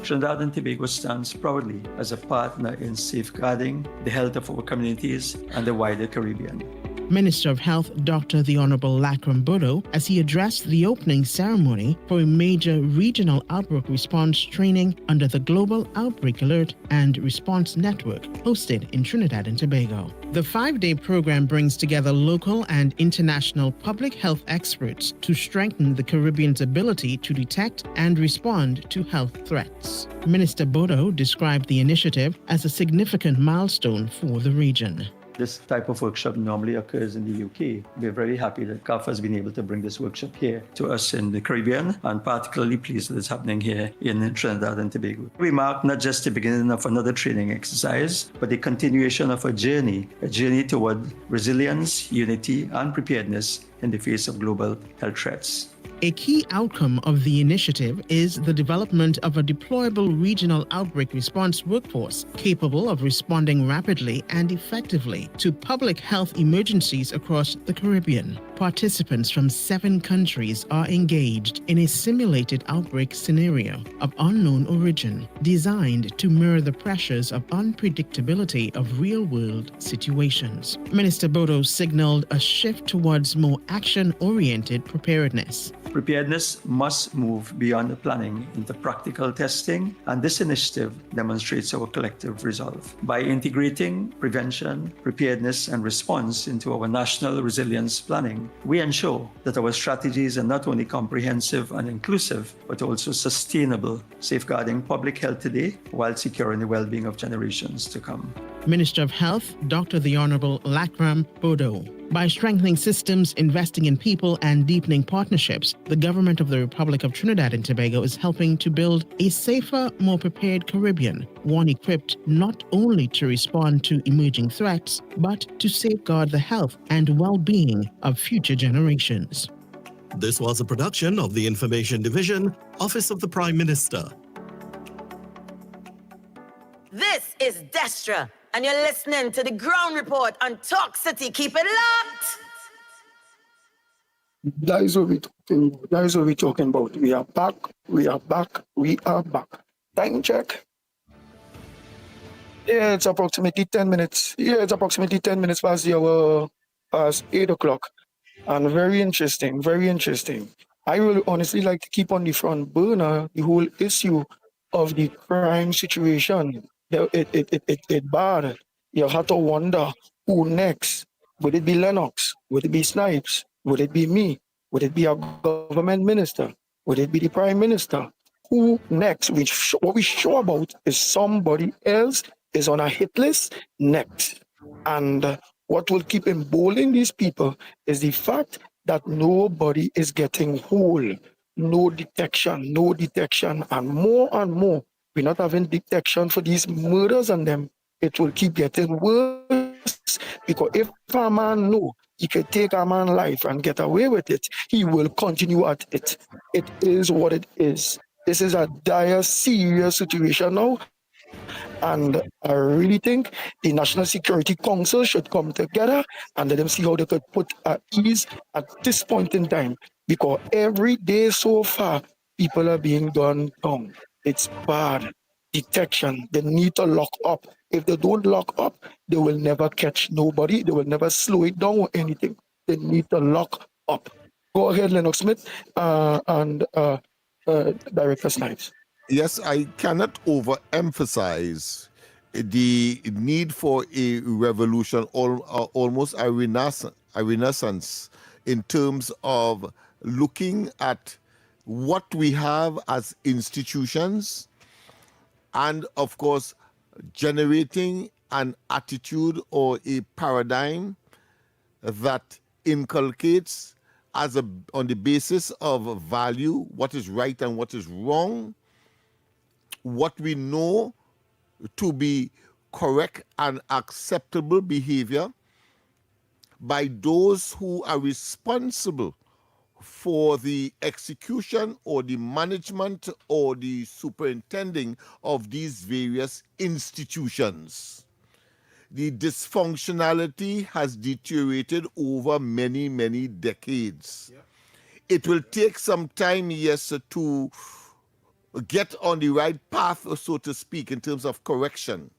Trinidad and Tobago stands proudly as a partner in safeguarding the health of our communities and the wider Caribbean. Minister of Health Dr. The Honorable Lakram Bodo, as he addressed the opening ceremony for a major regional outbreak response training under the Global Outbreak Alert and Response Network hosted in Trinidad and Tobago. The 5-day program brings together local and international public health experts to strengthen the Caribbean's ability to detect and respond to health threats. Minister Bodo described the initiative as a significant milestone for the region. This type of workshop normally occurs in the UK. We're very happy that CAF has been able to bring this workshop here to us in the Caribbean, and particularly pleased that it's happening here in Trinidad and Tobago. We mark not just the beginning of another training exercise, but the continuation of a journey toward resilience, unity, and preparedness in the face of global health threats. A key outcome of the initiative is the development of a deployable regional outbreak response workforce capable of responding rapidly and effectively to public health emergencies across the Caribbean. Participants from 7 countries are engaged in a simulated outbreak scenario of unknown origin, designed to mirror the pressures of unpredictability of real-world situations. Minister Bodo signaled a shift towards more action-oriented preparedness. Preparedness must move beyond the planning into practical testing, and this initiative demonstrates our collective resolve. By integrating prevention, preparedness, and response into our national resilience planning, we ensure that our strategies are not only comprehensive and inclusive, but also sustainable, safeguarding public health today while securing the well-being of generations to come. Minister of Health, Dr. The Honorable Lakram Bodo. By strengthening systems, investing in people, and deepening partnerships, the government of the Republic of Trinidad and Tobago is helping to build a safer, more prepared Caribbean, one equipped not only to respond to emerging threats, but to safeguard the health and well-being of future generations. This was a production of the Information Division, Office of the Prime Minister. This is Destra, and you're listening to The Ground Report on Talk City. Keep it locked! That is what we're talking about. That is what we're talking about. We are back. We are back. We are back. Time check. Yeah, it's approximately 10 minutes. Yeah, it's approximately 10 minutes past the hour, past 8 o'clock. And very interesting, very interesting. I will honestly like to keep on the front burner the whole issue of the crime situation. It bad. You have to wonder who next. Would it be Lennox? Would it be Snipes? Would it be me? Would it be a government minister? Would it be the prime minister? Who next? What we sure about is somebody else is on a hit list next. And what will keep emboldening these people is the fact that nobody is getting whole. No detection, and more. We're not having detection for these murders and them. It will keep getting worse because if a man know he can take a man's life and get away with it, he will continue at it. It is what it is. This is a dire, serious situation now, and I really think the National Security Council should come together and let them see how they could put at ease at this point in time. Because every day so far, people are being gunned down. It's bad. Detection. They need to lock up. If they don't lock up, they will never catch nobody. They will never slow it down or anything. They need to lock up. Go ahead, Lennox Smith and Director Snipes. Yes, I cannot overemphasize the need for a revolution, almost a renaissance in terms of looking at what we have as institutions and, of course, generating an attitude or a paradigm that inculcates on the basis of value what is right and what is wrong, what we know to be correct and acceptable behavior by those who are responsible for the execution or the management or the superintending of these various institutions. The dysfunctionality has deteriorated over many, many decades. Yeah. It will take some time, yes, to get on the right path, so to speak, in terms of correction.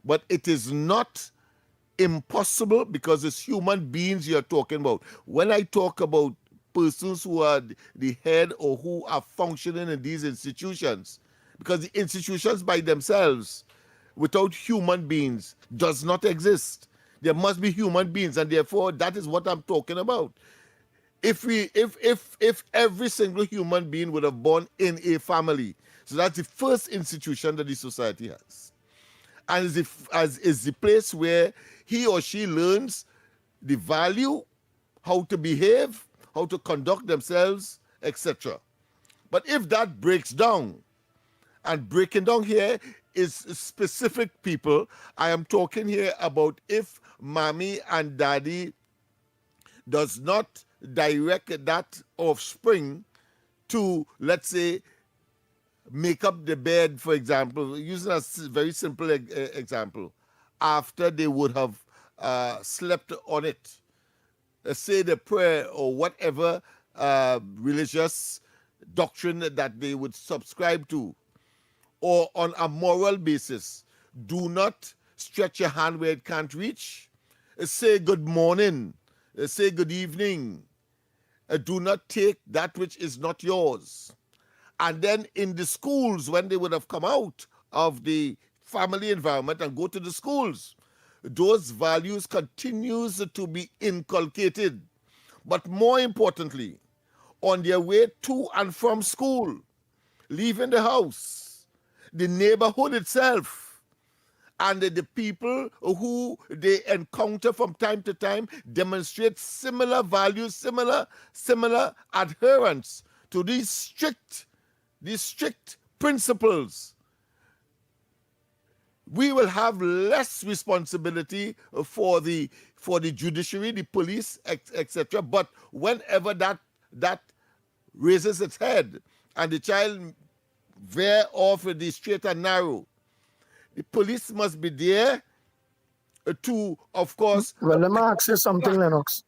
But it is not impossible because it's human beings you're talking about. When I talk about persons who are the head or who are functioning in these institutions, because the institutions by themselves, without human beings, does not exist. There must be human beings, and therefore that is what I'm talking about. If every single human being would have born in a family, so that's the first institution that the society has, and is the place where he or she learns the value, how to behave, how to conduct themselves, etc. But if that breaks down, and breaking down here is specific people, I am talking here about if mommy and daddy does not direct that offspring to, let's say, make up the bed, for example, using a very simple example, after they would have slept on it, say the prayer or whatever religious doctrine that they would subscribe to, or on a moral basis, do not stretch your hand where it can't reach. Say good morning, say good evening. Do not take that which is not yours. And then in the schools, when they would have come out of the family environment and go to the schools, those values continues to be inculcated. But more importantly, on their way to and from school, leaving the house, the neighborhood itself, and the people who they encounter from time to time demonstrate similar values, similar adherence to these strict principles. We will have less responsibility for the judiciary, the police, etc. But whenever that raises its head and the child veer off the straight and narrow, the police must be there to, of course. Well, let me ask you something, Lennox.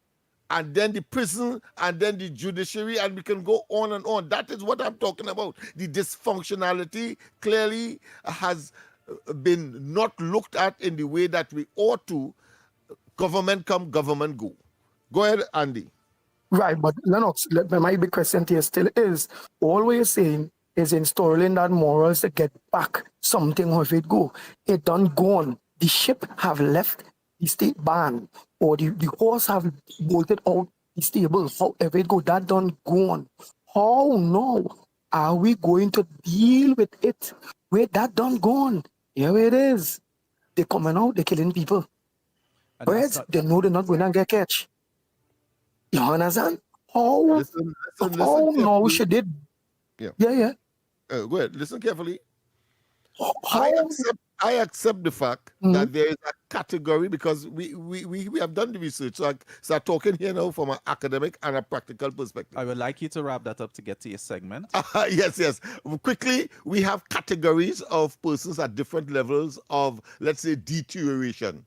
and then the prison, and then the judiciary, and we can go on and on. That is what I'm talking about. The dysfunctionality clearly has been not looked at in the way that we ought to. Government come, government go. Go ahead, Andy. Right, but Lennox, my big question to you still is, all we're saying is installing that morals to get back something of it go. It done gone. The ship have left the state barn, or the horse have bolted out the stable. However it go, that done gone. How now are we going to deal with it? Wait, that done gone. Here it is. They coming out, they killing people. Right? They know they're not going to get catch. You understand? How Listen now should it? Yeah. Go ahead. Listen carefully. How? I accept the fact that there is a category, because we have done the research. So I'm talking here now from an academic and a practical perspective. I would like you to wrap that up to get to your segment. Yes. Quickly, we have categories of persons at different levels of, let's say, deterioration.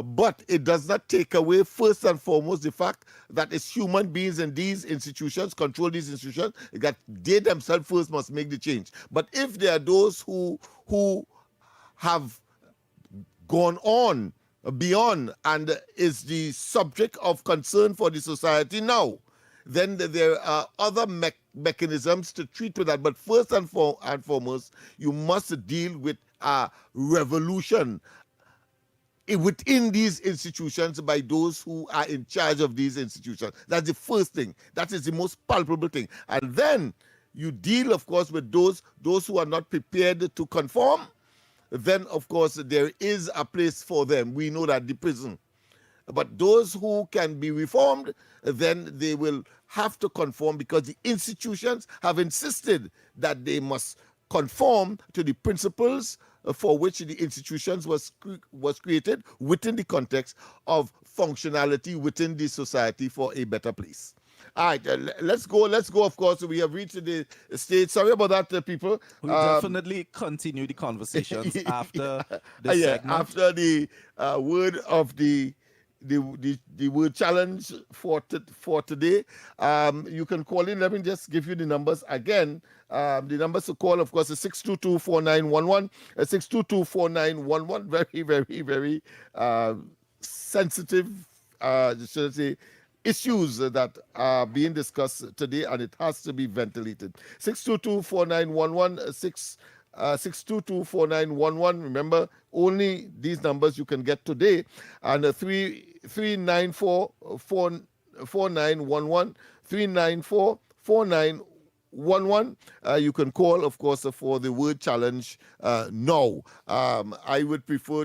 But it does not take away, first and foremost, the fact that it's human beings in these institutions, control these institutions, that they themselves first must make the change. But if there are those who have gone on beyond and is the subject of concern for the society now, then there are other mechanisms to treat with that. But first and foremost, you must deal with a revolution within these institutions by those who are in charge of these institutions. That's the first thing. That is the most palpable thing. And then you deal, of course, with those who are not prepared to conform. Then, of course, there is a place for them. We know that, the prison. But those who can be reformed, then they will have to conform, because the institutions have insisted that they must conform to the principles for which the institutions was created within the context of functionality within the society for a better place. All right, let's go. Of course, we have reached the stage. Sorry about that, people. We'll definitely continue the conversations after the segment. After the word of the word challenge for today. You can call in. Let me just give you the numbers again. The numbers to call, of course, is 622-4911. 622-4911. Very, very, very sensitive, should I say, issues that are being discussed today, and it has to be ventilated. 622-4911. 622-4911. Remember, only these numbers you can get today. And 394-4911. 394-4911. You can call, of course, for the word challenge now. I would prefer,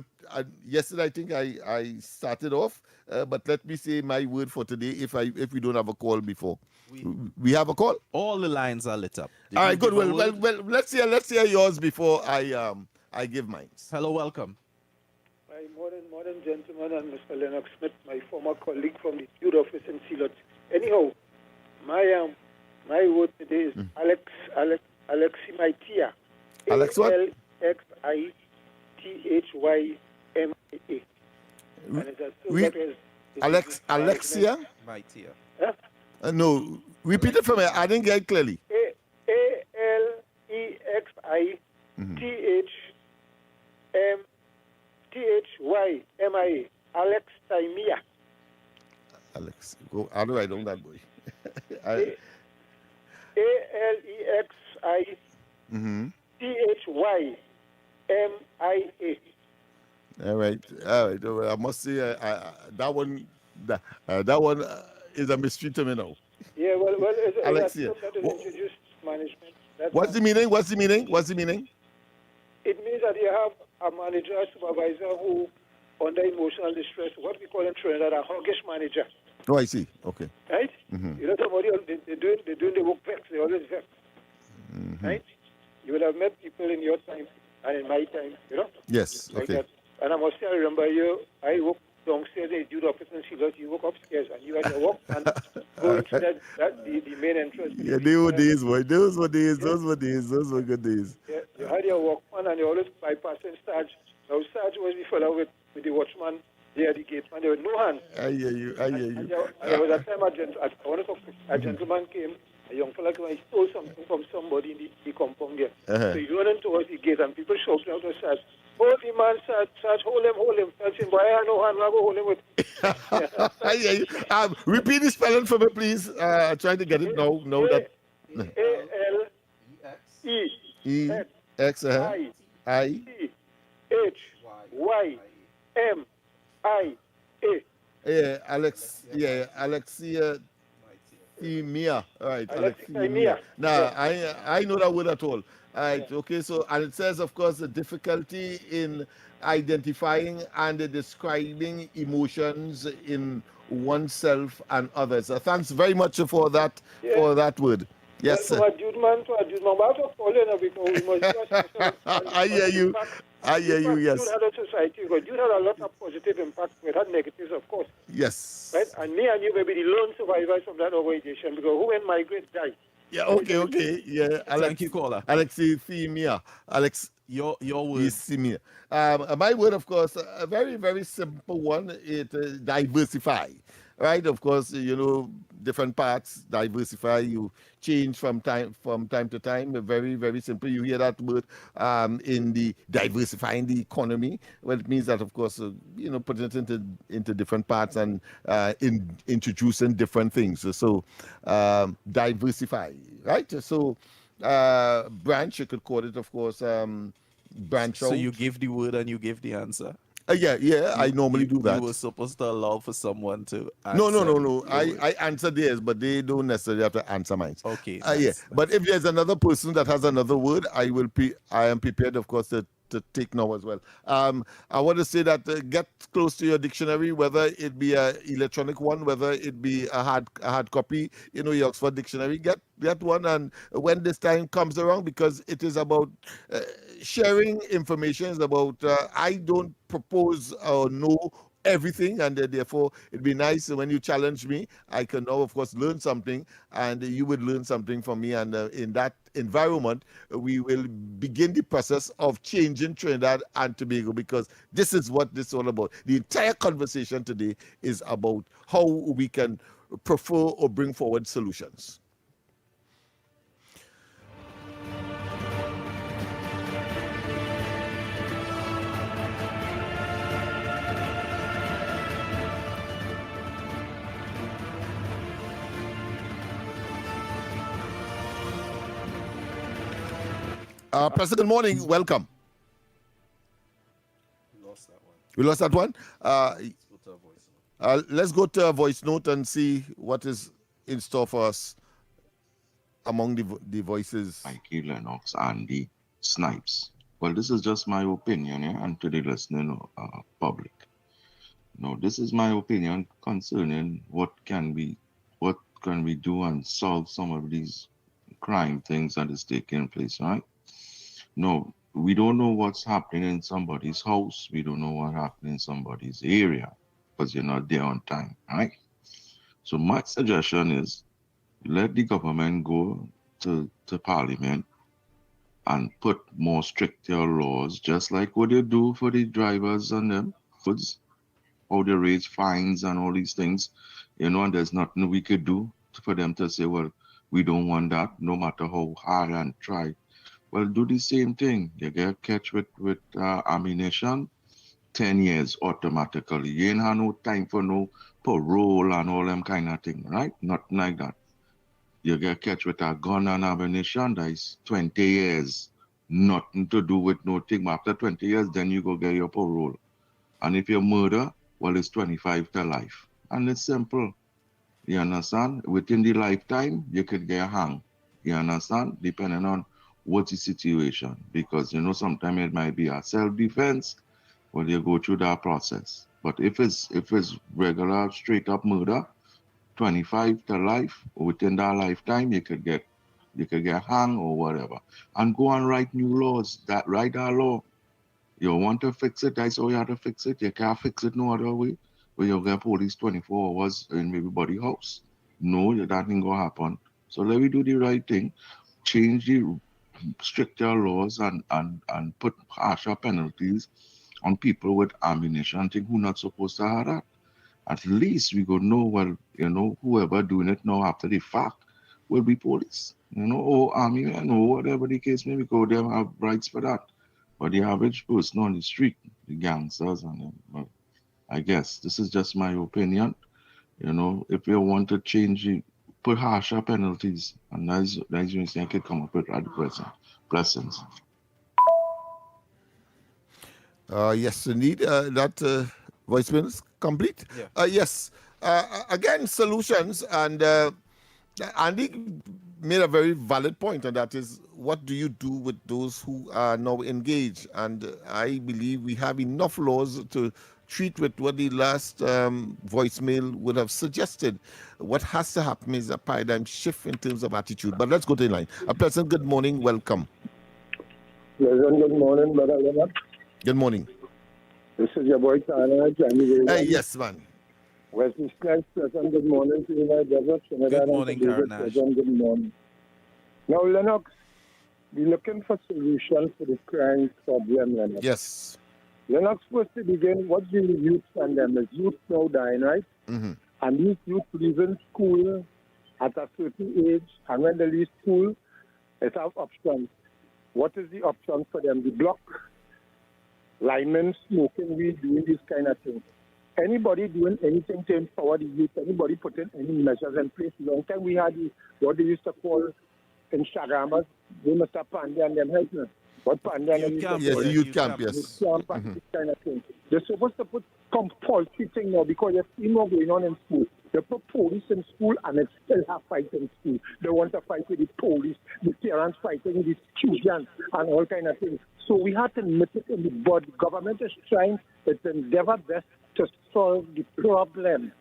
yesterday I think I started off, but let me say my word for today if we don't have a call before. We have a call? All the lines are lit up. All right, good. Well, let's hear yours before I give mine. Hello, welcome. My modern gentleman and Mr. Lennox Smith, my former colleague from the youth office in Silot. Anyhow, my word today is Aleximaitia. Alex what? Alexithymia. Alexia? Maitia. Huh? No, repeat it for me. I didn't get it clearly. Alexithymia. Alexithymia. Alex, go. How do I know that, boy? Alexithymia. All right. I must say that one is a mystery to me now. Yeah, well, Alexia. that is introduced management. What's the meaning? It means that you have a manager, a supervisor who, under emotional distress, what we call in Trinidad a hoggish manager. Oh, I see. Okay. Right? Mm-hmm. You know, somebody they're doing the work vex. They always vex. Mm-hmm. Right? You would have met people in your time and in my time. You know. Yes. Like Okay. that. And I must say, I remember you. I worked downstairs in the youth office in Silot. You work upstairs, and you had to walk and go into the main entrance. Yeah, they were days, boy. Those were days. Those were good days. Yeah, you had your walkman and you always bypassing Sarge. Now Sarge was the fellow with the watchman Yeah, the gate man, there was no hand. I hear you. I hear And you. there was a time a gentleman came, a young fella came, and he stole something from somebody in the compound there. Uh-huh. So he running towards the gate, and people shouting out and said, hold the man, Sarge, hold him. Tell him, boy, I have no hand, I go hold him with. I hear you. Repeat the spelling for me, please. Trying to get it now. Know that. E X I H Y M I A. Yeah, Alexia Themia. All right, Alexithymia. Now, I know that word at all. All right, okay, so, and it says, of course, the difficulty in identifying and describing emotions in oneself and others. Thanks very much for that word. Yes, well, sir. from a Jude man, but to follow now because we must do a special. I hear you. I hear you, yes. Jude had a society, because Jude had a lot of positive impacts, but had negatives, of course. Yes. Right? And me and you may be the lone survivors from that organization, because who when migrate die. Yeah, okay. Yeah, Thank you, caller. Alexithymia. Your word. Alexithymia. My word, of course, a very, very simple one. It diversify. Right, of course, different parts diversify. You change from time to time. Very, very simple. You hear that word in the diversifying the economy. Well, it means that, of course, putting it into different parts and introducing different things. So diversify, right? So branch, you could call it, of course, branch out. So you give the word and you give the answer. I normally do that. You were supposed to allow for someone to answer. No. I answer theirs, but they don't necessarily have to answer mine. Okay. But if there's another person that has another word, I am prepared, of course, to take now as well. I want to say that get close to your dictionary, whether it be an electronic one, whether it be a hard copy, your Oxford Dictionary, get one. And when this time comes around, because it is about sharing information, is about I don't propose or know everything, and therefore it'd be nice when you challenge me. I can now, of course, learn something, and you would learn something from me. And in that environment, we will begin the process of changing Trinidad and Tobago, because this is what this is all about. The entire conversation today is about how we can prefer or bring forward solutions. President, morning. Welcome. We lost that one. Let's go to a voice note and see what is in store for us among the voices. Mikey Lennox and the Snipes. Well, this is just my opinion, and to the listening public. No, this is my opinion concerning what can we do and solve some of these crime things that is taking place, right? No, we don't know what's happening in somebody's house. We don't know what happened in somebody's area because you're not there on time, right? So my suggestion is let the government go to Parliament and put more stricter laws, just like what they do for the drivers and them goods, how they raise fines and all these things, and there's nothing we could do for them to say, well, we don't want that, no matter how hard and try. Well, do the same thing. You get catch with ammunition, 10 years automatically. You ain't have no time for no parole and all them kind of thing, right? Nothing like that. You get catch with a gun and ammunition, that is 20 years. Nothing to do with no thing. After 20 years, then you go get your parole. And if you murder, well, it's 25 to life. And it's simple. You understand? Within the lifetime, you could get hung. You understand? Depending on what's the situation. Because, sometimes it might be a self-defense, well, you go through that process. But if it's regular, straight-up murder, 25 to life, within that lifetime, you could get hung or whatever. And go and write new laws. Write that law. You want to fix it, that's how you have to fix it. You can't fix it no other way. Where you get police 24 hours in everybody's house. No, that ain't gonna happen. So let me do the right thing. Change the stricter laws and put harsher penalties on people with ammunition and things who not supposed to have that. At least we could know, well, whoever doing it now after the fact will be police, or army men, or whatever the case may be, because they have rights for that. But the average person on the street, the gangsters, well, I guess this is just my opinion. If you want to change it, put harsher penalties, and that's when I could come up with at the present. Blessings. Yes, indeed. That voicemail is complete. Yeah. Yes. Again, solutions. And Andy made a very valid point, and that is, what do you do with those who are now engaged? And I believe we have enough laws to treat with what the last voicemail would have suggested. What has to happen is a paradigm shift in terms of attitude. But let's go to the line. A pleasant good morning. Welcome. Pleasant good morning, Brother Lennox. Good morning. This is your boy, Tana. Yes, man. Wesley Snipes, pleasant good morning to you, my brother. Good morning, Carnage. Pleasant good morning. Now, Lennox, we're looking for solutions to the crime problem, Lennox. Yes. Lennox, first to begin, what's the youth pandemic? Youth now dying, right? Mm-hmm. And these youth leaving school at a certain age, and when they leave school, they have options. What is the option for them? The block, linemen, smoking weed, doing these kind of things. Anybody doing anything to empower the youth, anybody putting any measures in place. Long time we had what they used to call Instagrammers, Mr. Pandya and them helping. What Pandya and them Yes, the youth camp, yes. This kind of thing. They're supposed to put compulsory thing now because there's still more going on in school. They put police in school and they still have fight in school. They want to fight with the police, the parents fighting with the students and all kind of things. So we have to nip it in the bud. The government is trying its endeavor best to solve the problem,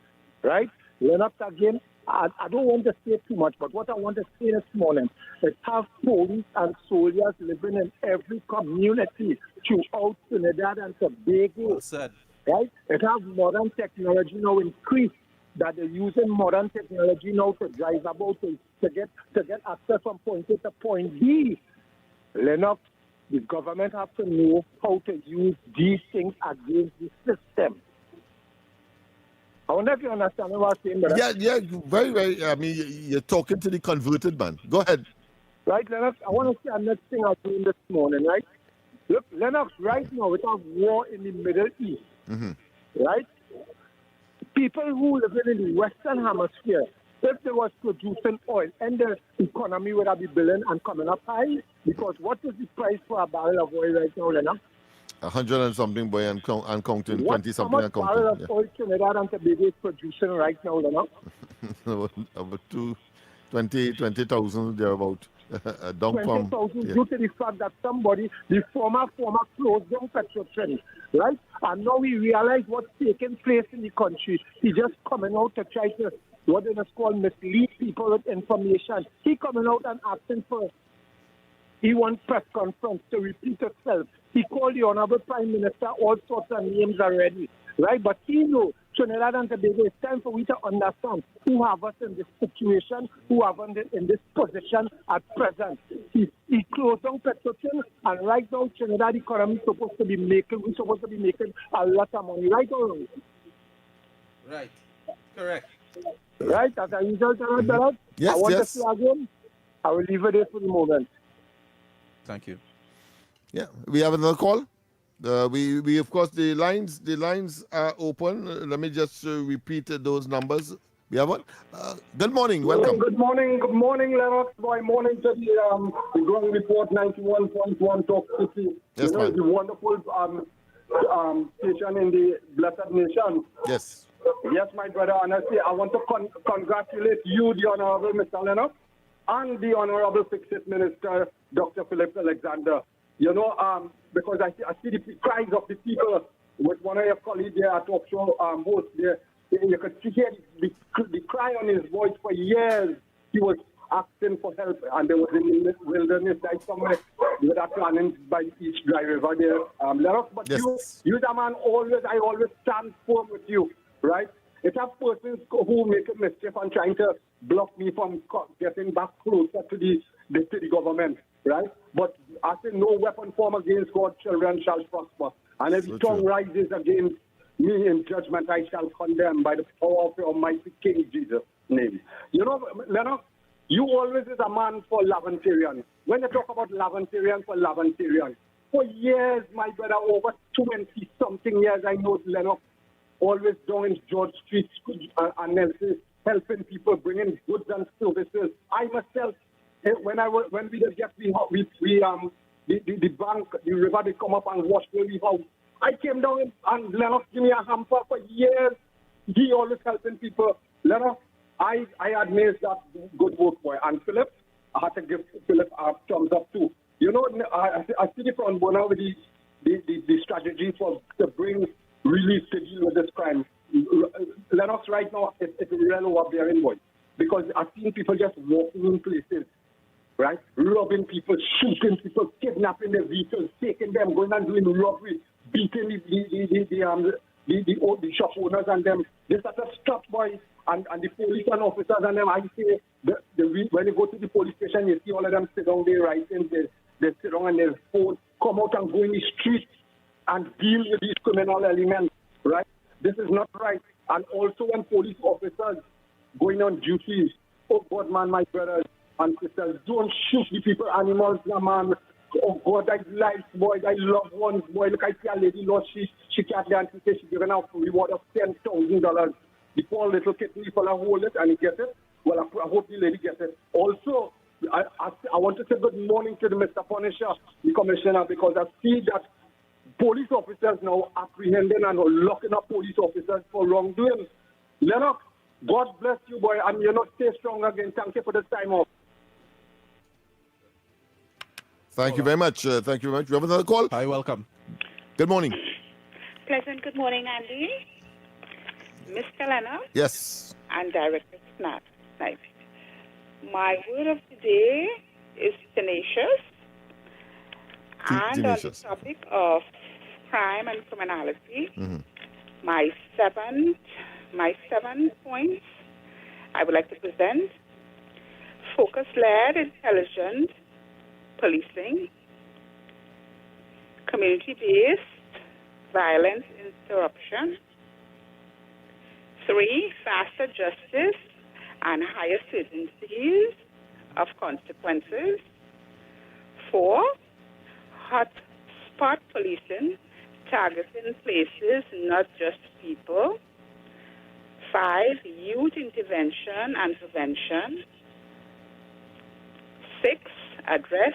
right? Lennox, again, I don't want to say too much, but what I want to say this morning is have police and soldiers living in every community throughout Trinidad and Tobago. Well said. Right? It has modern technology now increased, that they're using modern technology now to drive about to get access from point A to point B. Lennox, the government have to know how to use these things against the system. I wonder if you understand what I'm saying, brother. Yeah, very, very. I mean, you're talking to the converted man. Go ahead. Right, Lennox, I want to say another thing I'm doing this morning, right? Look, Lennox, right now, we have war in the Middle East, right? People who live in the Western Hemisphere, if they was producing oil, and the economy would have been building and coming up high, because what is the price for a barrel of oil right now, Lennox? 100 and something, boy, and counting, 20 something how much and counting. barrel of oil Trinidad and Tobago is producing right now, Lennox? About 20,000 thereabout. Down 20,000 due to the fact that somebody, the former closed down Petrochen, right? And now we realize what's taking place in the country. He's just coming out to try to, what is called, mislead people with information. He coming out and asking for, he wants press conference to repeat itself. He called the Honorable Prime Minister all sorts of names already, right? But he knows Trinidad and Tobago, it's time for we to understand who have us in this situation, who have us in this position at present. He closed down Petrochen, and right now Trinidad economy is supposed to be making a lot of money, right or wrong? Right. Correct. Right, as a result of that, yes, I want to say again, I will leave it there for the moment. Thank you. Yeah, we have another call. We of course, the lines are open. Let me just repeat those numbers. We have one. Good morning. Welcome. Good morning, Lennox. Boy, morning to the Growing Report 91.1 Talk City. Yes, you know, the wonderful station in the blessed nation. Yes. Yes, my brother. Honestly, I want to congratulate you, the Honorable Mr. Lennox, and the Honorable Fixed Minister, Dr. Philip Alexander. You know, because I see the cries of the people with one of your colleagues there at talk show host there. You could hear the cry on his voice for years. He was asking for help, and there was in the wilderness like somewhere with a planning by each dry river there. But yes. you the man, I always stand firm with you, right? It have persons who make a mischief and trying to block me from getting back closer to the government, right? But I say no weapon formed against God's children shall prosper. And every tongue rises against me in judgment, I shall condemn by the power of the Almighty King Jesus' name. You know, Lennox, you always is a man for Laventarian. When you talk about Laventarian for Laventarian, for years, my brother, over 20-something years, I know Lennox, always down in George Street and Nelson, helping people, bringing goods and services. I myself, when we just get the bank, the river, they come up and wash the house. I came down and Lennox give me a hamper for years. He always helping people. Lennox, I admire that good work, boy. And Philip, I had to give Philip a thumbs up too. You know, I see the front burner with the strategy to bring relief to deal with this crime. Lennox right now, it's a real overbearing, boy. Because I've seen people just walking in places, right? Robbing people, shooting people, kidnapping their vehicles, taking them, going and doing robbery, beating the shop owners and them. They start to stop, boys, and the police and officers and them. I say, when you go to the police station, you see all of them sit down there writing, they sit down on their phone, come out and go in the street and deal with these criminal elements, right? This is not right. And also when police officers going on duties, oh God, man, my brothers and sisters, don't shoot the people, animals, man. Oh God, I life, boy, I love ones, boy. Look, I see a lady lost, she can't learn to say she's given out a reward of $10,000. The poor little kitten, people are hold it and he gets it. Well, I hope the lady gets it. Also, I want to say good morning to the Mr. Punisher, the commissioner, because I see that police officers now apprehending and locking up police officers for wrongdoing. Lennox, God bless you, boy, and you know, stay strong again. Thank you for this time off. Thank you very much. Thank you very much. We have another call. Hi, welcome. Good morning. Pleasant good morning, Andy. Mr. Lennox. Yes. And Director Snipes. My word of the day is tenacious. And tenacious. on the topic of crime and criminality, my seven points I would like to present: focus-led, intelligent policing, community-based violence interruption, 3, faster justice and higher certainties of consequences, 4, hot spot policing, targeting places, not just people, 5, youth intervention and prevention, 6, address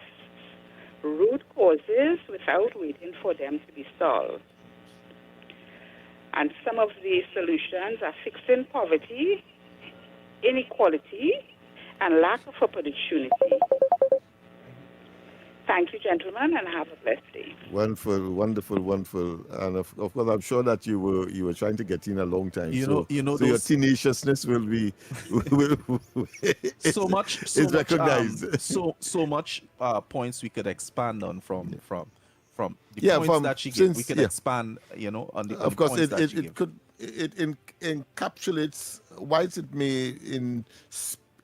root causes without waiting for them to be solved. And some of the solutions are fixing poverty, inequality, and lack of opportunity. Thank you, gentlemen, and have a blessed day. Wonderful, wonderful, wonderful. And of course, I'm sure that you were trying to get in a long time. So your tenaciousness will be so much recognized. So much points we could expand on from the points that she gave. We could expand, on the of course points that she it encapsulates, whilst it may in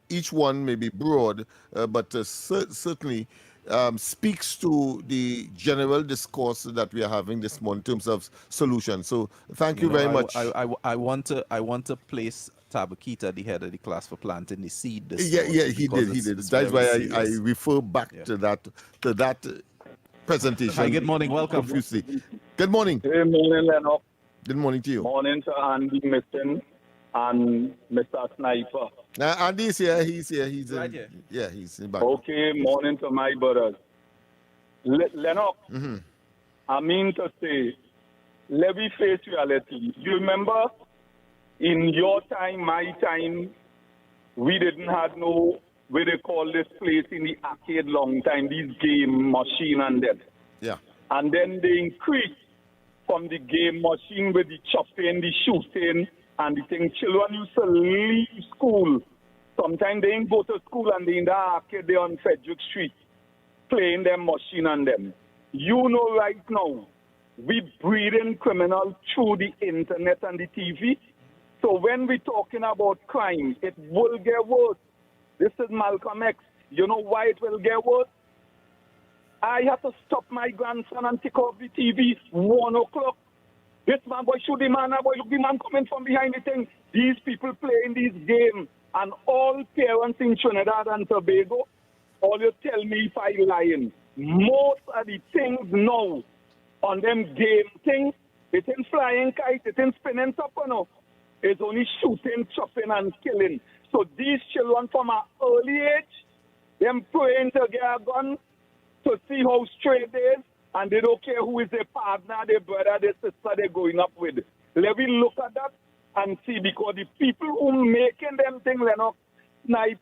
each one may be broad, but certainly speaks to the general discourse that we are having this morning in terms of solutions. So thank you very much. I want to place Tabakita at the head of the class for planting the seed. He did. That's why I refer back to that presentation. Hi, good morning. Welcome. Profusely. Good morning. Good morning, Lennox. Good morning to you. Morning to Andy Mitten and Mr. Sniper. Andy's here. He's here. He's right here. Yeah, he's in back. Okay, morning to my brothers. Lennox, I mean to say, let me face reality. You remember in your time, my time, we didn't have no, where they call this place in the arcade long time, these game machine and that. Yeah. And then they increased from the game machine with the chopping, the shooting, and the thing. Children used to leave school. Sometimes they didn't go to school and they in the arcade there on Frederick Street playing them machine and them. You know right now, we breeding criminals through the internet and the TV. So when we're talking about crime, it will get worse. This is Malcolm X. You know why it will get worse? I had to stop my grandson and take off the TV 1 o'clock. This man, boy, shoot the man, boy, look, the man coming from behind the thing. These people playing these games, and all parents in Trinidad and Tobago, all you tell me if I lying. Most of the things now on them game things, it ain't flying kite, it ain't spinning top, it's only shooting, chopping, and killing. So these children from an early age, them praying to get a gun to see how straight they is, and they don't care who is their partner, their brother, their sister they're going up with. Let me look at that and see, because the people who making them thing, Lennox, Snipe,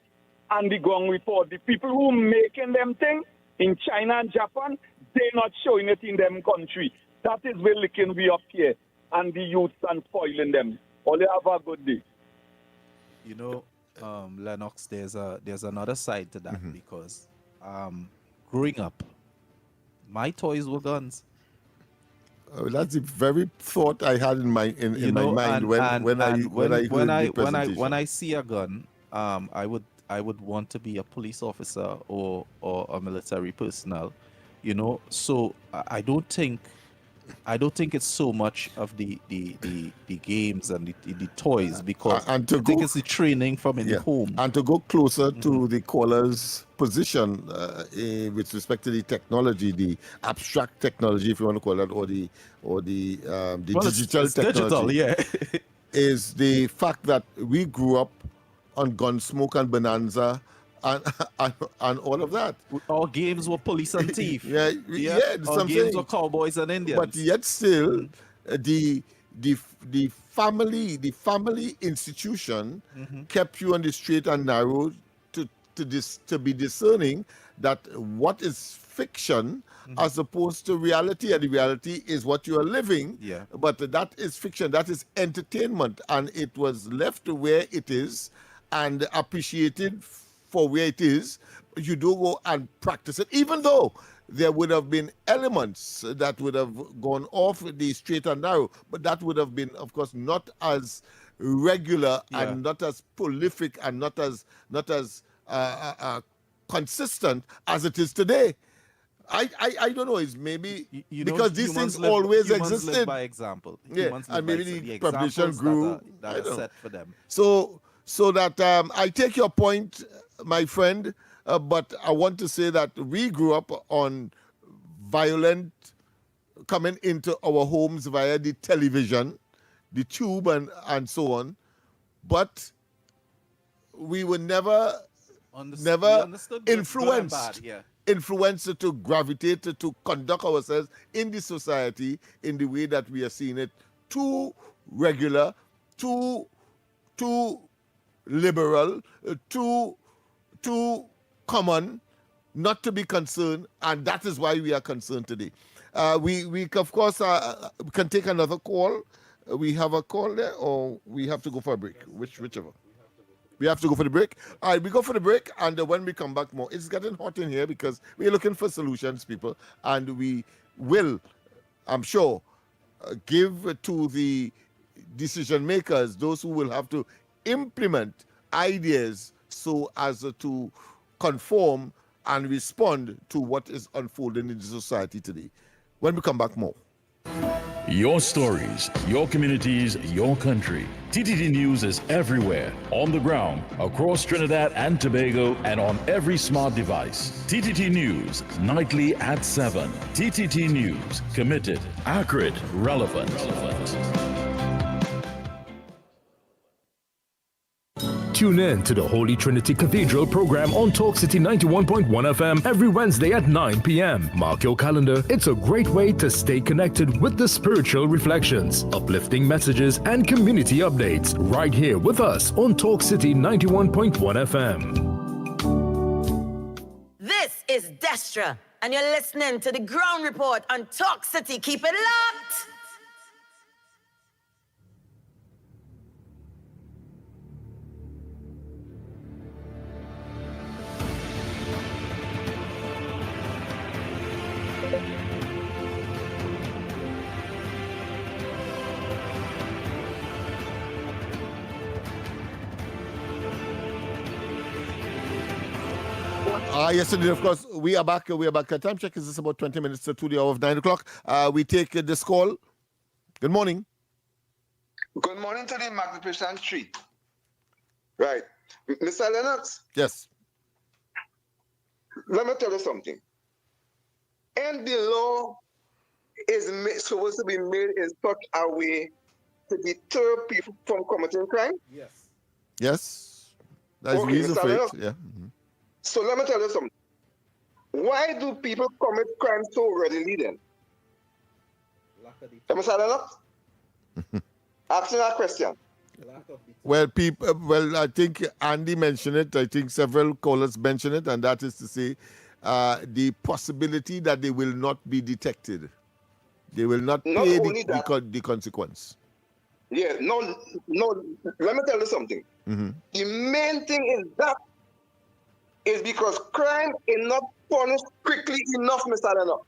and the Gong report, the people who making them thing in China and Japan, they're not showing it in them country. That is where licking we up here, and the youths and spoiling them. Only have a good day. You know, Lennox, there's another side to that, because growing up, my toys were guns. That's the very thought I had in my mind when I see a gun, I would want to be a police officer or a military personnel, you know. So I don't think it's so much of the games and the toys, because I think it's the training from in the home. And to go closer to the caller's position with respect to the technology, the abstract technology, if you want to call it, or the digital technology, digital, is the fact that we grew up on Gunsmoke and Bonanza and all of that. Our games were police and thief. Our games were cowboys and Indians. But yet still, the family institution kept you on the straight and narrow to be discerning that what is fiction as opposed to reality, and the reality is what you are living. But that is fiction, that is entertainment, and it was left where it is and appreciated for where it is. You don't go and practice it, even though there would have been elements that would have gone off the straight and narrow, but that would have been, of course, not as regular and not as prolific and not as consistent as it is today. I don't know. It's maybe because these things always existed. Live by example. And maybe the population grew. That are set for them. So that I take your point, my friend, but I want to say that we grew up on violent coming into our homes via the television, the tube, and so on. But we were never influenced to gravitate to conduct ourselves in the society in the way that we are seeing it, too regular, too liberal, too common, not to be concerned, and that is why we are concerned today. We of course can take another call. We have a call there, or we have to go for a break, whichever. We have to go for the break. All right, we go for the break, and when we come back more, it's getting hot in here because we're looking for solutions, people, and we will, I'm sure, give to the decision makers, those who will have to implement ideas so as to conform and respond to what is unfolding in the society today. When we come back, more. Your stories, your communities, your country. TTT News is everywhere, on the ground, across Trinidad and Tobago, and on every smart device. TTT News, nightly at 7. TTT News, committed, accurate, relevant. Tune in to the Holy Trinity Cathedral program on Talk City 91.1 FM every Wednesday at 9 p.m. Mark your calendar. It's a great way to stay connected with the spiritual reflections, uplifting messages, and community updates right here with us on Talk City 91.1 FM. This is Destra, and you're listening to the Ground Report on Talk City. Keep it locked. Yes, indeed. Of course, we are back. We are back. Time check is this about 20 minutes to the hour of 9 o'clock. We take this call. Good morning. Good morning to the Magnificent Street. Right. Mr. Lennox? Yes. Let me tell you something. And the law is supposed to be made in such a way to deter people from committing crime? Yes. That's Okay, reason Mr. for it. Lennox. Yeah. So let me tell you something. Why do people commit crime so readily then? Mr. Lennox? Asking that question. Well, people. Well, I think Andy mentioned it. I think several callers mentioned it, and that is to say, the possibility that they will not be detected. They will not pay the consequence. Yeah, no, let me tell you something. The main thing is because crime is not punished quickly enough, Mr. Lennox.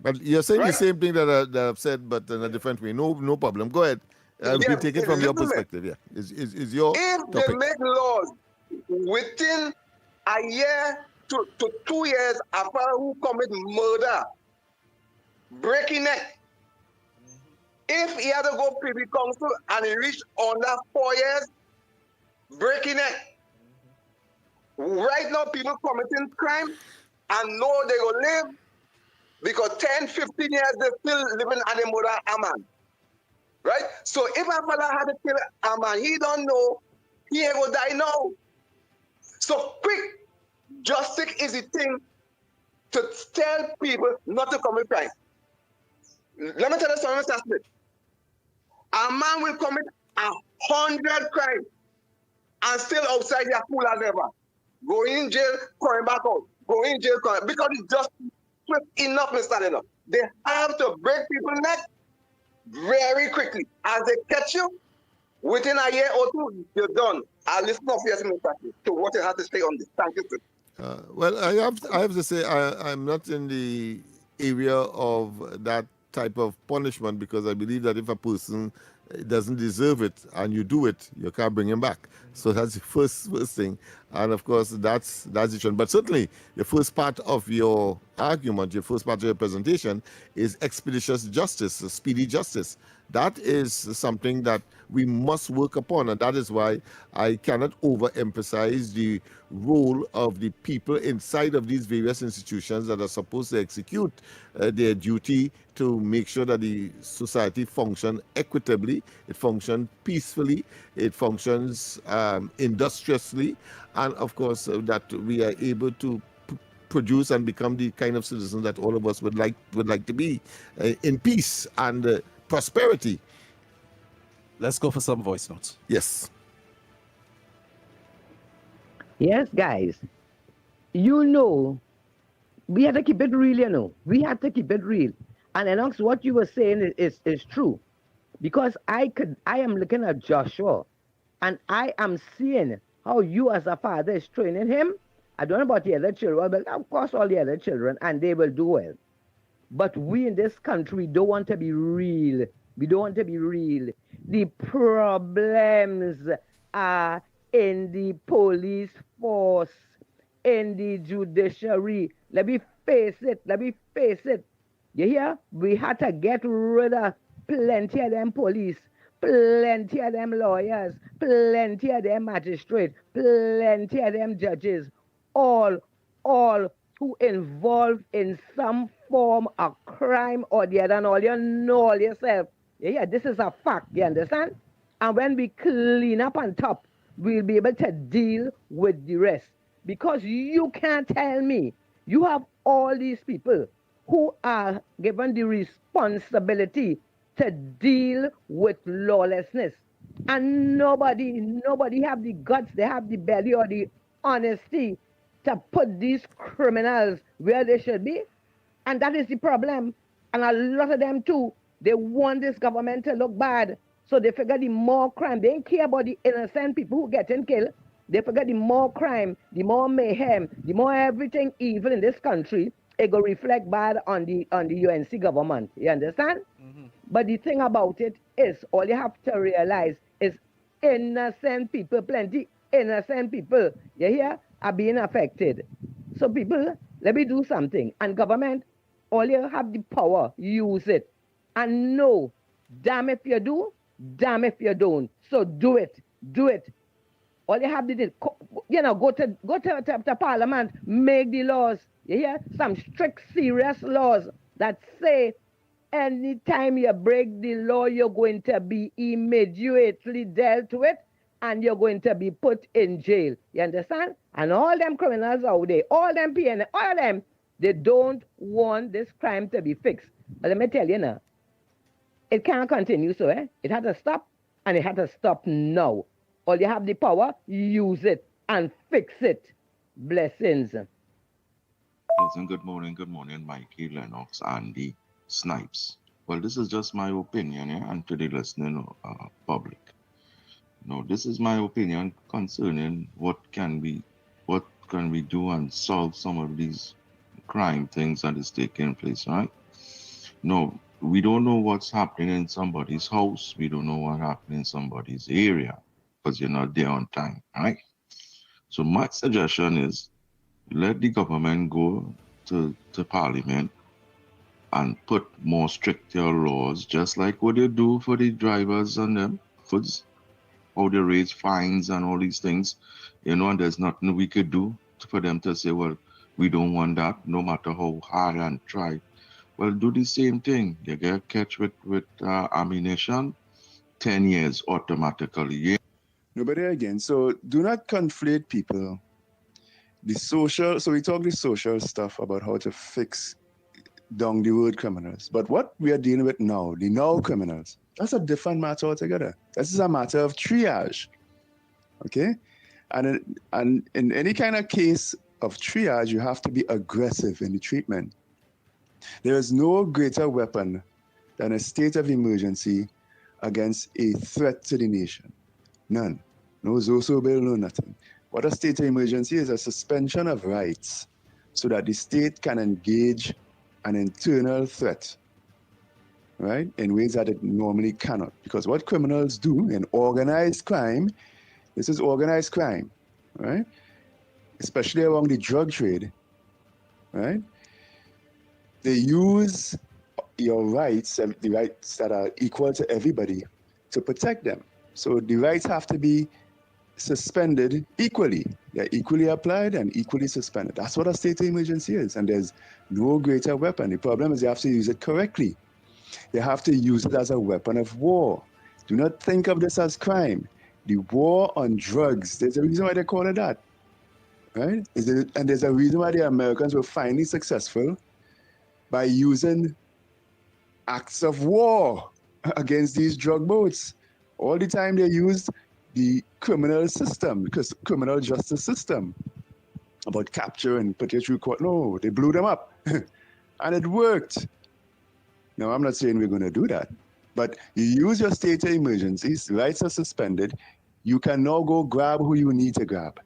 But you're saying the same thing that I've said, but in a different way. No problem. Go ahead. We take it from your perspective. Yeah, is your If topic. they make laws within a year to 2 years after who commit murder, breaking neck, if he had to go privy council and he reached under 4 years, breaking neck. Right now, people committing crime and know they will live because 10, 15 years they're still living and they murder a man. Right? So if a father had to kill a man, he don't know he ain't gonna die now. So quick justice is the thing to tell people not to commit crime. Let me tell you something, Mr. Smith. A man will commit 100 crimes and still outside their pool as ever. Go in jail, coming back out. Go in jail, coming because it's just enough, Mr. Lennox. They have to break people's neck very quickly. As they catch you, within a year or two, you're done. I'll listen to what you have to say on this. Thank you, sir. Well, I have to say I'm not in the area of that type of punishment because I believe that if a person doesn't deserve it and you do it, you can't bring him back. So that's the first thing. And of course, that's the trend. But certainly, the first part of your argument, your first part of your presentation is expeditious justice, speedy justice. That is something that we must work upon, and that is why I cannot overemphasize the role of the people inside of these various institutions that are supposed to execute their duty to make sure that the society functions equitably, it functions peacefully, it functions industriously, and of course that we are able to produce and become the kind of citizens that all of us would like to be in peace and prosperity. Let's go for some voice notes. Yes. Yes, guys. You know, we had to keep it real, you know. We had to keep it real. And Lennox, what you were saying is true. Because I am looking at Joshua and I am seeing how you as a father is training him. I don't know about the other children, but of course all the other children, and they will do well. But we in this country don't want to be real. We don't want to be real. The problems are in the police force, in the judiciary. Let me face it. You hear? We had to get rid of plenty of them police, plenty of them lawyers, plenty of them magistrates, plenty of them judges, all who involved in some form of crime or the other, and all you know all yourself. Yeah, this is a fact, you understand? And when we clean up on top, we'll be able to deal with the rest. Because you can't tell me you have all these people who are given the responsibility to deal with lawlessness. And nobody have the guts, they have the belly or the honesty to put these criminals where they should be. And that is the problem. And a lot of them too, they want this government to look bad. So they figure the more crime, they don't care about the innocent people who getting killed. They figure the more crime, the more mayhem, the more everything evil in this country, it will reflect bad on the UNC government. You understand? But the thing about it is, all you have to realize is innocent people plenty. innocent people, you hear, are being affected. So people, let me do something. And government, all you have the power, use it. And no, damn if you do, damn if you don't. So do it. Do it. All you have to do, go to Parliament, make the laws. You hear? Some strict, serious laws that say anytime you break the law, you're going to be immediately dealt with and you're going to be put in jail. You understand? And all them criminals out there, all them PN, all of them, they don't want this crime to be fixed. But let me tell you now, it can't continue so, It had to stop, and it had to stop now. All you have the power, use it and fix it. Blessings. Listen, good morning, Mikey, Lennox, Andy, Snipes. Well, this is just my opinion, and to the listening public. No, this is my opinion concerning what can we do and solve some of these crime things that is taking place, right? No, we don't know what's happening in somebody's house. We don't know what happened in somebody's area because you're not there on time, right? So my suggestion is let the government go to Parliament and put more stricter laws, just like what they do for the drivers and them, for how they raise fines and all these things, and there's nothing we could do for them to say, well, we don't want that, no matter how hard and try. Well, do the same thing. You get catch with ammunition, 10 years automatically. Yeah. Nobody again. So do not conflate people. So we talk the social stuff about how to fix down the road criminals. But what we are dealing with now, the now criminals, that's a different matter altogether. This is a matter of triage. Okay? And in any kind of case of triage, you have to be aggressive in the treatment. There is no greater weapon than a state of emergency against a threat to the nation. None. No Zoso bill, no nothing. What a state of emergency is a suspension of rights so that the state can engage an internal threat, right, in ways that it normally cannot. Because what criminals do in organized crime, this is organized crime, right, especially along the drug trade, right, they use your rights, the rights that are equal to everybody, to protect them. So the rights have to be suspended equally. They're equally applied and equally suspended. That's what a state of emergency is, and there's no greater weapon. The problem is you have to use it correctly. You have to use it as a weapon of war. Do not think of this as crime. The war on drugs, there's a reason why they call it that, right? And there's a reason why the Americans were finally successful by using acts of war against these drug boats. All the time they used the criminal system, because criminal justice system, about capture and put it through court. No, they blew them up. And it worked. Now, I'm not saying we're going to do that, but you use your state of emergencies, rights are suspended, you can now go grab who you need to grab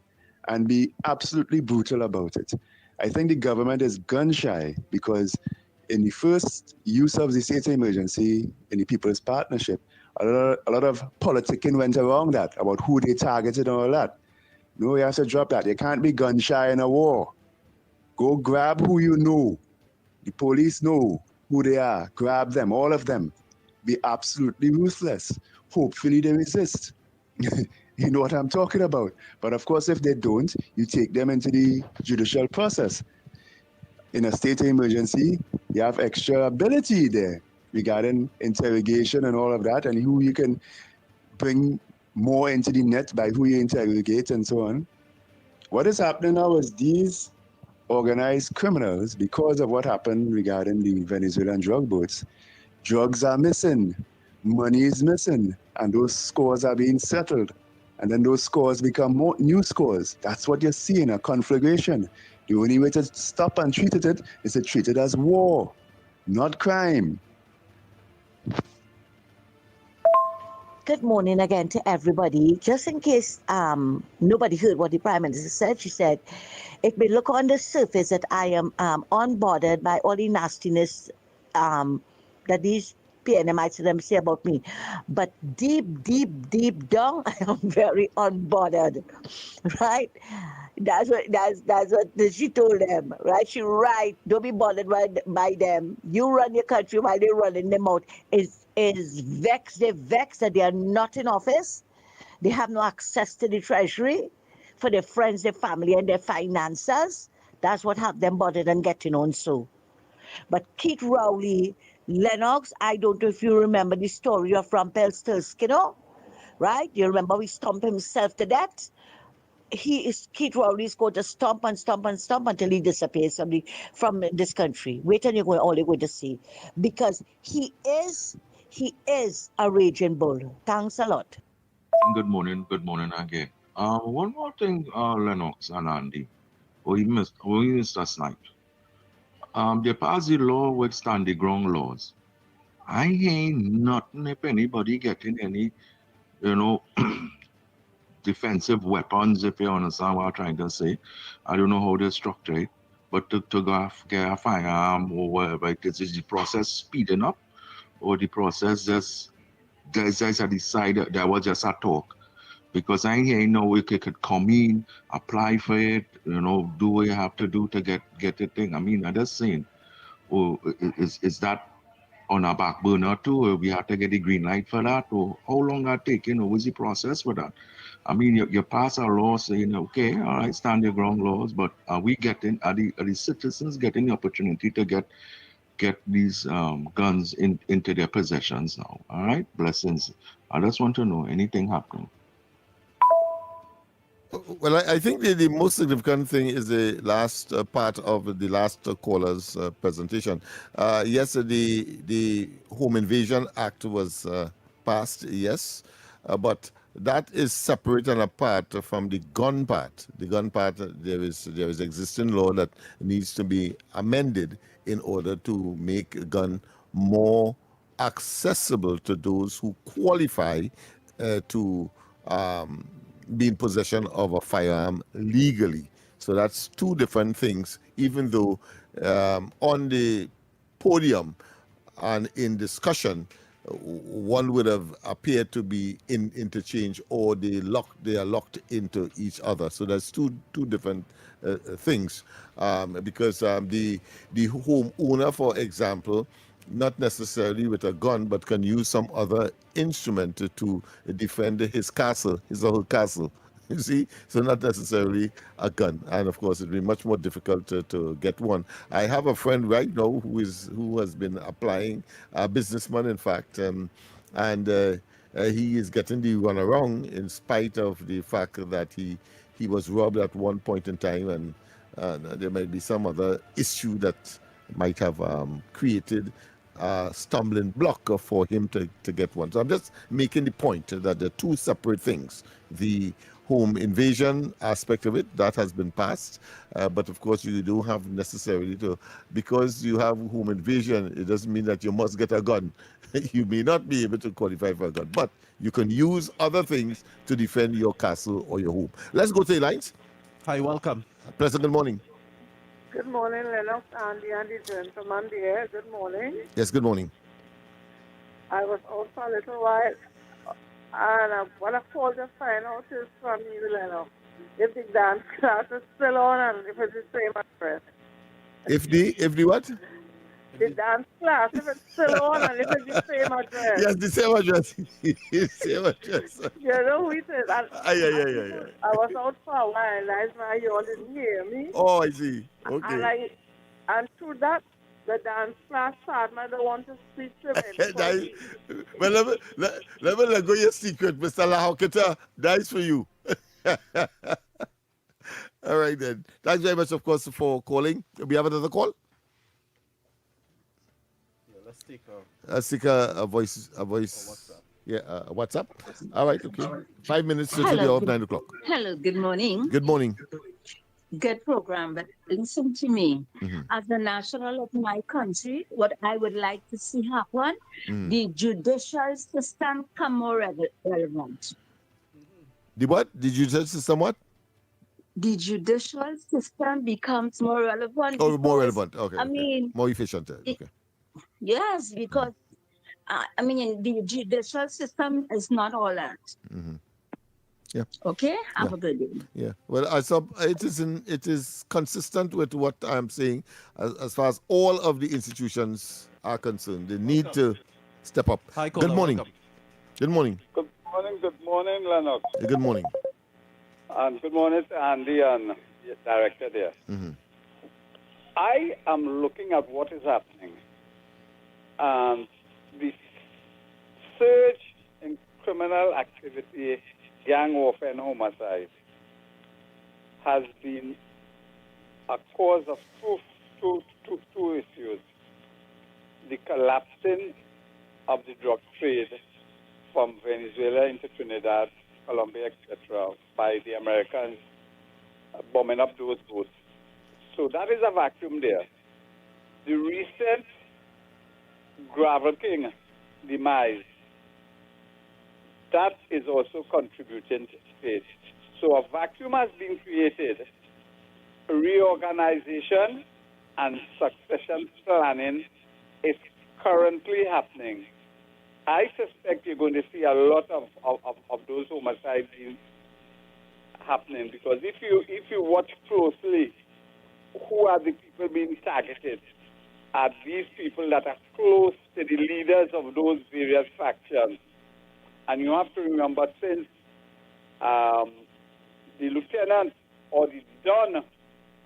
and be absolutely brutal about it. I think the government is gun shy because in the first use of the state of emergency in the People's Partnership, a lot of politicking went around that, about who they targeted and all that. No, you have to drop that. You can't be gun shy in a war. Go grab who you know. The police know who they are. Grab them, all of them. Be absolutely ruthless. Hopefully they resist. You know what I'm talking about. But of course, if they don't, you take them into the judicial process. In a state of emergency, you have extra ability there regarding interrogation and all of that, and who you can bring more into the net by who you interrogate and so on. What is happening now is these organized criminals, because of what happened regarding the Venezuelan drug boats, drugs are missing, money is missing, and those scores are being settled. And then those scores become more new scores. That's what you're seeing, a conflagration. The only way to stop and treat it is to treat it as war, not crime. Good morning again to everybody. Just in case nobody heard what the Prime Minister said, she said, it may look on the surface that I am unbothered by all the nastiness that these PNM might them say about me. But deep down, I am very unbothered, right? That's what she told them, right? She right. Don't be bothered by them. You run your country while they're running them out. Is vexed. They vexed that they are not in office. They have no access to the treasury for their friends, their family, and their finances. That's what have them bothered and getting on so. But Keith Rowley, Lennox, I don't know if you remember the story of Rumpelstiltskin, right? You remember we stomped himself to death? Keith Rowley is going to stomp and stomp and stomp until he disappears from this country. Wait till you're all you're going to see. Because he is a raging bull. Thanks a lot. Good morning again. One more thing, Lennox and Andy, we missed last night. They passed the law with standing ground laws. I ain't nothing if anybody getting any, you know, defensive weapons, if you understand what I'm trying to say. I don't know how they structure it, but to go get a firearm or whatever it is the process speeding up, or the process just guys decide that was just a talk? Because I ain't know we could come in, apply for it, do what you have to do to get the thing. I mean, I'm just saying, is that on our back burner too, or we have to get the green light for that, or how long that take, what's the process for that? I mean, you pass a law saying, okay, all right, stand your ground laws, but are the citizens getting the opportunity to get these guns into their possessions now? All right, blessings. I just want to know anything happening. Well, I think the most significant thing is the last part of the last caller's presentation. Yes, the Home Invasion Act was passed, yes, but that is separate and apart from the gun part. The gun part, there is existing law that needs to be amended in order to make a gun more accessible to those who qualify to be in possession of a firearm legally. So that's two different things, even though on the podium and in discussion, one would have appeared to be in interchange, or they are locked into each other. So that's two different things, because the homeowner, for example, not necessarily with a gun, but can use some other instrument to defend his castle, his or her castle. You see, so not necessarily a gun, and of course, it'd be much more difficult to get one. I have a friend right now who has been applying, a businessman, in fact, and he is getting the runaround in spite of the fact that he was robbed at one point in time, and there might be some other issue that might have created a stumbling block for him to get one. So I'm just making the point that they're two separate things. The home invasion aspect of it, that has been passed, but of course you don't have necessarily to, because you have home invasion, it doesn't mean that you must get a gun. You may not be able to qualify for a gun, but you can use other things to defend your castle or your home. Let's go to the lines. Hi, welcome. Pleasant good morning. Good morning, Lennox, Andy, and the gentleman there. Good morning. Yes, good morning. I was out for a little while, and what I called to find out is from you, Lennox, if the dance class is still on and if it's the same address. If the what? The dance class, if it's still on and if it's the same address. Yes, the same address. The same address. You know who it is. Yeah. I was out for a while, that's why you all didn't hear me. Oh, I see. Okay. And through that, the dance class started, I don't want to speak to him. Well, let me let go your secret, Mr. Lahokita. That's for you. All right, then. Thanks very much, of course, for calling. We have another call? Yeah, let's take a voice. WhatsApp. Yeah, WhatsApp. All right, okay. 5 minutes to the hour of 9 o'clock. Hello, good morning. Good morning. Good program, but listen to me. As a national of my country, what I would like to see happen, the judicial system come more relevant. The what? The judicial system what? The judicial system becomes more relevant. Oh, more relevant. Okay. I mean, more efficient. Okay. Yes, because I mean, the judicial system is not all that. Yeah. Okay? Have Yeah. a good day. Yeah. Well, it is consistent with what I'm saying as far as all of the institutions are concerned. They need to step up. Hi, Good caller, morning. welcome. Good morning. Good morning, Lennox. Good morning. And good morning to Andy and the director there. I am looking at what is happening. And the surge in criminal activity, gang warfare and homicide has been a cause of two issues. The collapsing of the drug trade from Venezuela into Trinidad, Colombia, etc., by the Americans bombing up those boats. So that is a vacuum there. The recent Gravel King demise, that is also contributing to it. So a vacuum has been created. Reorganization and succession planning is currently happening. I suspect you're going to see a lot of those homicides happening, because if you watch closely, who are the people being targeted? Are these people that are close to the leaders of those various factions? And you have to remember, since the lieutenant or the Don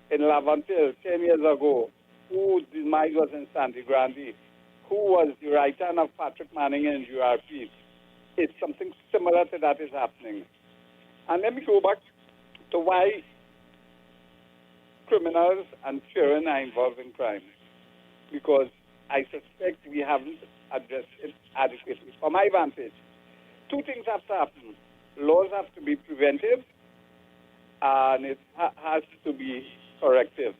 in Lavantil 10 years ago, whose demise was in Sandy Grande, who was the right hand of Patrick Manning in URP, it's something similar to that is happening. And let me go back to why criminals and children are involved in crime. Because I suspect we haven't addressed it adequately. From my vantage, two things have to happen. Laws have to be preventive, and it has to be corrective.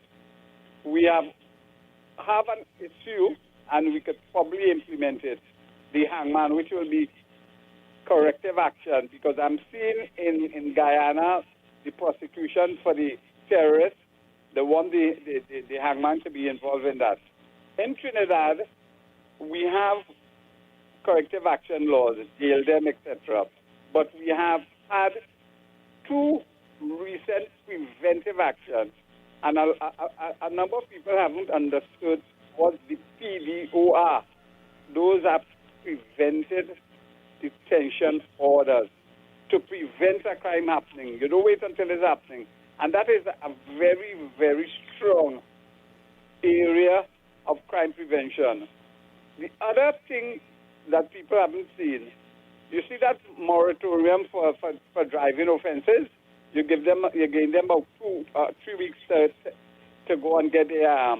We have an issue, and we could probably implement it, the hangman, which will be corrective action, because I'm seeing in Guyana the prosecution for the terrorists, they want the hangman to be involved in that. In Trinidad, we have corrective action laws, jail them, etc. But we have had two recent preventive actions, and a number of people haven't understood what the PDOR. Those are prevented detention orders to prevent a crime happening. You don't wait until it's happening. And that is a very, very strong area of crime prevention. The other thing that people haven't seen, you see that moratorium for driving offenses, you gain them about 3 weeks to go and get a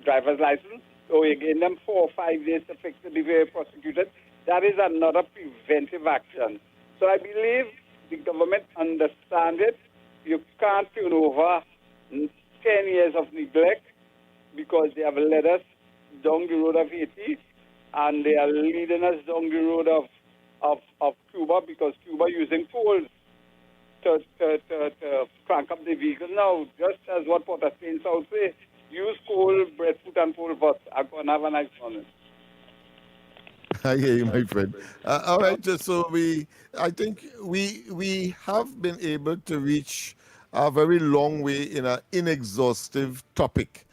driver's license, or you gain them 4 or 5 days to fix it before you're prosecuted. That is another preventive action. So I believe the government understands it. You can't turn over 10 years of neglect, because they have led us down the road of Haiti, and they are leading us down the road of Cuba, because Cuba using coal to crank up the vehicles now, just as what Port of Spain South say, use coal, breadfruit and pole pots. I'm going to have a nice morning. I hear you, my friend. All right, so I think we have been able to reach a very long way in an inexhaustive topic,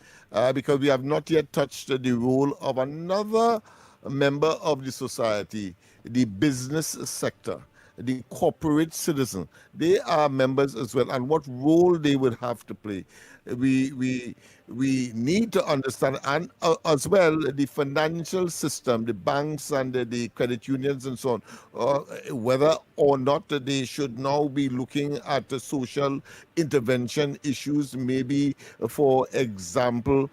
because we have not yet touched the role of another member of the society, the business sector, the corporate citizen. They are members as well, and what role they would have to play. We need to understand, and as well, the financial system, the banks and the credit unions and so on, whether or not they should now be looking at social intervention issues, maybe, for example,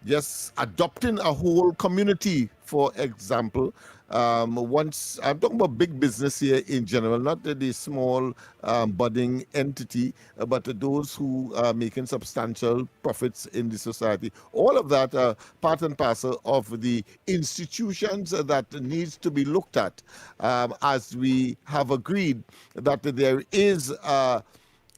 just adopting a whole community, for example. Once I'm talking about big business here in general, not the small budding entity, but those who are making substantial profits in the society. All of that are part and parcel of the institutions that needs to be looked at, as we have agreed that there is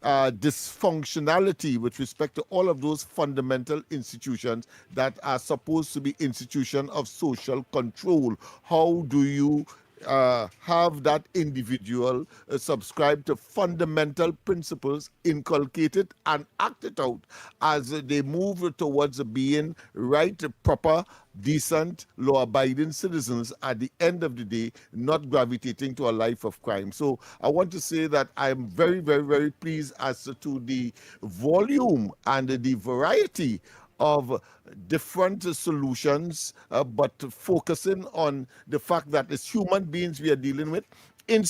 dysfunctionality with respect to all of those fundamental institutions that are supposed to be institutions of social control. How do you have that individual subscribe to fundamental principles, inculcated and acted out as they move towards being right, proper, decent, law-abiding citizens at the end of the day, not gravitating to a life of crime. So I want to say that I'm very, very, very pleased as to the volume and the variety of different solutions, but focusing on the fact that as human beings we are dealing with in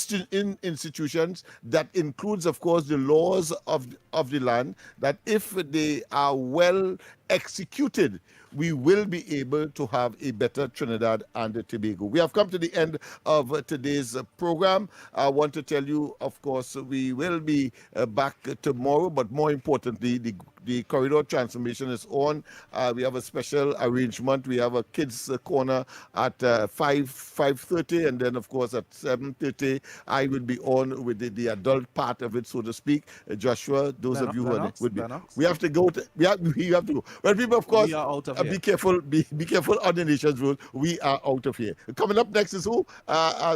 institutions that includes, of course, the laws of the land, that if they are well executed, we will be able to have a better Trinidad and Tobago. We have come to the end of today's program. I want to tell you, of course, we will be back tomorrow, but more importantly, the corridor transformation is on. We have a special arrangement. We have a kids corner at 5:30, and then, of course, at 7:30, I will be on with the adult part of it, so to speak. Joshua, those of you who are would be. We have to go. We have to go. Well, people, of course, We are out of here. be careful. Be careful on the nation's road. We are out of here. Coming up next is who?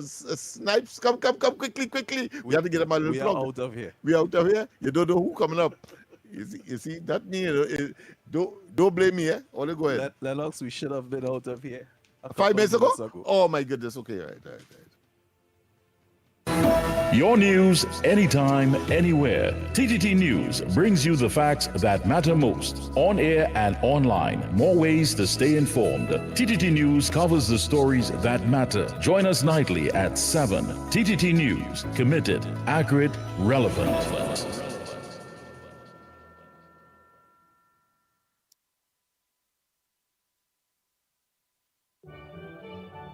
Snipes. Come quickly. We have to get them a little We are plug. out of here. We out of here. You don't know who coming up. You see that me. Don't blame me. All go ahead. Lennox, we should have been out of here. 5 minutes ago? Oh my goodness. Okay, right. Your news anytime, anywhere. TTT News brings you the facts that matter most, on air and online. More ways to stay informed. TTT News covers the stories that matter. Join us nightly at 7. TTT News, committed, accurate, relevant.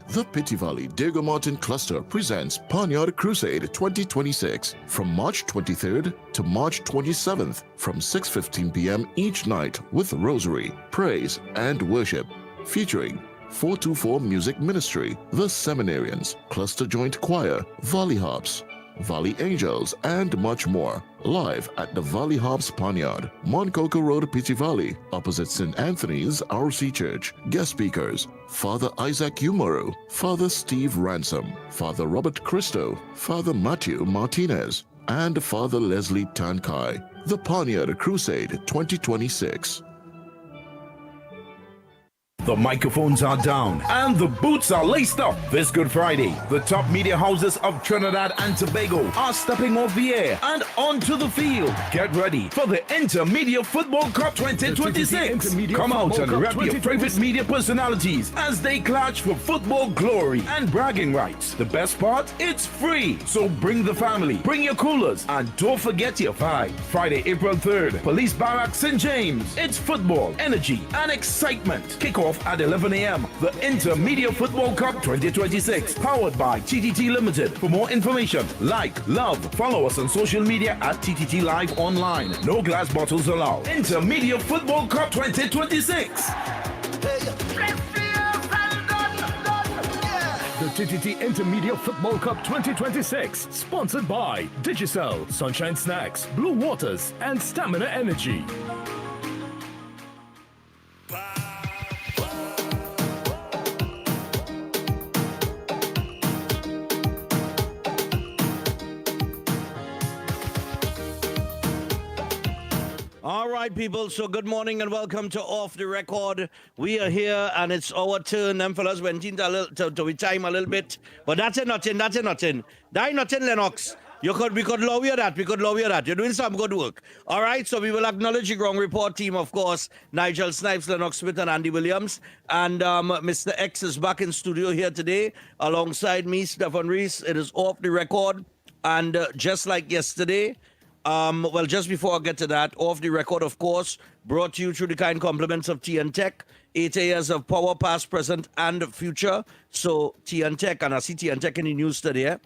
The Pitti Valley Diego Martin Cluster presents Panyard Crusade 2026 from March 23rd to March 27th from 6:15 p.m. each night with rosary, praise, and worship, featuring 424 Music Ministry, The Seminarians, Cluster Joint Choir, Valley Harps, Valley Angels, and much more. Live at the Valley Harps Panyard, Moncoco Road, Pitti Valley, opposite St. Anthony's RC Church. Guest speakers: Father Isaac Umaru, Father Steve Ransom, Father Robert Christo, Father Matthew Martinez, and Father Leslie Tankai. The Panyard Crusade 2026. The microphones are down and the boots are laced up. This Good Friday, the top media houses of Trinidad and Tobago are stepping off the air and onto the field. Get ready for the Intermedia Football Cup 2026. Come out and rep your favorite media personalities as they clash for football glory and bragging rights. The best part? It's free. So bring the family, bring your coolers, and don't forget your vibe. Friday, April 3rd, Police Barracks, St. James. It's football, energy, and excitement. Kickoff at 11 a.m. The Intermedia Football Cup 2026, powered by TTT Limited. For more information, love, follow us on social media at TTT Live Online. No glass bottles allowed. Intermedia Football Cup 2026. The TTT Intermedia Football Cup 2026, sponsored by Digicel, Sunshine Snacks, Blue Waters, and Stamina Energy. All right, people. So good morning and welcome to Off the Record. We are here and it's our turn. Them fellas went into to time a little bit. But that's nothing. That nothing, Lennox. We could love you that. You're doing some good work. All right, so we will acknowledge the ground report team, of course. Nigel Snipes, Lennox Smith, and Andy Williams. And Mr. X is back in studio here today. Alongside me, Stefan Reese. It is Off the Record. And just like yesterday, well, just before I get to that, Off the Record, of course, brought to you through the kind compliments of TN Tech. 8 years of power, past, present, and future. So TN Tech, and I see TN Tech in the news today.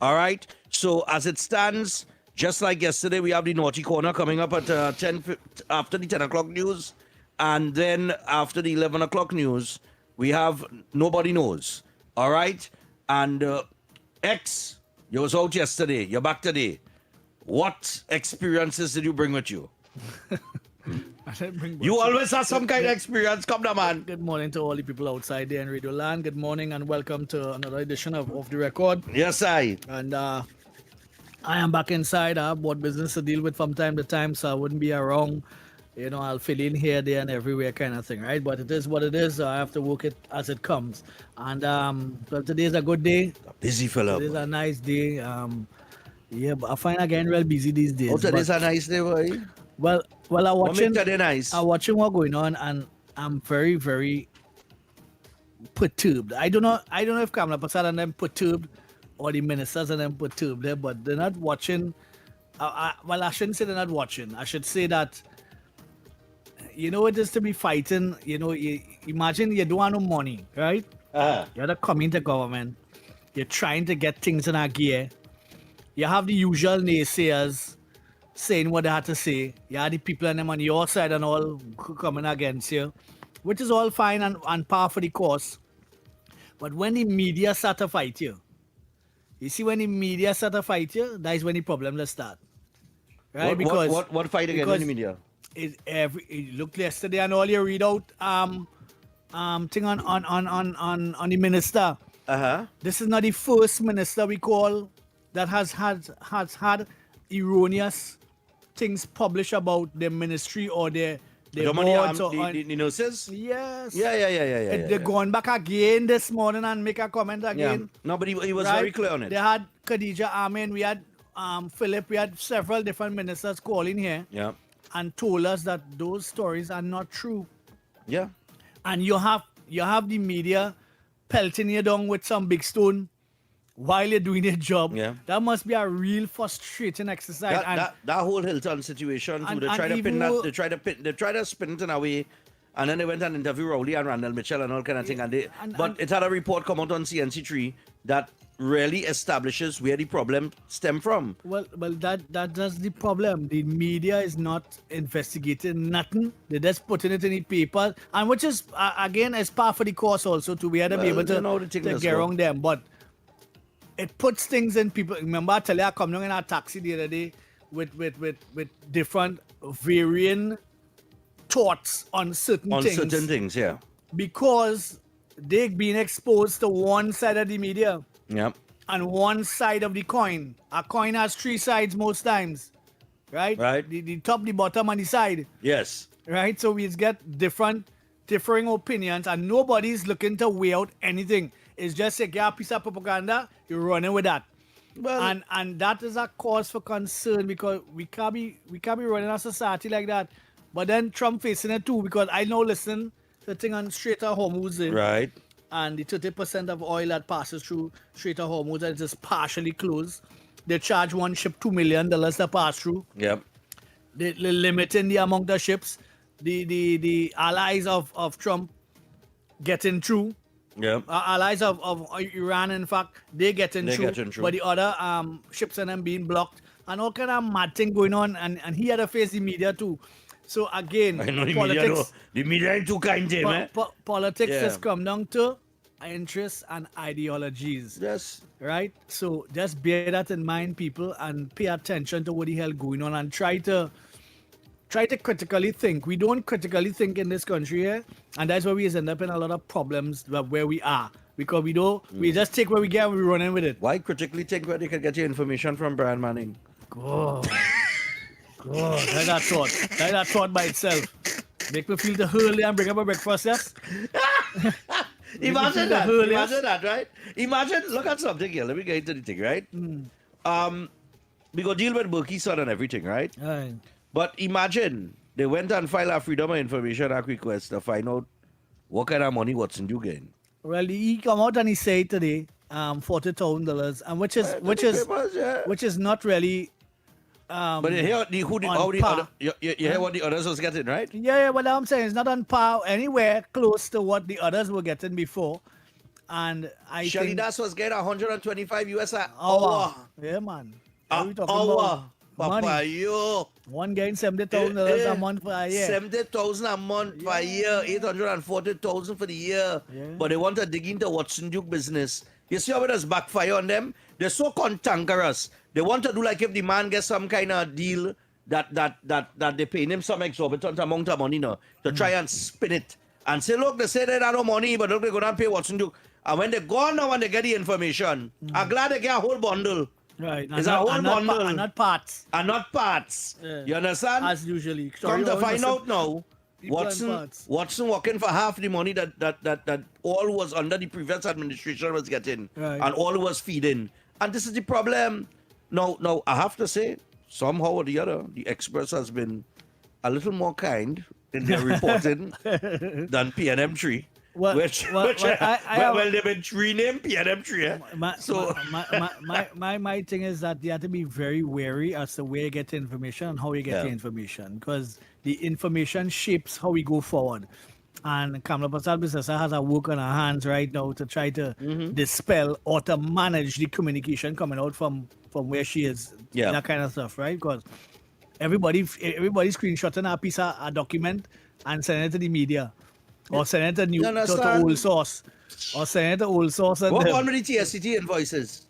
All right. So as it stands, just like yesterday, we have the Naughty Corner coming up at after the 10 o'clock news. And then after the 11 o'clock news, we have Nobody Knows. All right. And X, you was out yesterday. You're back today. What experiences did you bring with you? I didn't bring You much. always have some kind of experience. Come on, man. Good morning to all the people outside there in Radio Land. Good morning and welcome to another edition of Off the Record. Yes, I. And I am back inside. I have what business to deal with from time to time, so I wouldn't be around. You know, I'll fill in here, there, and everywhere kind of thing, right? But it is what it is. So I have to work it as it comes. And well, today's a good day. Busy fella. Today's a nice day. Yeah, but I find again real busy these days. Oh, today's a nice day, boy. Well, I'm watching. What make today nice? I'm watching what's going on, and I'm very, very perturbed. I don't know if Kamala Prasad and them perturbed, or the ministers and them perturbed there, but they're not watching. Well, I shouldn't say they're not watching. I should say that, you know, it is to be fighting. You know, imagine you don't have no money, right? You're coming into government. You're trying to get things in a gear. You have the usual naysayers saying what they had to say. You have the people and them on your side and all coming against you, which is all fine and par for the course. But when the media start to fight you, you see, when the media start to fight you, that is when the problem will start. Right? What fight against in the media? It looked yesterday and all you read out thing on the minister. This is not the first minister we call that has had erroneous things published about their ministry or their boards or the nurses? Yes. Yeah. They're going back again this morning and make a comment again. Yeah. No, but he was very clear on it. They had Khadija Amin, we had Philip, we had several different ministers calling here. Yeah. And told us that those stories are not true. Yeah. And you have the media pelting you down with some big stone while you're doing your job. Yeah. That must be a real frustrating exercise. That whole Hilton situation too. They tried to spin it in a way, and then they went and interviewed Rowley and Randall Mitchell and all kind of thing. But it had a report come out on CNC3 that really establishes where the problem stemmed from. Well, that's the problem. The media is not investigating nothing. They're just putting it in the paper, and which is again is par for the course also to be able to get around them. But it puts things in people. Remember, I tell you, I come down in a taxi the other day with different varying thoughts on certain things. Yeah. Because they've been exposed to one side of the media. Yep. And one side of the coin. A coin has three sides most times. Right? Right. The top, the bottom, and the side. Yes. Right? So we get differing opinions, and nobody's looking to weigh out anything. It's just like a piece of propaganda, you're running with that. Well, and that is a cause for concern, because we can't be running a society like that. But then Trump facing it too, because I know listen to the thing on Strait of Hormuz. Right. And the 30% of oil that passes through Strait of Hormuz that is partially closed. They charge one ship $2 million to pass through. Yep. They're limiting the amount of ships. The allies of Trump getting through. Yep. Allies of Iran, in fact, they're getting through. But the other ships and them being blocked. And all kind of mad thing going on. And he had to face the media too. So again, I know politics. The media ain't too kind to him, eh? Politics just come down to interests and ideologies. Yes. Right? So just bear that in mind, people, and pay attention to what the hell going on, and try to critically think. We don't critically think in this country here, and that's why we end up in a lot of problems where we are. Because we just take what we get and we run in with it. Why critically think where they can get your information from, Brian Manning? God, that thought by itself. Make me feel the hurley and bring up a breakfast, yes? Imagine that, right? Imagine, look at something here. Let me get into the thing, right? We go deal with Berkey's son and everything, right? Right. But imagine they went and filed a Freedom of Information Act request to find out what kind of money Watson do gain. Well, he come out and he said today, $40,000, and which is not really. But you hear you hear what the others was getting, right? Yeah, what I'm saying is not on par anywhere close to what the others were getting before. And I Shelly think Das was getting 125 US an hour. Yeah, man. What are we talking about? Papa, yo. One getting $70,000 a month for a year. 70,000 a month for a year, 840,000 for the year. Yeah. But they want to dig into Watson Duke business. You see how it has backfire on them? They're so cantankerous. They want to do like if the man gets some kind of deal that they paying him some exorbitant amount of money now to try and spin it and say, look, they say they don't have no money, but look, they're going to pay what's in do. And when they go now and they get the information, I'm glad they get a whole bundle. Right. It's a whole bundle. And not parts. And not parts. Yeah. You understand? As usually. Come to find out now, People and parts. Watson working for half the money that all was under the previous administration was getting. Right. And all was feeding. And this is the problem. Now, I have to say, somehow or the other, the experts has been a little more kind in their reporting than PNM3. Well, Which they've been renamed PNM3. So my thing is that you have to be very wary as to where you get the information and how you get the information, because the information shapes how we go forward. And Kamala Prasad Bissessa has a work on her hands right now to try to dispel or to manage the communication coming out from where she is. That kind of stuff, right? Because everybody screenshotting a piece of a document and sending it to the media. Or send it to old source. Or send it to old source. What about the TSCT invoices?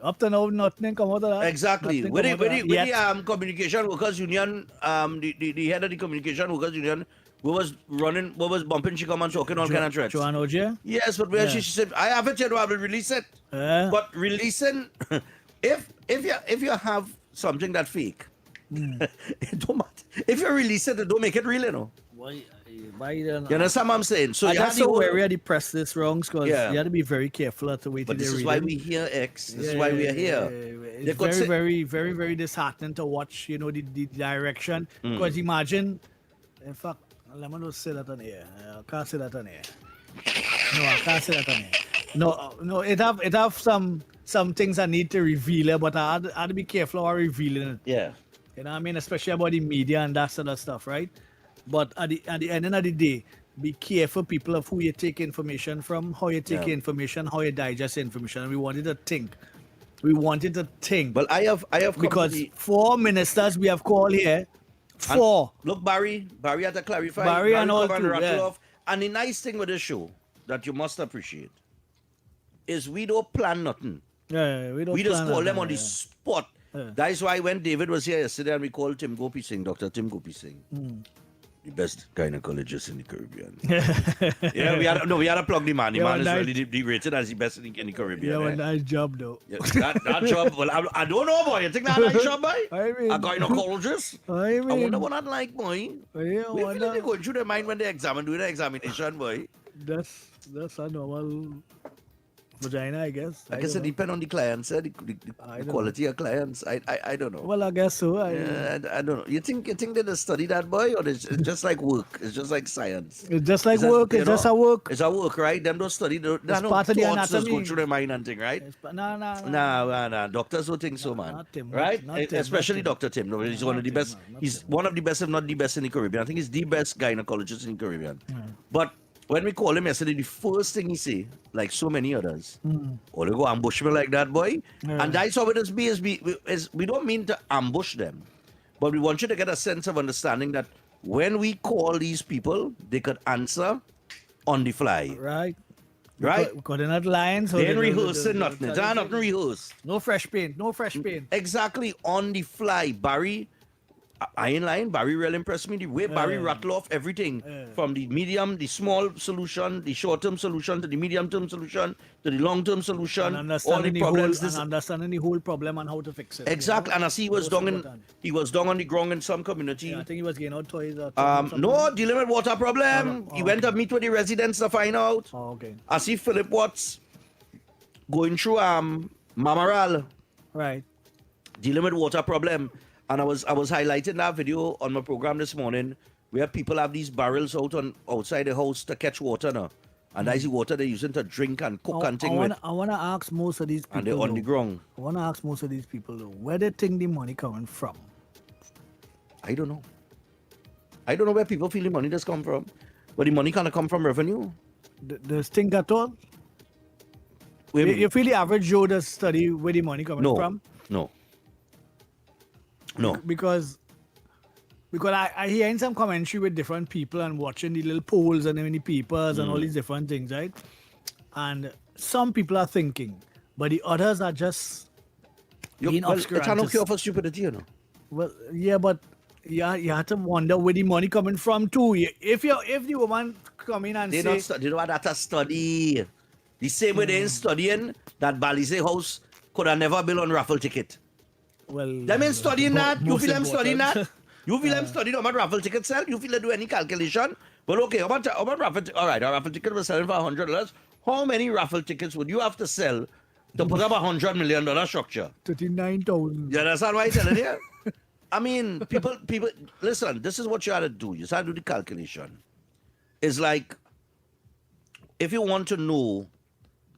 Up to now, nothing come out of that. Exactly. With the Communication Workers Union, the head of the Communication Workers Union, who was bumping Chikam and talking all kind of threats. Joanne Oje? Yes, but where she said, I haven't yet, I will release it. But releasing, if you have something that fake, it don't matter. If you release it, don't make it real, you know. Why you understand what I'm saying? So that's so wary of the press this wrongs, because you have to be very careful at the way But this is why we here, X. This is why we are here. It's very, very disheartening to watch, the direction. Because imagine, in fact, let me not say that on air. I can't say that on air. No, I can't say that on air. No, it have some things I need to reveal, but I had to be careful how I revealing it. Yeah. You know what I mean? Especially about the media and that sort of stuff, right? But at the end of the day, be careful, people, of who you take information from, how you take information, how you digest information. We wanted to think. Well, I have because 4 ministers we have called here. 4. And look, Barry had to clarify. Barry and all too, And the nice thing with this show that you must appreciate is we don't plan nothing. We just call them on the spot. That's why when David was here yesterday and we called Tim Gopi Singh, Dr. Tim Gopi Singh. The best gynecologist in the Caribbean. we had to plug the man. The man is really rated as the best in the Caribbean. A nice job, though. That job, well, I don't know, boy. You think that's a nice job, boy? I mean, a gynecologist? I wonder what I'd like, boy. We feel like they're going through their mind when they doing the examination, boy. That's a normal vagina, I guess. I guess it depends on the clients, the quality of clients. I don't know. Well, I guess so. I don't know. You think they study that, boy, or it's just like work? It's just like science. It's just like work. It's just a work. It's a work, right? Them don't study. It's part of the anatomy. Go through their mind and thing, right? No. Doctors don't think so, man. Not Tim, right? Not Tim, Especially Dr. Tim. No, he's one of the best. He's one of the best, if not the best, in the Caribbean. I think he's the best gynecologist in the Caribbean. But when we called him yesterday, the first thing he say, like so many others, oh, they go ambush me like that, boy. And that's how it is. We don't mean to ambush them, but we want you to get a sense of understanding that when we call these people, they could answer on the fly. Right. Because they're not lying. So they ain't rehearsing nothing. It's not rehearsed. No fresh paint. Exactly, on the fly. Barry, I ain't lying. Barry really impressed me. The way Barry rattle off everything from the medium, the small solution, the short-term solution, to the medium-term solution, to the long-term solution, all the problems. And understanding the whole problem and how to fix it. Exactly. And I see he was down on the ground in some community. Yeah, I think he was getting out toys. No, dealing with water problem. He went to meet with the residents to find out. Oh, okay. I see Philip Watts going through Mamaral. Right. Dealing with water problem. And I was highlighting that video on my program this morning where people have these barrels outside the house to catch water now. And that's the water they're using to drink and cook and things with. I want to ask most of these people. And they're on the ground. I want to ask most of these people, where they think the money coming from? I don't know. I don't know where people feel the money does come from. But the money can't come from revenue. Does think at all? You feel the average Joe does study where the money coming from? No. Because I hear in some commentary with different people and watching the little polls and the papers and all these different things, right? And some people are thinking, but the others are just being Well, it's no cure obscurantists. for stupidity, you know. Well, yeah, but yeah, you have to wonder where the money coming from too. If the woman come in and They say, not they don't have that study. The same way they ain't studying that Balize House could have never been on raffle ticket. well, Them ain't studying that. You most feel them studying that? important. You feel them studying about raffle ticket sell? You feel they do any calculation? Well, okay, about raffle all right, a raffle ticket was selling for $100. How many raffle tickets would you have to sell to put up $100 million structure? 39,000. You understand why I'm telling you? I mean, people, listen, this is what you have to do. You have to do the calculation. It's like, if you want to know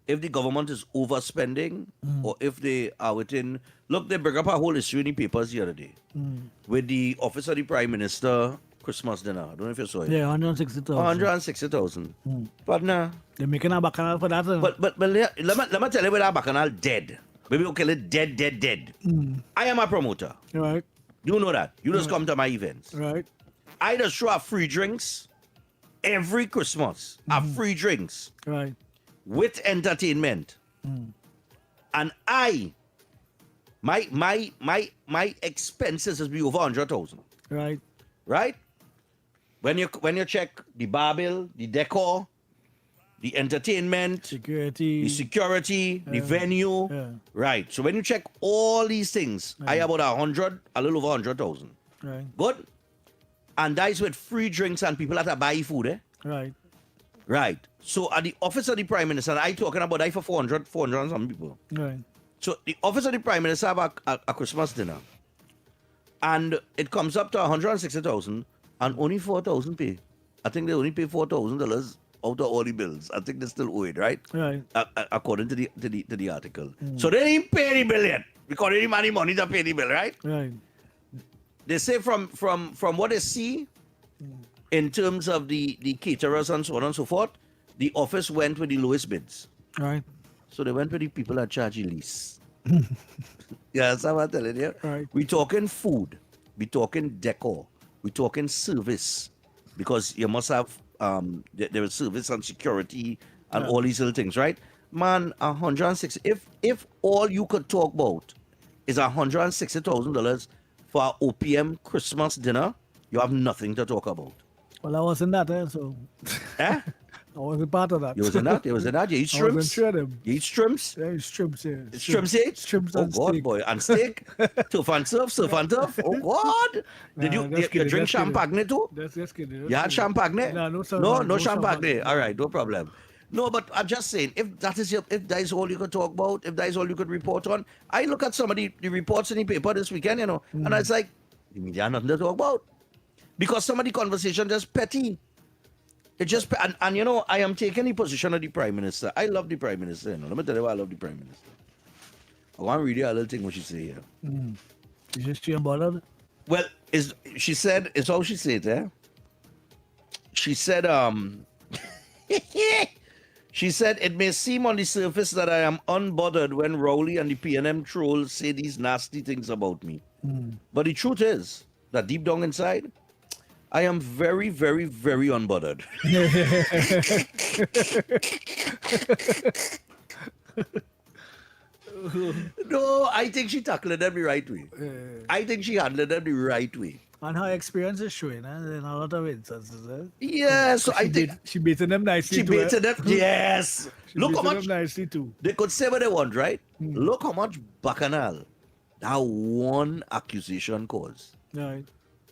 if the government is overspending or if they are within, look, they bring up a whole issue in the papers the other day with the office of the Prime Minister Christmas dinner. I don't know if you saw it. Yeah, 160,000. 160,000. But nah. They're making a bacchanal for that. But let me tell you where that bacchanal dead. Maybe we'll call it dead. I am a promoter. Right. You know that. You just come to my events. Right. I just show up free drinks every Christmas. Free drinks. Right. With entertainment. And my expenses has been over 100,000. Right. Right? When you check the bar bill, the decor, the entertainment, security, the venue. Right. So when you check all these things, I have about a little over 100,000. Right. Good? And that is with free drinks and people that are buy food, eh? Right. Right. So at the office of the Prime Minister, I talking about that for 400 and some people. Right. So the office of the Prime Minister have a Christmas dinner. And it comes up to 160,000 and only 4,000 pay. I think they only pay $4,000 out of all the bills. I think they still owe it, right? Right. According to the article. So they didn't pay the bill yet because they didn't have money to pay the bill, right? Right. They say from what they see in terms of the caterers and so on and so forth, the office went with the lowest bids. Right. So they went with the people that charge the least. Yeah, that's what I'm telling you. Right. We talking food, we talking decor, we talking service, because you must have there is service and security and all these little things, right? Man, 160. If all you could talk about is $160,000 for an OPM Christmas dinner, you have nothing to talk about. Well, I wasn't that, so. Eh? I wasn't part of that. You was in that? You was in that? You eat shrimps? I wasn't sure them. You eat shrimps? Yeah, shrimps, yeah. Shrimps, eh? Shrimps Oh, and God, steak. boy. And steak? Surf and turf? Oh, God. Did you drink champagne too? That's kidding. You had champagne? No champagne. All right, no problem. No, but I'm just saying, if that is all you could talk about, if that is all you could report on, I look at some of the reports in the paper this weekend, and it's like, you mean there are nothing to talk about? Because some of the conversation just petty. It just and I am taking the position of the Prime Minister. I love the Prime Minister. Let me tell you why I love the Prime Minister. I want to read you a little thing what she say here. Is this she bothered? Well, she said it's how she said it, eh? She said she said it may seem on the surface that I am unbothered when Rowley and the PNM trolls say these nasty things about me. But the truth is that deep down inside, I am very, very, very unbothered. No, I think she tackled them the right way. I think she handled them the right way. And her experience is showing in a lot of instances. Yeah, so I think she baited them nicely. She baited them, yes. Look how much them nicely too. They could say what they want, right? Look how much bacchanal that one accusation caused. Right.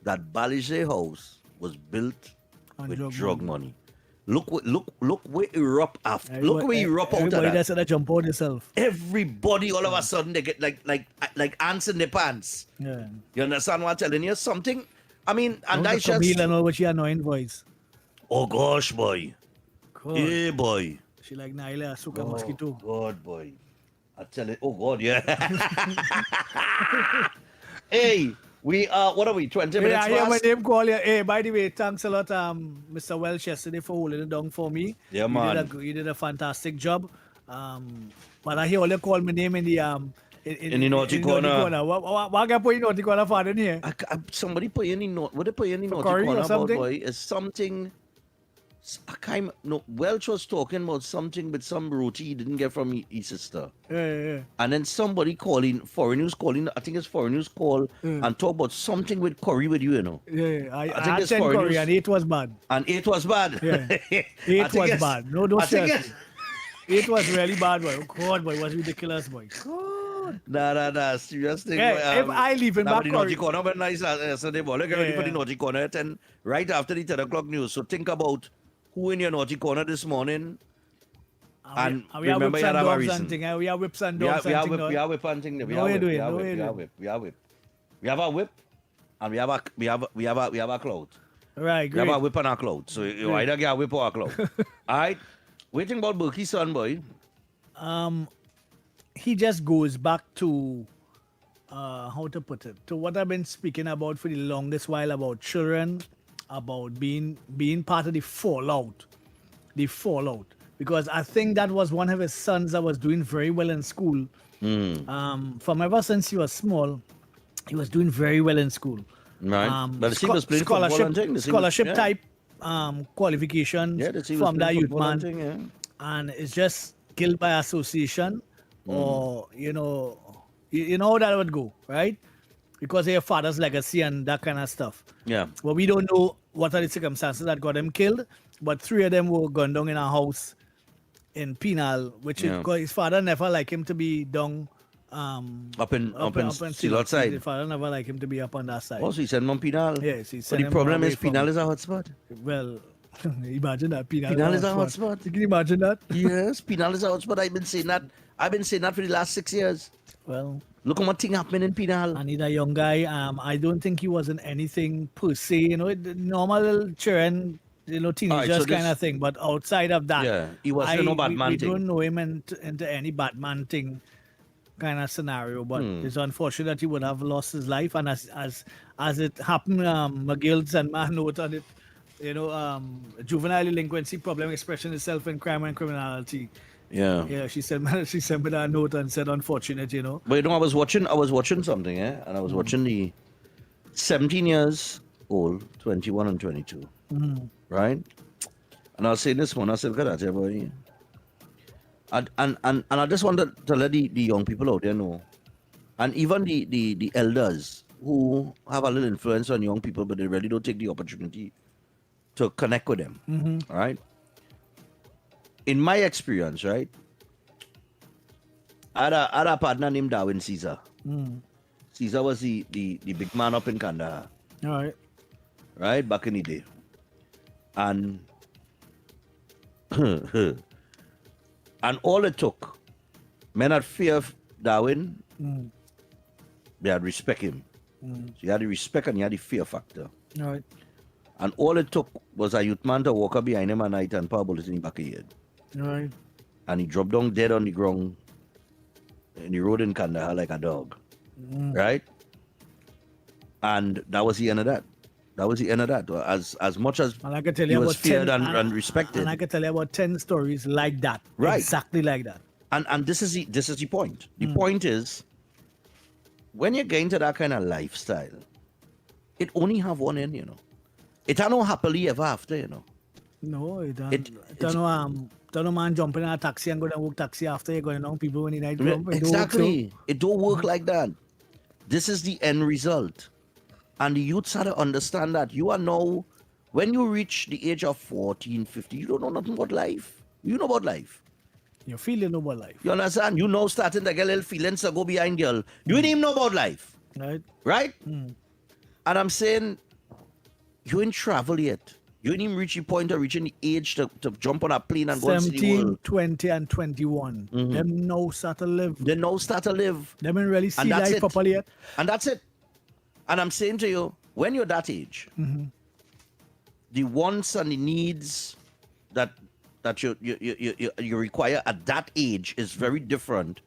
That Balize House was built with drug money. Look where erupt after. Look where erupt out of that. Everybody that's gonna jump on yourself. Everybody all of a sudden they get like ants in their pants. Yeah. You understand what I'm telling you? Something. I mean, and that's just. Camille and all with your annoying voice. Oh gosh, boy. God. Hey, boy. She like Naila Suka Mosquito. God, boy. I tell you. Oh God, yeah. Hey. We what are we? 20 minutes I hear past? my name call you. Hey, by the way, thanks a lot, Mr. Welsh, yesterday for holding it down for me. Yeah, man. You did a fantastic job. But I hear all you call my name in the in the naughty corner. What can I put in the naughty corner for in here? Somebody put in the naughty. What they put in the naughty curry or corner about, something? boy? Is something. Welch was talking about something with some roti he didn't get from his sister. Yeah. And then somebody foreign news calling, I think it's foreign news call, and talk about something with curry with you, you know. Yeah. I think had it's 10 foreign curry news. and 8 was bad. And 8 was bad. Yeah. I 8 think was it's- bad. No, I think seriously. 8 was really bad, boy. Oh, God, boy, it was ridiculous, boy. Nah, serious thing. Yeah, if I leave in back the naughty curry. corner, but nice yesterday, boy. Look, get ready for the Yeah. naughty corner at 10, right after the 10 o'clock news. So think about who in your naughty corner this morning. And we are remember, whips you and have a dogs reason. and thing. We are whips and We are dogs and thing. whip and thing. No way doing, no way doing. We are whip. We have a whip, and we have a cloud. Right, We great. have a whip and a cloud. So you Great. either get a whip or a cloud. All right. Waiting about Berkey's son, boy. He just goes back to how to put it, to what I've been speaking about for the longest while about children, about being part of the fallout. Because I think that was one of his sons that was doing very well in school. From ever since he was small, he was doing very well in school. Right. But he was playing football and thing. Scholarship type qualifications from that youth man. Thing, And it's just guilt by association, or you know how that would go, right? Because of your father's legacy and that kind of stuff. Yeah. Well, we don't know what are the circumstances that got him killed, but 3 of them were gunned down in a house in Penal, which is because his father never liked him to be down Up in still outside. His father never liked him to be up on that side. Also, he sent him on Penal. Yes, he But sent the him problem away is from- Penal is a hotspot. Well, imagine that. Penal is a hotspot. You can imagine that? Yes, Penal is a hotspot. I've been saying that for the last 6 years. Well, look at what thing happening in Penal. I need a young guy. I don't think he was in anything per se, normal children, teenagers so kind this- of thing. But outside of that, Yeah, he wasn't no bad man we thing. don't know him into any Batman thing kind of scenario. But it's unfortunate he would have lost his life. And as it happened, McGill sent my note on it. Juvenile delinquency problem expression itself in crime and criminality. Yeah. Yeah, she sent me that note and said unfortunate, But I was watching something, and I was watching the 17 years old, 21 and 22, right? And I was saying this one, I said, look at that, boy. And I just wanted to let the young people out there know, and even the elders who have a little influence on young people, but they really don't take the opportunity to connect with them, all right? In my experience, right, I had a partner named Darwin Caesar. Caesar was the big man up in Kandahar, All right. right, back in the day. And and all it took, men had fear of Darwin, they had respect him. So you had the respect and you had the fear factor. All right. And all it took was a youth man to walk up behind him at night and pour a bullet in the back of his head. All right. And he dropped down dead on the ground in the road in Kandahar like a dog. Right? And that was the end of that. That was the end of that. As much as And I can tell he you was about feared 10, and respected. And I can tell you about 10 stories like that. Right. Exactly like that. And this is the point. The point is, when you get into that kind of lifestyle, it only have one end, It ain't no happily ever after, No, it don't. It- Don't know man jumping in a taxi and go to work taxi after you're going on people when the night come. It don't work Exactly. so. It don't work like that. This is the end result. And the youths have to understand that you are now, when you reach the age of 14, 15, you don't know nothing about life. You know about life. You're feeling about life. You understand? You know starting to get little feelings to go behind girl. You didn't even know about life. Right. Right? And I'm saying, you ain't travel yet. You ain't even reach the point of reaching the age to jump on a plane and go and see the 17, world. 20, and 21. Them now start to live. They now start to live. Them ain't really see And that's life it. properly yet. And that's it. And I'm saying to you, when you're that age, the wants and the needs that you require at that age is very different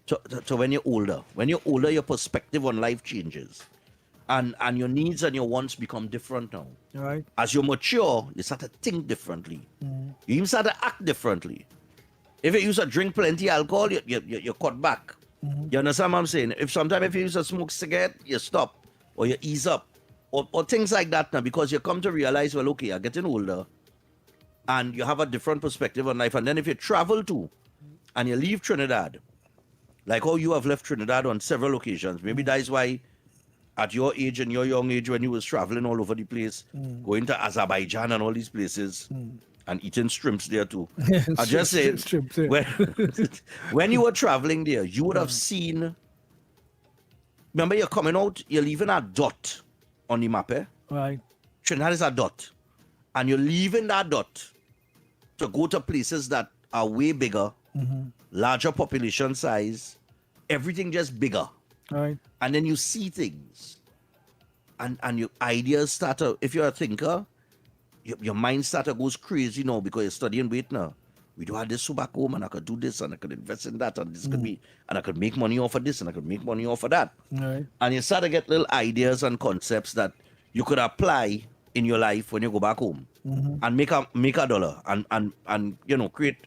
to when you're older. When you're older, your perspective on life changes. And your needs and your wants become different now. All right. As you mature, you start to think differently. You even start to act differently. If you used to drink plenty alcohol, you cut back. You understand what I'm saying? If you used to smoke cigarette, you stop or you ease up or things like that now, because you come to realize, well, okay, you're getting older. and you have a different perspective on life. And then if you travel too, and you leave Trinidad, like how you have left Trinidad on several occasions, maybe that is why at your age and your young age when you was traveling all over the place, going to Azerbaijan and all these places, and eating shrimps there too. I just said, when you were traveling there, you would have seen, remember you're coming out, you're leaving a dot on the map, eh? Right. Trinidad is a dot. And you're leaving that dot to go to places that are way bigger, larger population size, everything just bigger. Right. And then you see things. And your ideas start to, if you're a thinker, your mind start to goes crazy now because you're studying weight now. We do have this so back home and I could do this and I could invest in that and this could be, and I could make money off of this and I could make money off of that. Right. And you start to get little ideas and concepts that you could apply in your life when you go back home and make a dollar and you know create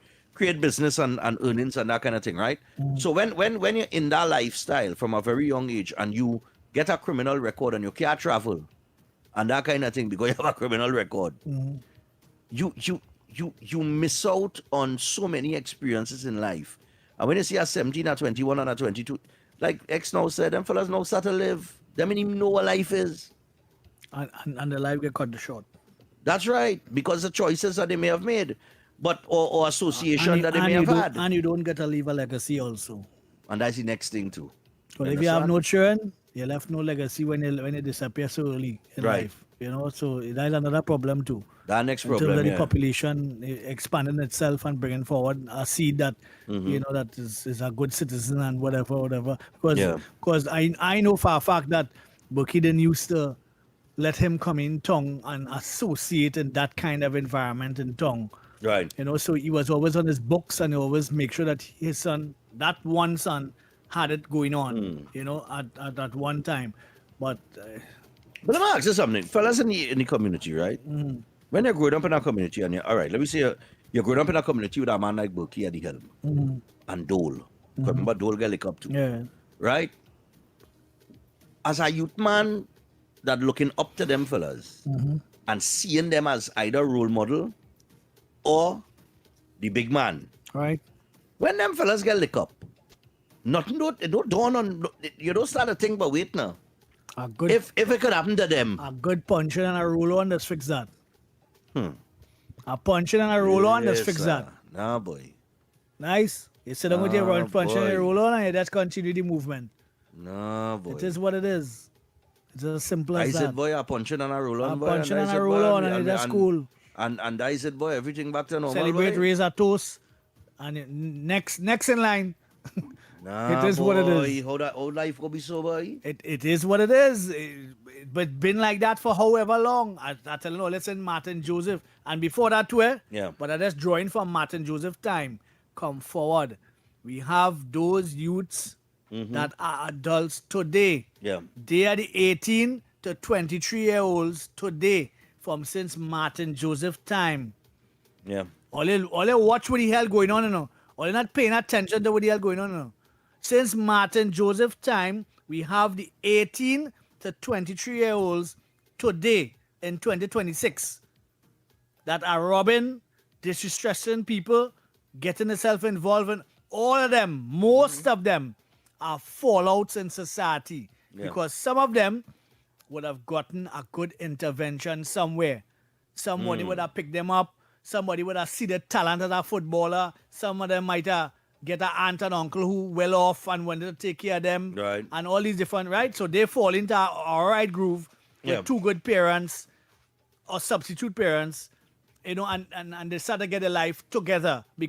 business and earnings and that kind of thing, right? So when you're in that lifestyle from a very young age and you get a criminal record and you can't travel and that kind of thing because you have a criminal record, you miss out on so many experiences in life. And when you see a 17 or 21 and a 22, like X now said, them fellas now start to live. They don't even know what life is. And the life get cut short. That's right, because the choices that they may have made, but or association that they may have had. And you don't get to leave a legacy also. And that's the next thing too. But if you have no children, you left no legacy when you disappear so early in life. You know, so that's another problem too. That next in terms problem, of the yeah. population expanding itself and bringing forward a seed that you know that is a good citizen and whatever. Because I know for a fact that Bucky didn't used to let him come in tongue and associate in that kind of environment in tongue. Right. You know, so he was always on his books and he always make sure that his son, that one son, had it going on, you know, at that one time. But let me ask you something. Fellas in the community, right? When you're growing up in a community and all right, let me say you're growing up in a community with a man like Burkey at the helm and Dole. Remember Dole get licked up too. Yeah. Right? As a youth man that looking up to them fellas and seeing them as either role model or the big man. Right. When them fellas get licked up, nothing don't dawn on, you don't start to think about wait now. If it could happen to them. A good punching and a roll on, let's fix that. A punching and a roll on, let's fix that. Nah, boy. Nice. You sit down with your roll punching and a roll on and you just continue the movement. Nah, boy. It is what it is. It's as simple as I that. said, boy, a punching and a roll on, A boy. punching and a roll on and that's cool. And I said, boy, everything back to normal. Celebrate, boy. raise a toast. And next in line. Nah, it is boy, what it is. How life will be so, boy? It is what it is. But been like that for however long. I tell you, no, listen, Martin Joseph. And before that too, Yeah. But I just drawing from Martin Joseph time. Come forward. We have those youths that are adults today. Yeah. They are the 18 to 23-year-olds today from since Martin Joseph time. Yeah. All they watch what the hell going on, you know. All they not paying attention to what the hell going on, you know. Since Martin Joseph time, we have the 18 to 23-year-olds today in 2026 that are robbing, disrespecting people, getting themselves involved in all of them. Most of them are fallouts in society because some of them would have gotten a good intervention somewhere. Somebody would have picked them up. Somebody would have seen the talent as a footballer. Some of them might have get an aunt and uncle who well off and wanted to take care of them. Right. And all these different, right? So they fall into a all right groove with two good parents or substitute parents, you know, and they start to get a life together.